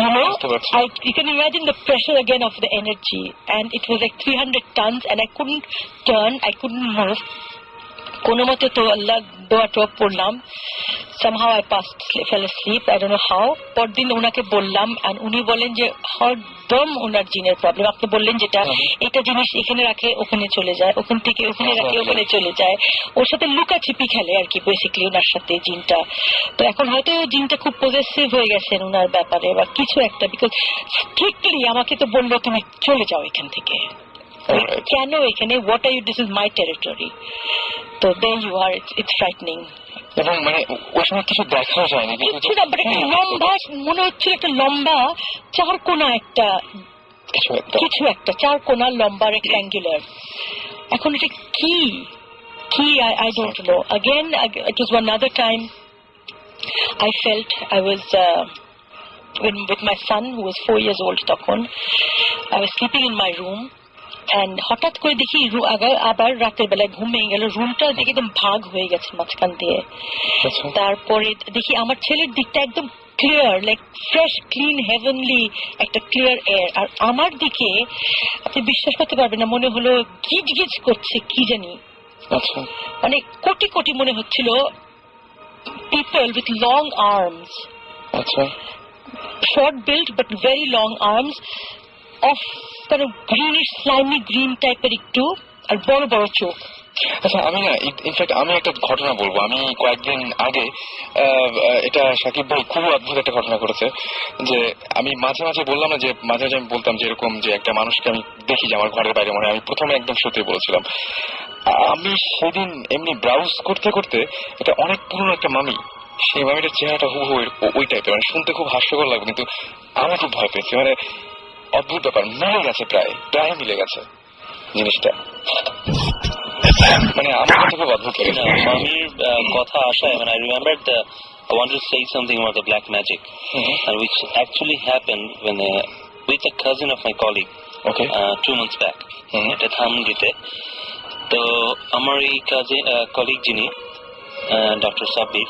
You know, you can imagine the pressure again of the energy, and it was like 300 tons, and I couldn't turn, I couldn't move. কোনো মতে তো আল্লাহ দোয়া টোয়া পড়লাম, somehow I fell asleep, I don't know how. পরদিন ওনাকে বললাম, and উনি বলেন যে হরদম ওনার জিনের প্রবলেম। আপনি বললেন যেটা, এটা জিনিস এখানে রাখে ওখানে চলে যায়, ওখান থেকে ওখানে রাখে ওখানে চলে যায়, ওর সাথে লুকাছিপি খেলে আর কি বেসিক্যালি ওনার সাথে জিনটা। তো এখন হয়তো জিনটা খুব পজেসিভ হয়ে গেছেন ওনার ব্যাপারে বা কিছু একটা, বিকজ স্ট্রিক্টলি আমাকে তো বললো তুমি চলে যাও এখান থেকে। কেন এখানে, what are you, this is my territory. তো then you are, it's frightening. এবং মানে ওই সময় কিছু দেখাও যায়নি, কিছু না, বাট একটা লম্বা মনে হচ্ছিল, একটা লম্বা 4 কোণা একটা কিছু একটা 4 কোণা লম্বা রেক্ট্যাঙ্গুলার। এখন এটা কি কি I don't know. Again, it was one other time I felt I was with my son who was 4 years old তখন। I was sleeping in my room and হঠাৎ করে দেখি আবার রাতের বেলায় ঘুম ভেঙে গেল, রুমটা দেখি একদম ভাগ হয়ে গেছে মাঝখান দিয়ে। তারপরে দেখি আমার ছেলের দিকটা একদম clear, like fresh clean heavenly একটা ক্লিয়ার এয়ার, আর আমার দিকে আপনি বিশ্বাস করতে পারবেন না, মনে হলো গিজ গিজ করছে কি জানি, মানে কোটি কোটি মনে হচ্ছিল people with long arms, short built but very long arms of kind of greenish slimy green টাইপের একটু, আর বড় বড় চোখ। আচ্ছা, আমি না ইনফ্যাক্ট আমি একটা ঘটনা বলবো। আমি কয়েকদিন আগে এটা সাকিব ভাই খুব অদ্ভুত একটা ঘটনা করেছে, যে আমি মাঝে মাঝে বললাম না যে মাঝে মাঝে আমি বলতাম যে এরকম যে একটা মানুষকে আমি দেখি যে আমার ঘরের বাইরে, মানে আমি প্রথমে একদম সত্যি বলেছিলাম। আমি সেদিন এমনি ব্রাউজ করতে করতে এটা অনেক পুরনো একটা মামি, সেই মামিটার চেহারাটা হুবহু ওই টাইপের, মানে শুনতে খুব হাস্যকর লাগবে, কিন্তু আমি খুব ভয় পেয়েছি। মানে অদ্ভুত ব্যাপার, মিলে গেছে, প্রায় মিলে গেছে জিনিসটা, মানে আমার কাছে খুব অদ্ভুত লেগেছে। মামির কথা আসায়, মানে I remembered I wanted to say something about the black magic, and which actually happened when with a cousin of my colleague, 2 months back, at Thamgite. তো আমার এই কলিগ যিনি ডক্টর সাব্বির,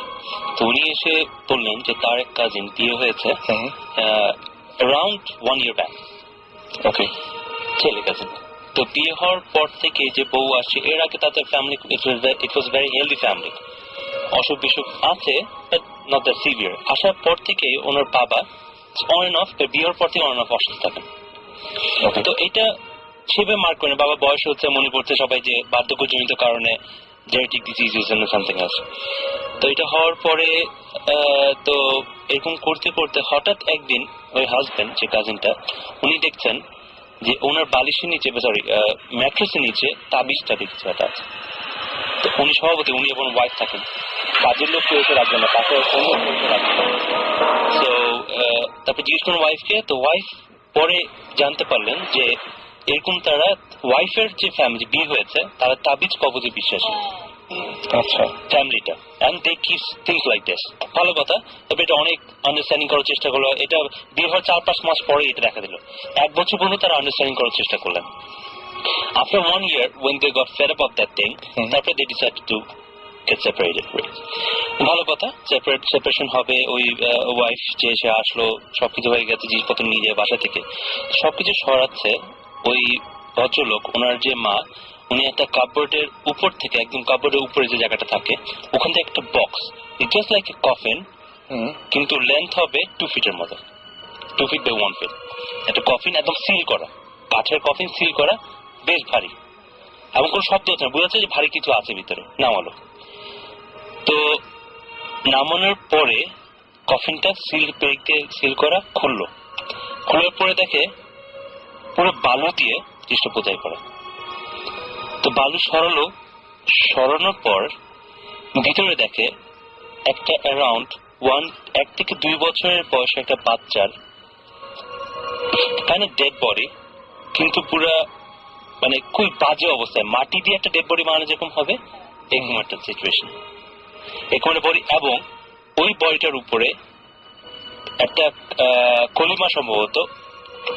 তো উনি এসে বললেন যে তার এক কাজিন বিয়ে হয়েছে around 1 year back, ছেলে কাজিন। তো বিয়ে হওয়ার পর থেকে যে বউ আসছে, এর আগে তাদের family, it was very healthy family, অসুখ বিসুখ আছে বাট নট দ্যাট সিভিয়ার। আসার পর থেকে ওনার বাবা অন এন্ড অফ, বিয়ে হওয়ার পর থেকে অন এন্ড অফ অসুস্থ থাকেন। তো এটা সেভাবে মার্ক করেন, বাবা বয়স হচ্ছে, মনে পড়ছে সবাই যে বার্ধক্যজনিত কারণে genetic diseases and something else. তো এটা হওয়ার পরে তো এরকম করতে করতে হঠাৎ একদিন ওই হাজবেন্ড, যে কাজিনটা, উনি দেখছেন যে ওনার বালিশের নিচে, সরি ম্যাট্রেসের নিচে তাবিজটা দেখছে একটা আছে। তো উনি সভাপতি, উনি এবং ওয়াইফ থাকেন, কাজের লোক কেউ এসে রাখবেন না, তাকে রাখবেন। তো তারপরে জিজ্ঞেস করেন ওয়াইফকে, তো ওয়াইফ পরে জানতে পারলেন যে এরকম তারা, ওয়াইফের যে ফ্যামিলি বিয়ে হয়েছে তারা তাবিজ কবজে বিশ্বাসী, আচ্ছা ফ্যামিলিটা, and they keep things like this. ভালো কথা, তবে এটা অনেক আন্ডারস্ট্যান্ডিং করার চেষ্টা করলো। এটা বিয়ে হওয়ার 4-5 মাস পরে এটা দেখা দিল, 1 বছর পর্যন্ত তারা আন্ডারস্ট্যান্ডিং করার চেষ্টা করলেন। After 1 year, when they got fed up of that thing, তারপরে they decided to get separated. ভালো কথা, সেপারেশন হবে। ওই ওয়াইফ যে এসে আসলো, সবকিছু হয়ে গেছে, জিনিসপত্র নিয়ে যায় বাসা থেকে, সবকিছু সরাচ্ছে। ওই ভদ্রলোক, ওনার যে মা, উনি একটা কাপড়ের উপর থেকে, একদম কাপড়ের উপরে যে জায়গাটা থাকে, ওখান থেকে একটা box, it just like a coffin, কিন্তু লেন্থ হবে 2 ফিটের মতো, 2 ফিট বাই 1 ফিট। একটা কফিন একদম সিল করা, কাঠের কফিন সিল করা, বেশ ভারী, এমন কোনো শব্দ হচ্ছে না, বোঝা যাচ্ছে যে ভারী কিছু আছে ভিতরে। নামালো, তো নামানোর পরে কফিনটা সিল করা খুললো, খোলার পরে দেখে পুরো বালু দিয়ে জিনিসটা বোঝাই করা। তো বালু সরানোর পর ভিতরে দেখে একটা অ্যারাউন্ড 1 থেকে 2 বছরের বয়সে একটা বাচ্চার কাইন্ড অফ ডেড বডি, কিন্তু পুরা মানে খুব বাজে অবস্থায়, মাটি দিয়ে একটা ডেড বডি বানানো যেরকম হবে এরকম একটা সিচুয়েশন, এরকম একটা বডি, এবং ওই বডিটার উপরে একটা কলিমা সম্ভবত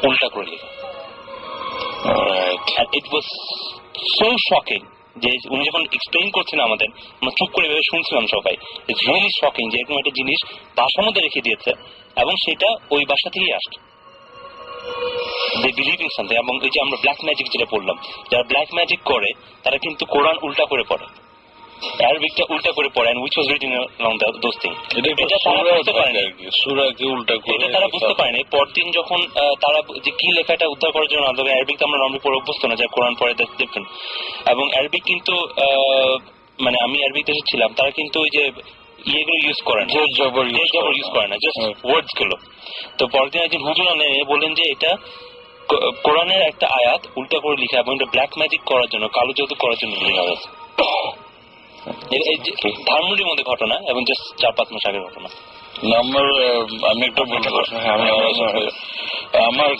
উল্টা করে লেখা। ইট ওয়াজ সো শকিং যে উনি যখন এক্সপ্লেইন করছেন আমাদের, আমরা চুপ করে ভেবে শুনছিলাম সবাই। ইটস রিয়েলি শকিং যে এরকম একটা জিনিস বাসার মধ্যে রেখে দিয়েছে এবং সেটা ওই বাসা থেকেই আসছে। They believe in something. এবং এই যে আমরা ব্ল্যাক ম্যাজিক যেটা বললাম, যারা ব্ল্যাক ম্যাজিক করে তারা কিন্তু কোরআন উল্টা করে পড়ে, অ্যারাবিকটা উল্টা করে পড়ে, and which was written along those things. এটা তারা বুঝতে পারেনি, সূরাকে উল্টা করে এটা তারা বুঝতে পারেনি। পরদিন যখন তারা যে কি লেখাটা উদ্ধার করার জন্য, অ্যারাবিক তো আমরা নর্মালি পড়ে অভ্যস্ত না, যা কোরআন পড়ে দেখবেন। এবং অ্যারাবিক কিন্তু মানে আমি অ্যারাবিক দেশে ছিলাম, তারা কিন্তু ওই যে ইয়েগুলো ইউজ করে না, জবর ইউজ করে না, জাস্ট ওয়ার্ডস গুলো। তো পরদিন একদিন হুজুর বলেন যে এটা কোরআনের একটা আয়াত উল্টা করে লেখা, এবং এটা ব্ল্যাক ম্যাজিক করার জন্য, কালো জাদু করার জন্য লেখা হয়েছে। ধানমন্ডির মধ্যে ঘটনা, এবং জাস্ট 4-5 মাস আগের ঘটনা। আমি একটা বলতে আমার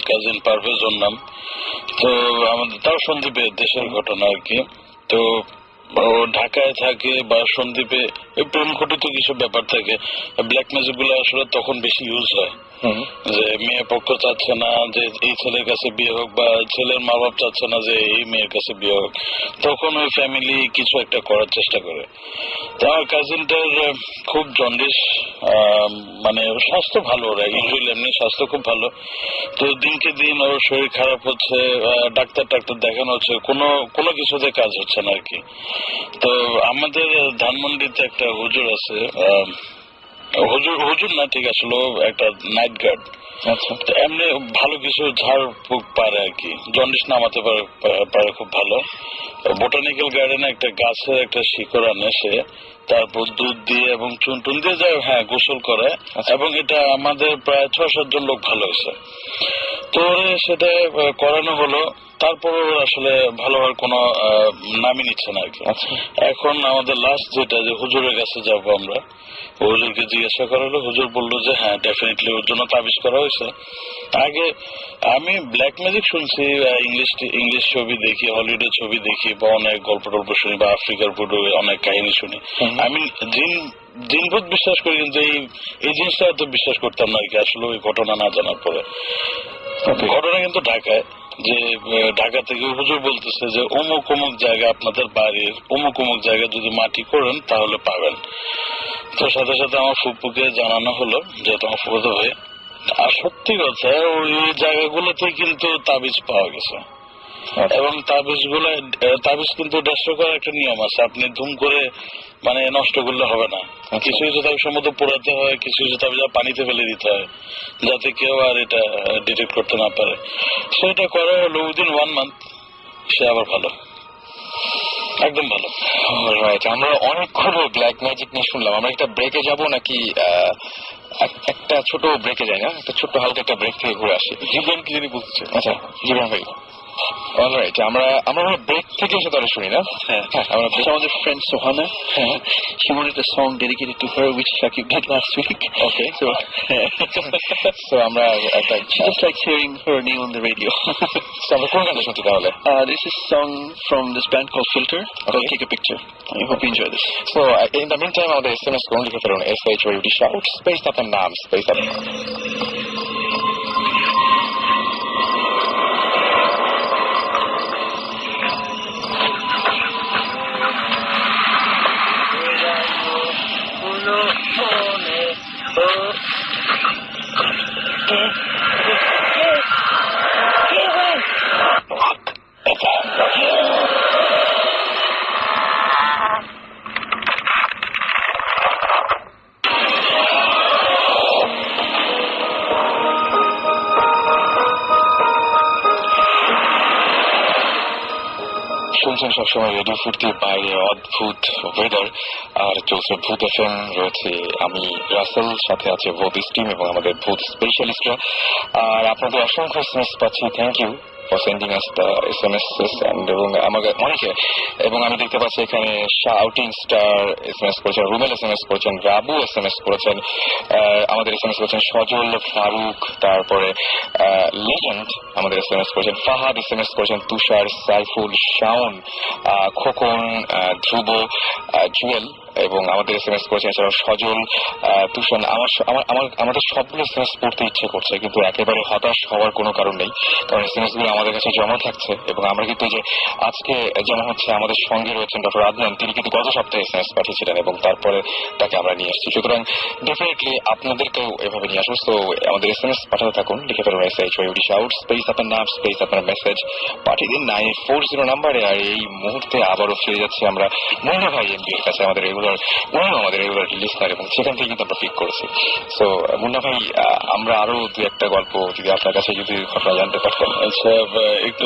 কাজিন পারভেজ ওর নাম, তো আমাদের তাও সন্দীপে দেশের ঘটনা আর কি। তো ও ঢাকায় থাকে বা সন্দীপে প্রেম ঘটিত কিছু ব্যাপার থাকে। ব্ল্যাক ম্যাজিক গুলো আসলে তখন বেশি ইউজ হয়, যে মেয়ে পক্ষ চাচ্ছে না যে এই ছেলের কাছে বিয়ে হোক, বা ছেলের মা বাপ চাচ্ছে না যে এই মেয়ের কাছে বিয়ে হোক, তখন ওই ফ্যামিলি কিছু একটা করার চেষ্টা করে। তো আমার কাজিনটার খুব জন্ডিস, মানে স্বাস্থ্য ভালো, ওরা ইউজুয়ালি এমনি স্বাস্থ্য খুব ভালো। তো দিনকে দিন ওর শরীর খারাপ হচ্ছে, ডাক্তার দেখানো হচ্ছে, কোনো কিছুতে কাজ হচ্ছে না আর কি। তো আমাদের ধানমন্ডিতে একটা হুজুর আছে, হুজুর না ঠিক আসলে একটা নাইট গার্ড। আচ্ছা, এমনি ভালো কিছু ঝাড় ফুক পারে আর কি, জন্ডিস নামাতে পারে খুব ভালো। বোটানিক্যাল গার্ডেনে একটা গাছের একটা শিকড় আনে সে, তারপর দুধ দিয়ে এবং চুন দিয়ে যায়, হ্যাঁ, গোসল করে। এবং এটা আমাদের প্রায় 6-7 জন লোক ভালো হয়েছে। তো সেটা করানো হলো, তারপর আসলে ভালো হওয়ার কোনো নামই নিচ্ছে না আর কি। এখন আমাদের লাস্ট যেটা, যে হুজুরের কাছে যাবো আমরা, হুজুরকে জিজ্ঞাসা করা হলো, হুজুর বললো যে হ্যাঁ ডেফিনেটলি ওর জন্য তাবিজ করা হয়েছে। আগে আমি ব্ল্যাক ম্যাজিক শুনছি, ইংলিশ ছবি দেখি, হলিউডের ছবি দেখি, বা অনেক গল্প টল্প শুনি, বা আফ্রিকার পুরো অনেক কাহিনী শুনি। আমি জিনভূত বিশ্বাস করি, কিন্তু এই জিনিসটা তো বিশ্বাস করতাম না আর কি, আসলে ওই ঘটনা না জানার পরে। ঘটনা কিন্তু ঢাকায়, যে ঢাকা থেকে হুজুর বলতেছে যে অমুক জায়গা, আপনাদের বাড়ির অমুক জায়গায় যদি মাটি করেন তাহলে পাবেন। তো সাথে সাথে আমার ফুপুকে জানানো হলো যে তোমার ফুপুতে হয়ে, আর সত্যি কথা ওই জায়গাগুলোতে কিন্তু তাবিজ পাওয়া গেছে। এবং তাবিজ কিন্তু ডেস্ট্রয় করার একটা নিয়ম আছে, আপনি ধুম করে মানে নষ্ট করলে হবে না। কিছু কিছু তাবিজ সম্ভবত পোড়াতে হয়, কিছু কিছু তাবিজ পানিতে ফেলে দিতে হয়, যাতে কেউ আর এটা ডিটেক্ট করতে না পারে। সেটা করা হলো উইদিন 1 মান্থ, সে আবার ভালো, একদম ভালো। আমরা অনেকগুলো ব্ল্যাক ম্যাজিক নিয়ে শুনলাম, আমরা একটা ব্রেকে যাব নাকি? একটা ছোট ব্রেকে যাই না, একটা ছোট্ট হালকা একটা ব্রেক থেকে ঘুরে আসি। জীবন কি জানি বলছে। আচ্ছা জীবন ভাই, অলরাইট, আমরা ব্রেক থেকে এসে তাহলে শুনি না? হ্যাঁ, আমাদের friend Sohana, she wanted a song dedicated to her which Shakib did last week. Okay, so আমরা একটা, she just likes hearing her name on the radio. So আমরা কোন গানটা শুনছি তাহলে? This is a song from this band called Filter, called Take a Picture. I hope you enjoy this. So in the meantime, আমাদের SMS কোন লিখে ফেলুন, SH or shout space আপনার নাম space up. শুনছেন সবসময় রেডিও ফুর্তি, বাইরে অদ্ভুত ওয়েদার আর চলছে ভূত এফএম। রয়েছে আমি রাসেল, সাথে আছে ভবিস টিম এবং আমাদের ভূত স্পেশালিস্টরা। আর আপনাদের অসংখ্য এসএমএস পাচ্ছি, thank you for sending us the SMS. এবং আমাকে অনেকে, এবং আমি দেখতে পাচ্ছি এখানে শাউটিং স্টার এসএমএস করেছেন, রুমেল এসএমএস করেছেন, রাবু এসএমএস করেছেন, আমাদের এসএমএস করেছেন সজল ফারুক, তারপরে লেজেন্ড আমাদের এসএমএস করেছেন, ফাহাদ এসএমএস করেছেন, তুষার, সাইফুল, শাওন, খোকন, ধ্রুব, জুয়েল, এবং আমাদের এসএমএস করেছেন এছাড়াও সজল, তুষান। আমাদের সবগুলো এসএমএস পড়তে ইচ্ছে করছে, কিন্তু একেবারে হতাশ হওয়ার কোনো কারণ নেই, কারণ এসএমএস গুলো আমাদের কাছে জমা থাকছে। এবং আমরা কিন্তু যে আজকে যেমন হচ্ছে আমাদের সঙ্গে রয়েছেন ডক্টর আদনান, তিনি কিন্তু গত সপ্তাহে এসএমএস পাঠিয়েছিলেন এবং তারপরে তাকে আমরা নিয়ে এসেছি। সুতরাং ডেফিনেটলি আপনাদেরকেও এভাবে নিয়ে আসবো। তো আমাদের এসএমএস পাঠাতে থাকুন, লিখে ফেলুন SHOUT শাউট স্পেস আপনার নাম স্পেস আপনার মেসেজ পাঠিয়ে দিন 9840 নাম্বারে। আর এই মুহূর্তে আবারও ফিরে যাচ্ছি আমরা মুন্না ভাই এমবি এর কাছে, আমাদের রেগুলার লিসনার, এবং সেখান থেকে কিন্তু আমরা পিক করেছি। সো মুন্না ভাই, আমরা আরো দু একটা গল্প যদি আপনার কাছে যদি ঘটনা জানতে পারতাম। আচ্ছা, একটু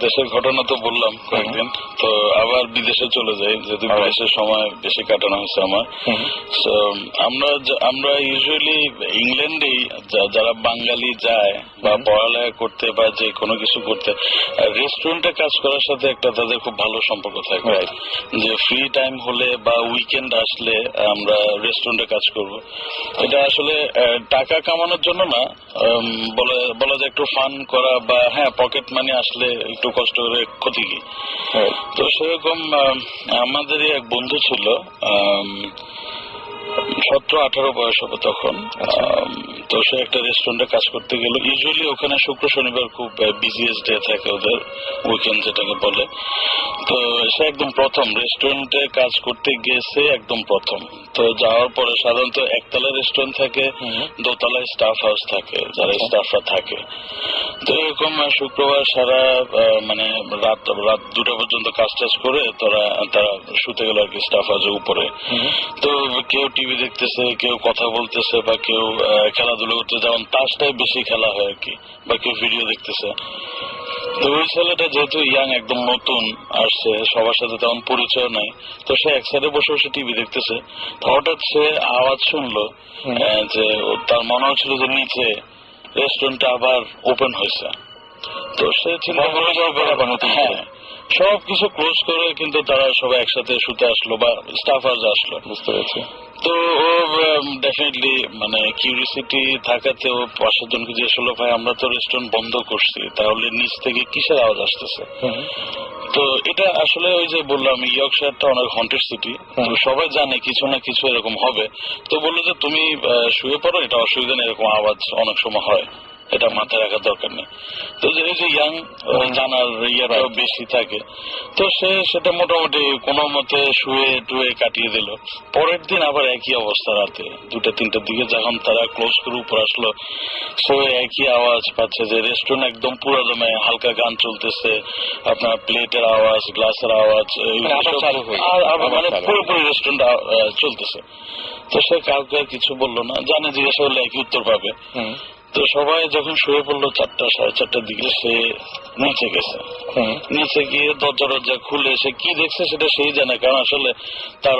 দেশের ঘটনা তো বললাম কয়েকদিন, তো আবার বিদেশে চলে যাই, যেহেতু বিদেশের সময় বেশি কাটানো হয়েছে আমার। সো আমরা ইউজুয়ালি ইংল্যান্ডেই যারা বাঙালি যায় বা পড়ালেখা করতে বা যে কোনো কিছু করতে, রেস্টুরেন্টে কাজ করার সাথে একটা তাদের খুব ভালো সম্পর্ক থাকে, যে ফ্রি টাইম হলে বা উইকেন্ড আসলে আমরা রেস্টুরেন্টে কাজ করব। এটা আসলে টাকা কামানোর জন্য না, বলা যায় একটু ফান করা, বা হ্যাঁ পকেট মানি আসলে একটু কষ্ট করে ক্ষতি কি। তো সেরকম আমাদেরই এক বন্ধু ছিল, 17-18 বয়স হবে তখন। তো সে একটা রেস্টুরেন্টে কাজ করতে গেল। ইউজুয়ালি ওখানে শুক্র শনিবার খুব বিজিয়েস্ট ডে থাকে ওদের, উইকেন্ড যেটাকে বলে। তো সে একদম প্রথম রেস্টুরেন্টে কাজ করতে গেছে, একদম প্রথম। তো যাওয়ার পরে সাধারণত একতলা রেস্টুরেন্ট থাকে, দোতলায় স্টাফ হাউস থাকে, যারা স্টাফরা থাকে। তো এরকম শুক্রবার সারা মানে রাত 2টা পর্যন্ত কাজ টাজ করে তারা শুতে গেল আর কি, স্টাফ হাউসের উপরে। তো কেউ টিভি দেখতেছে, কেউ কথা বলতেছে, বা কেউ খেলাধুলা করতে, যেমন তাসটাই বেশি খেলা হয় আর কি, বা কেউ ভিডিও দেখতেছে। তো ওই ছেলেটা যেহেতু ইয়াং, একদম নতুন আসছে, সবার সাথে তেমন পরিচয় নাই, তো সে এক সাইডে বসে বসে টিভি দেখতেছে। হঠাৎ সে আওয়াজ শুনলো, যে তার মনে হচ্ছিল যে নিচে রেস্টুরেন্টটা আবার ওপেন হয়েছে। তো সে চিন্তা করলো হ্যাঁ সবকিছু ক্লোজ করে কিন্তু তারা সবাই একসাথে শুতে আসলো, বা স্টাফ হাউস আসলো, বুঝতে পেরেছি। তো ও ডেফিনেটলি মানে কিউরিসিটি থাকাতে ও পাশের জনকে জিজ্ঞেস করলো, ভাই আমরা তো রেস্টুরেন্ট বন্ধ করছি, তাহলে নিচ থেকে কিসের আওয়াজ আসতেছে? তো এটা আসলে ওই যে বললাম, ইয়র্কশায়ারটা অনেক হন্টেড সিটি, তো সবাই জানে কিছু না কিছু এরকম হবে। তো বললো যে তুমি শুয়ে পড়ো, এটা অসুবিধা নেই, এরকম আওয়াজ অনেক সময় হয়, এটা মাথায় রাখার দরকার নেই। তো এই যে ইয়াং জানার ইয়াটাও বেশি থাকে, তো সে সেটা মোটামুটি কোনো মতে শুয়ে টুয়ে কাটিয়ে দিল। পরের দিন আবার একই অবস্থা, রাতে 2-3টার দিকে যখন তারা ক্লোজ করে উপর আসলো, সে একই আওয়াজ পাচ্ছে, যে রেস্টুরেন্ট একদম পুরো দমে হালকা গান চলতেছে, আপনার প্লেটের আওয়াজ, গ্লাসের আওয়াজ, মানে পুরোপুরি রেস্টুরেন্ট চলতেছে। তো সে কাউকে কিছু বললো না, জানে জিজ্ঞাসা করলে একই উত্তর পাবে। তো সবাই যখন শুয়ে পড়লো 4টা 4:30 দিকে, সে নিচে গেছে। নিচে গিয়ে দরজা খুলে সে কি দেখছে সেটা সেই জানে, কারণ আসলে তার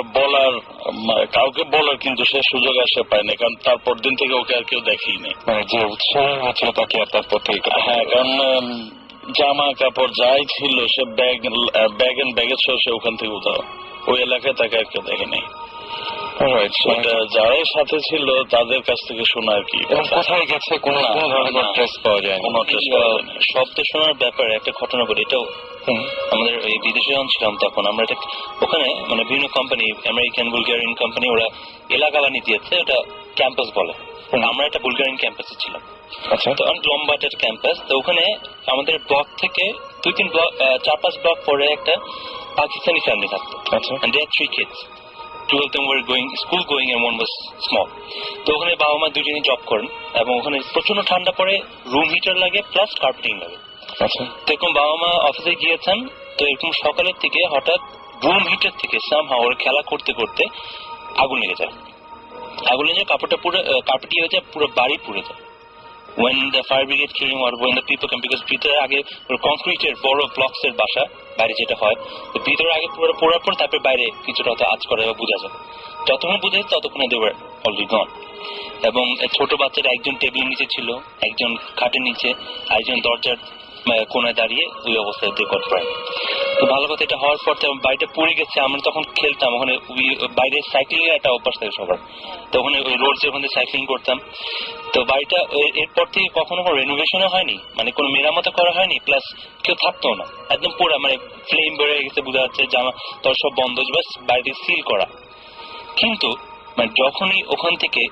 কাউকে বলার কিন্তু সে সুযোগ আসে পায়নি, কারণ তারপর দিন থেকে ওকে আর কেউ দেখেই নেই, যে উৎসাহ হচ্ছে তাকে আর তারপর থেকে। হ্যাঁ, কারণ জামা কাপড় যাই ছিল সে ব্যাগ এন্ড ব্যাগেজ সহ সে ওখান থেকে উধাও, ওই এলাকায় তাকে আর কেউ দেখে নেই। যারাই সাথে ছিল তাদের কাছ থেকে শোনা আর কি, কোথায় গেছে কোনো ধরনের ট্রেস পাওয়া যায়, কোনো ট্রেস পাওয়া যায় না। শব্দ শোনার ব্যাপারে একটা ঘটনা বলি, এটাও আমাদের এই বিদেশে যখন ছিলাম তখন আমরা এটা ওখানে মানে বিভিন্ন কোম্পানি, আমেরিকান বুলগেরিয়ান কোম্পানি, ওরা এলাকা বানিয়ে দিয়েছে, ওটা ক্যাম্পাস বলে। আমরা একটা বুলগেরিয়ান ক্যাম্পাসে ছিলাম, তো অনেক লম্বা একটা ক্যাম্পাস। তো ওখানে আমাদের ব্লক থেকে 2-3 ব্লক 4-5 ব্লক পরে একটা পাকিস্তানি ফ্যামিলি থাকতো, and they had 3 kids. 2 of them were school going and one was small. তো ওখানে বাবা মা দুজনেই জব করেন, এবং ওখানে প্রচন্ড ঠান্ডা পড়ে, রুম হিটার লাগে প্লাস কার্পেটিং লাগে। তো এরকম বাবা মা অফিসে গিয়েছেন, তো এরকম সকালের থেকে হঠাৎ রুম হিটার থেকে সামহাও ওরা খেলা করতে করতে আগুন লেগে যায়। আগুন লেগে কাপড়টা পুরো কার্পেট হয়ে যায়, পুরো বাড়ি পুড়ে যায়। when the fire brigade came or when the people came, because ভিতরে আগে কংক্রিটের বড় ব্লকস এর বাসা বাইরে যেটা হয়, তো ভিতরে আগে পুরো পড়ার পর তারপরে বাইরে কিছুটা হয়তো আঁচ করে বোঝা যাবে, যতক্ষণ বুঝে ততক্ষণে they were already gone. এবং ছোট বাচ্চারা একজন টেবিলের নিচে ছিল, একজন খাটের নিচে, একজন দরজার কোনায় দাঁড়িয়ে ওই অবস্থায় রেকর্ড প্রায়। তো ভালো কথা, এটা হওয়ার পর বাড়িটা পড়ে গেছে। আমরা তখন খেলতাম ওখানে, বাইরে সাইক্লিং এর একটা অভ্যাস থাকে সবার, তো ওখানে ওই রোড যে ওখানে সাইক্লিং করতাম। তো বাড়িটা এরপর থেকে কখনো রেনোভেশনও হয়নি, মানে কোনো মেরামত করা হয়নি, প্লাস কেউ থাকতো না, একদম পুরা মানে ফ্লেম বেড়ে গেছে বোঝা যাচ্ছে, জামা তোর সব বন্ধ, বাস বাড়িতে সিল করা। কিন্তু মানে যখনই ওখান থেকে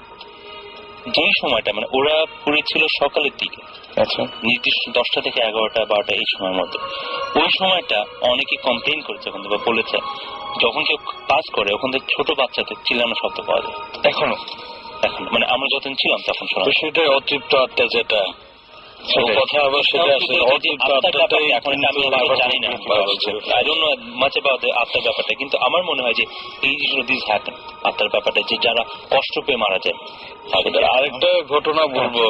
যেই সময়টা মানে ওরা পড়েছিল সকালের দিকে, আচ্ছা, নির্দিষ্ট 10টা থেকে 11টা 12টা এই সময়ের মধ্যে, ওই সময়টা অনেকে কমপ্লেন করেছে ওখান থেকে, বলেছে যখন কেউ পাস করে ওখান থেকে ছোট বাচ্চাদের চিল্লানো শব্দ পাওয়া যায় এখনো, এখন মানে আমরা যতদিন ছিলাম তখন শোনা। সেটাই অতৃপ্ত আত্মা, যেটা কথা আবার সেটা আসলে অতৃপ্ত আত্মাটাই এখন আমি জানি না, I don't know much about the আত্মার ব্যাপারটা, কিন্তু আমার মনে হয় যে এই জিনিসগুলো দিস হ্যাপেন, আত্মার ব্যাপারটা, যে যারা কষ্ট পেয়ে মারা যায়। আরেকটা ঘটনা বলবো,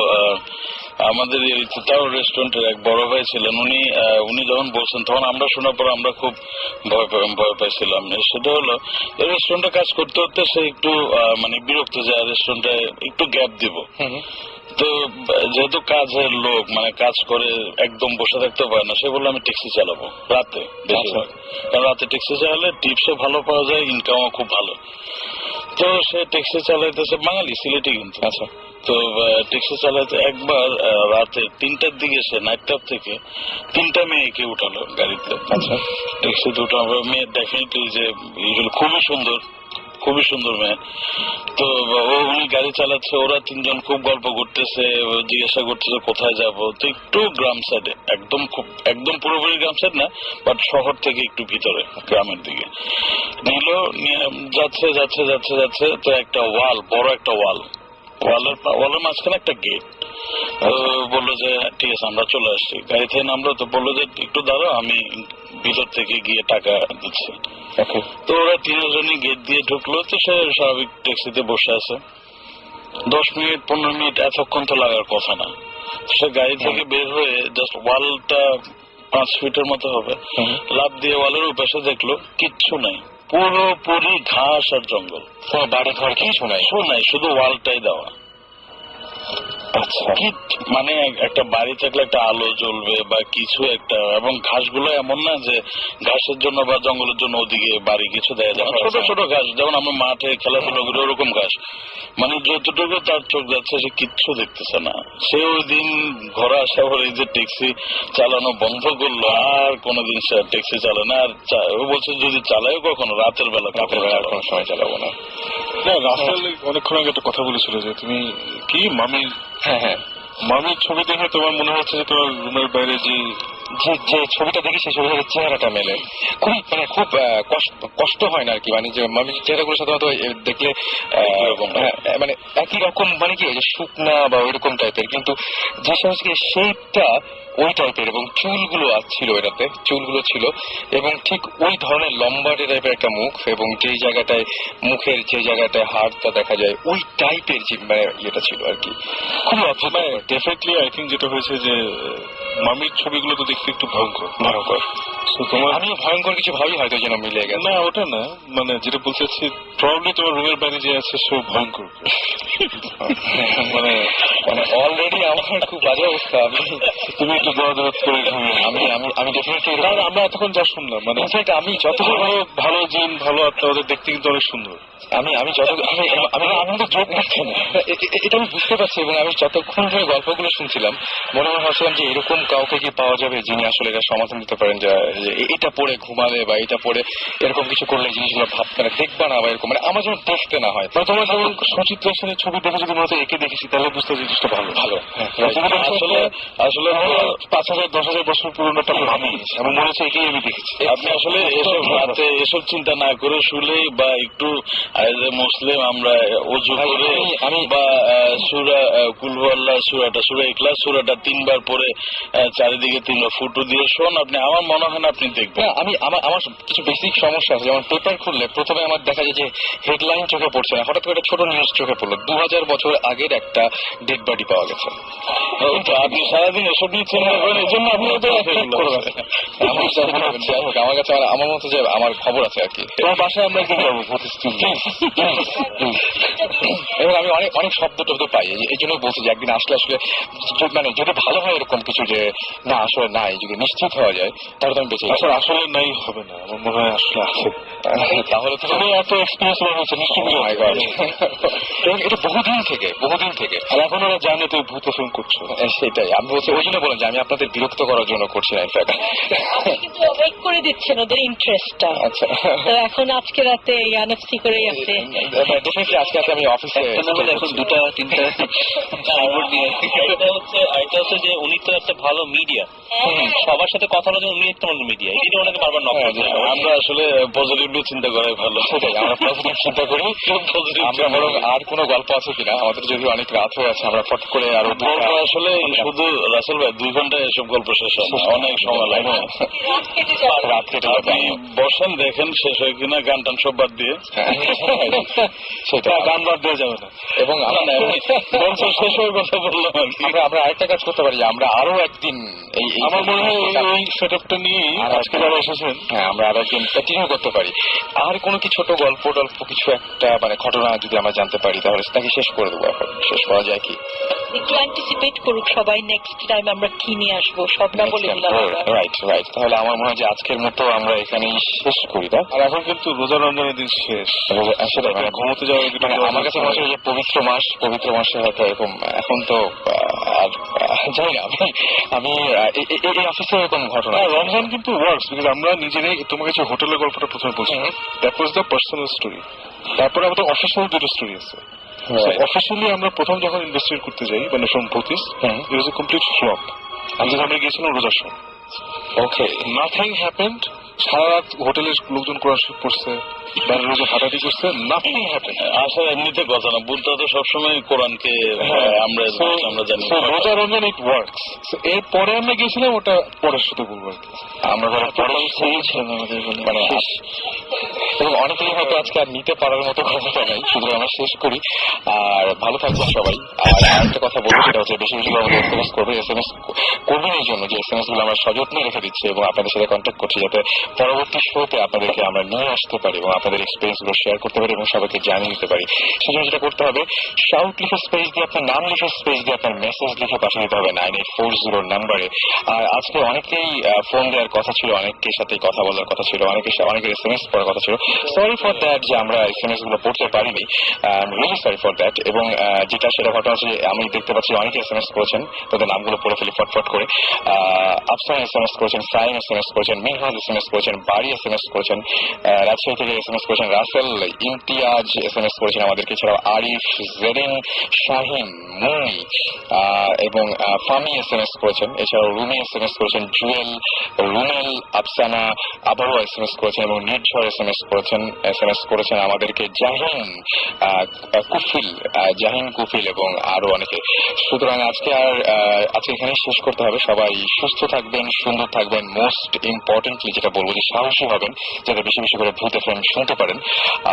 আমাদের এই তাও রেস্টুরেন্টের এক বড় ভাই ছিলেন, উনি যখন বলছেন তখন আমরা শোনার পর আমরা খুব ভয় পাইছিলাম। সেটা হলো এই রেস্টুরেন্টে কাজ করতে করতে সে একটু মানে বিরক্ত যায়, রেস্টুরেন্টে একটু গ্যাপ দিব। তো যেহেতু কাজের লোক, মানে কাজ করে একদম বসে থাকতে পারে না, সে বললো আমি ট্যাক্সি চালাবো রাতে, বেশিরভাগ কারণ রাতে ট্যাক্সি চালালে টিপসও ভালো পাওয়া যায়, ইনকামও খুব ভালো। তো সে ট্যাক্সি চালাইতেছে, বাঙালি সিলেটি কিন্তু। আচ্ছা, তো ট্যাক্সি চালাইতে একবার রাতে 3টার দিকে সে নাইট ক্লাব থেকে 3টা মেয়েকে উঠালো গাড়িতে। আচ্ছা, ট্যাক্সিতে উঠানো মেয়ে ডেফিনেটলি যে খুবই সুন্দর মেয়ে। তো উনি গাড়ি চালাচ্ছে, ওরা 3জন খুব গল্প করতেছে, জিজ্ঞাসা করতেছে কোথায় যাব। তো একটু গ্রাম সাইডে, একদম পুরোপুরি গ্রাম সাইড না, বাট শহর থেকে একটু ভিতরে গ্রামের দিকে নিল। যাচ্ছে যাচ্ছে যাচ্ছে যাচ্ছে তো একটা ওয়াল, বড় একটা ওয়ালের মাঝখানে একটা গেট। বললো যে ঠিক আছে আমরা চলে আসছি, গাড়ি থেকে নামলো। তো বললো যে একটু দাঁড়াও, আমি ভিতর থেকে গিয়ে টাকা দিচ্ছি। তো ওরা 3জনই গেট দিয়ে ঢুকলো। তো সে স্বাভাবিক ট্যাক্সিতে বসে আছে, 10 মিনিট 15 মিনিট এতক্ষণ তো লাগার কথা না। সে গাড়ি থেকে বের হয়ে জাস্ট ওয়ালটা 5 ফিটের মতো হবে, লাফ দিয়ে ওয়ালের উপাশে দেখলো কিচ্ছু নাই, পুরোপুরি ঘাস আর জঙ্গল, বাড়ি ঘর কিছু নাই, শুধু ওয়ালটাই দেওয়া। আচ্ছা, মানে একটা বাড়ি থাকলে একটা আলো জ্বলবে বা কিছু একটা, এবং ঘাসগুলো এমন না যে ঘাসের জন্য বা জঙ্গলের জন্য ওদিকে বাড়ি কিছু দেয়া যায়, ছোট ছোট ঘাস, যেমন আমরা মাঠে খেলাধুলা করি ওরকম ঘাস, মানে যতটুকু তার চোখ যাচ্ছে সে কিচ্ছু দেখতেছে না। সে ওই দিন ঘরে আসা পরে যে ট্যাক্সি চালানো বন্ধ করলো, আর কোনোদিন সে ট্যাক্সি চালায় না। আর ও বলছে যদি চালায় কখনো রাতের বেলা, কোনো সময় চালাবো না। রাসেল অনেকক্ষণ আগে একটা কথা বলেছিল যে তুমি কি মামির, হ্যাঁ মামির ছবি দেখে তোমার মনে হচ্ছে যে তোমার রুমের বাইরে যে ছবিটা দেখি সেই ছবি থেকে চেহারাটা মেলে, খুব কষ্ট হয় না আর কি, মানে যে মামির চেহারাগুলো সাধারণত দেখলে মানে একই রকম, মানে কি শুকনা বা ওইরকম টাইপের, কিন্তু যে সমস্ত শেপটা ওই টাইপের, এবং চুলগুলো ছিল, এটাতে চুলগুলো ছিল, এবং ঠিক ওই ধরনের লম্বাটে টাইপের একটা মুখ, এবং যেই জায়গাটায় মুখের যে জায়গাটায় হাড়টা দেখা যায় ওই টাইপের যে ইয়েটা ছিল আর কি, খুব অদ্ভুত। ডেফিনেটলি আই থিঙ্ক যেটা হয়েছে যে মামির ছবিগুলো তো দেখতে একটু ভয়ঙ্কর। আমি ভয়ঙ্কর কিছু ভাবি হয়তো যেন মিলে গেছে। না ওটা না, মানে যেটা বলতে চাচ্ছি প্রবাবলি তোমার রুমের বাইরে যে আছে সব ভয়ঙ্কর। মানে অলরেডি আমার খুব বাজে অবস্থা, তুমি একটু দরদ করে আমি ডেফিনেটলি আমরা এতক্ষণ যা শুনলাম, মানে আমি যতক্ষণ ভালো জিন ভালো আত্মা, ওদের দেখতে কিন্তু অনেক সুন্দর। আমি তো যোগ করছি না, এটা আমি বুঝতে পারছি, এবং আমি যতক্ষণ ধরে গল্পগুলো শুনছিলাম মনে ভাবছিলাম যে এরকম কাউকে কি পাওয়া যাবে যিনি আসলে এটা সমাধান দিতে পারেন, যে এটা পড়ে ঘুমালে বা এটা পড়ে এরকম কিছু করলে জিনিসগুলো মানে দেখবা না, বা এরকম মানে আমার যেন দেখতে না হয়। তোমার যেমন সুচিত্রা সেনের ছবি দেখে যদি মনে হতো একে দেখেছি, তাহলে বুঝতে জিনিসটা ভালো। আসলে 5,000-10,000 বছর পুরনো একটা ভাবি, এবং মনে হচ্ছে একেই আমি দেখেছি। আপনি আসলে এসব রাতে এসব চিন্তা না করে শুলে, বা একটু মুসলিম আমরা অজু করে বা সূরা কুল হু আল্লাহ, সূরা ইখলাস, সূরাটা 3 বার পরে চারিদিকে 3 ফুটো দিয়ে শোন, আপনি আমার মনে হয় না আপনি দেখবেন। আমার কিছু বেসিক সমস্যা আছে, যেমন পেপার খুললে প্রথমে আমার দেখা যায় যে হেডলাইন চোখে পড়ছে না, হঠাৎ করে একটা ছোট নিউজ চোখে পড়লো 2000 বছর আগের একটা ডেড বডি পাওয়া গেছে। আপনি সারাদিন এসব নিয়ে চিন্তা করেন, এই জন্য আপনি আমার কাছে আমার মতো যে আমার খবর আছে আর কি। তোমার বাসায় আমরা কি করবো? এবং আমি অনেক শব্দ টব্দ পাই, এই জন্য বলছি যে একদিন আসলে মানে যদি ভালো হয় এরকম কিছু যে না আসলে নাই, যদি নিশ্চিত হওয়া যায় তাহলে তো আমি বেঁচে যাবো। আসলে নাই হবে না, আমার মনে হয় আসলে আছে। তাহলে তো এত এক্সপিরিয়েন্স হয়েছে নিশ্চয়ই। এবং এটা বহুদিন থেকে আর এখন ওরা জানে তুই ভূত ফিল্ম করছো। সেটাই আমি বলছি, ওই জন্য বলেন যে আমি আপনাদের বিরক্ত করার জন্য করছি না। ইনফ্যাক্ট কিন্তু ওয়েট করে দিচ্ছেন ওদের ইন্টারেস্টটা। আচ্ছা, তো এখন আজকে রাতে এনএফসি করেই আছে। ডেফিনেটলি আজকে রাতে আমি অফিসে এখন 2-3টা এটা হচ্ছে যে উনি তো একটা ভালো মিডিয়া, সবার সাথে কথা বলার জন্য উনি একটা মিডিয়া, এটা ওনাকে বারবার নক করতে হবে। আমরা আসলে পজিটিভলি চিন্তা করাই ভালো। সেটাই আমরা পজিটিভ চিন্তা করি। আমরা বরং আর কোনো গল্প আছে কিনা, আমাদের যদি অনেক রাত হয়ে আছে আমরা ফট করে আরো আসলে শুধু রাসেল ভাই 2 ঘন্টায় এসব গল্প শেষ হয় না, অনেক সময় লাগে। রাত কেটে আপনি বসেন দেখেন শেষ হয় কিনা, গান টান সব বাদ দিয়ে। সেটা গান বাদ দেওয়া যাবে না। এবং শেষ হয়ে কথা বললাম আর কি। আমরা আরেকটা কাজ করতে পারি, আমরা আরো একদিন আমার মনে হয় এই সেট আপটা নিয়ে আজকে যারা এসেছেন, হ্যাঁ আমরা আরো একদিন কন্টিনিউ করতে পারি। আর কোনো কি ছোট গল্প কিছু একটা মানে ঘটনা যদি আমরা জানতে পারি তাহলে তাকে শেষ করে দেবো। এখন শেষ করা যায় কি? একটু অ্যান্টিসিপেট করুক সবাই, নেক্সট টাইম আমরা কি নিয়ে আসবো সব না বলে দিলাম। রাইট। তাহলে আমার মনে হয় যে আজকের মতো আমরা এখানেই শেষ করি। আর এখন কিন্তু রোজা রমজানের দিন শেষ, সেটা মানে ঘুমোতে যাওয়ার মানে আমার কাছে মনে হচ্ছে যে পবিত্র মাসে হয়তো এরকম এখন তো আর জানি না আমি এই অফিসে এরকম ঘটনা। রমজান কিন্তু ওয়ার্কস, বিকজ আমরা নিজেরাই তোমার কাছে হোটেলের গল্পটা প্রথমে বলছি, that was the personal story. তারপরে আমাদের অফিসিয়াল 2টা স্টোরি আছে। অফিসিয়ালি আমরা প্রথম যখন ইনভেস্টিগেট করতে যাই মানে ফ্রম ভূতিস, it was a complete flop. আমরা গিয়েছিলাম রোজার সময়। ওকে, নাথিং হ্যাপেন্ড। সারা রাত হোটেলের লোকজন কোরআন শরীফ পড়ছে, বাইরের লোকজন হাঁটাহাঁটি করছে, নাথিং হ্যাপেন্ড। আসলে এমনিতে কথা না, বুদ্ধ তো সবসময় কোরআনকে আমরা জানি। রোজা রমজান ইট ওয়ার্কস। এরপরে আমরা গেছিলাম, ওটা পরের সাথে বলবো আর কি। আমরা যারা পরে ছিলাম আমাদের মানে এবং অনেকেই হয়তো আজকে আর নিতে পারার মতো ক্ষমতা নাই, শুধু আমরা শেষ করি। আর ভালো থাকবেন সবাই। আর আরেকটা কথা বলবো, সেটা হচ্ছে বেশি বেশি আমাদের এসএমএস করবে। এসএমএস করবেন এই জন্য যে এসএমএস গুলো আমরা সযত্নে রেখে দিচ্ছি এবং আপনাদের সাথে কন্ট্যাক্ট করছি, যাতে পরবর্তী শোতে আপনাদেরকে আমরা নিয়ে আসতে পারি এবং আপনাদের এক্সপিরিয়েন্স গুলো শেয়ার করতে পারি এবং সবাইকে জানিয়ে দিতে পারি। সেজন্য যেটা করতে হবে, শাউট লিখে স্পেস দিয়ে আপনার নাম লিখে স্পেস দিয়ে আপনার মেসেজ লিখে পাঠিয়ে দিতে হবে 9840 নাম্বারে। আর আজকে অনেকেই ফোন দেওয়ার কথা ছিল, অনেকের সাথে কথা বলার কথা ছিল, অনেকের এসএমএস পড়ার কথা ছিল। সরি ফর দ্যাট যে আমরা এসএমএস গুলো পড়তে পারিনি, রিয়েলি সরি ফর দ্যাট। এবং যেটা সেটা ঘটনা হচ্ছে, আমি দেখতে পাচ্ছি অনেকে এসএমএস করেছেন, তাদের নামগুলো পড়ে ফেলি ফটফট করে। আফসান এসএমএস করেছেন, সাইম এসএমএস করেছেন, মিনহাজ এসএমএস করেছেন, বাড়ি এসএমএস করেছেন, রাজশাহী থেকে এসএমএস করেছেন রাসেল, ইমতিয়াজ এসএমএস করেছেন আমাদেরকে, এছাড়াও আরিফ, জেরিন, শাহিন, মুনি এবং ফামি এসএমএস করেছেন, এছাড়াও রুমি এসএমএস করেছেন, জুয়েল, রুমেল, আফসানা আবারও এসএমএস করেছেন এবং নির্ঝর এসএমএস করেছেন আমাদেরকে জাহিন কুফিল এবং আরো অনেকে। সুতরাং আজকে এখানে শেষ করতে হবে। সবাই সুস্থ থাকবেন, সুন্দর থাকবেন, মোস্ট ইম্পর্টেন্টলি যেটা বলবো যে সাহসী হবেন, যাতে বেশি বেশি করে ভূত এফএম শুনতে পারেন।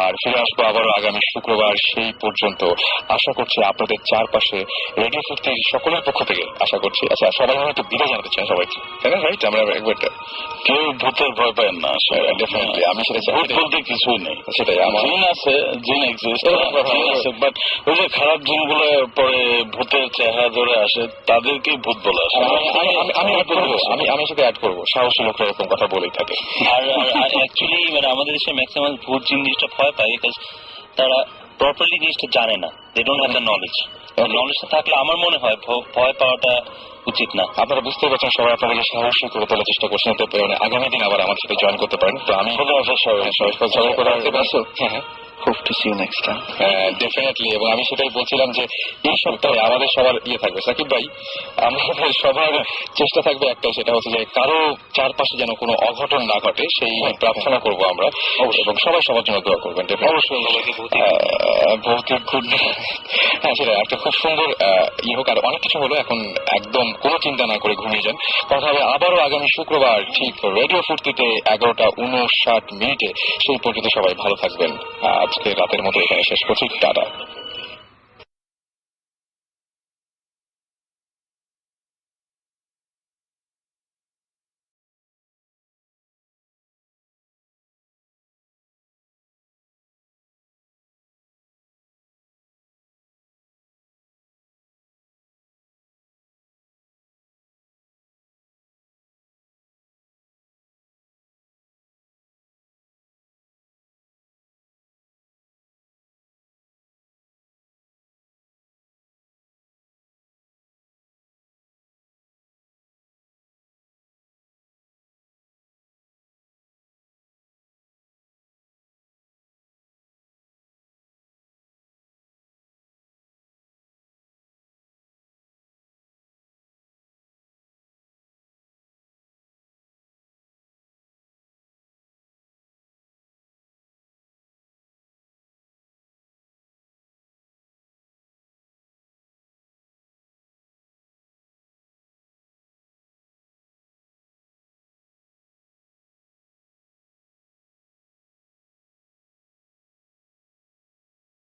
আর ফিরে আসবো আবারও আগামী শুক্রবার। সেই পর্যন্ত আশা করছি আপনাদের চারপাশে রেডিও ফিরতে সকলের পক্ষ থেকে আশা করছি। আচ্ছা, সবাই হয়তো বিদায় জানাতে চান সবাইকে, তাই না? রাইট, আমরা একবার কেউ ভূতের ভয় পায় না। ডেফিনেটলি আমি সেটা চাই। ভূত বলতে কিছুই নেই, সেটাই আমার জিন আছে, জিন এক্সিস্ট আছে, বাট ওই যে খারাপ জিন গুলো পরে ভূতের চেহারা ধরে আসে, তাদেরকেই ভূত বলে আসে। আমি সেটা অ্যাড করবো, সাহসী লোকরা এরকম কথা বলেই থাকে। আর অ্যাকচুয়ালি মানে আমাদের দেশে ম্যাক্সিমাম ভূত জিনিসটা ভয় পায়, বিকজ তারা প্রপারলি জিনিসটা জানে না, they don't have the knowledge. নলেজটা থাকলে আমার মনে হয় ভয় পাওয়াটা উচিত না। আপনারা বুঝতে পারছেন, সবাই আপনাদেরকে সাহসী করে তোলার চেষ্টা করছেন, আগামী দিন আবার আমার সাথে জয়েন করতে পারেন। তো আমি সবাই hope to see you next time. Definitely, এবং আমি সেটাই বলছিলাম যে এই সপ্তাহে আমাদের সবার থাকবে সাকিব ভাই, আমাদের সবার চেষ্টা থাকবে একটাই, সেটা হচ্ছে যে কারো চারপাশে যেন কোনো অঘটন না ঘটে সেই প্রার্থনা করবো আমরা, এবং সবাই সবার জন্য দোয়া করবেন। অবশ্যই ভৌতিক হ্যাঁ, সেটা একটা খুব সুন্দর হোক। আর অনেক কিছু হলো, এখন একদম কোনো চিন্তা না করে ঘুমিয়ে যান। কথা হবে আবারও আগামী শুক্রবার ঠিক রেডিও ফুর্তিতে 11:59 সেই পর্যন্ত সবাই ভালো থাকবেন। আজকে রাতের মতো এখানে শেষ করছি, টাটা।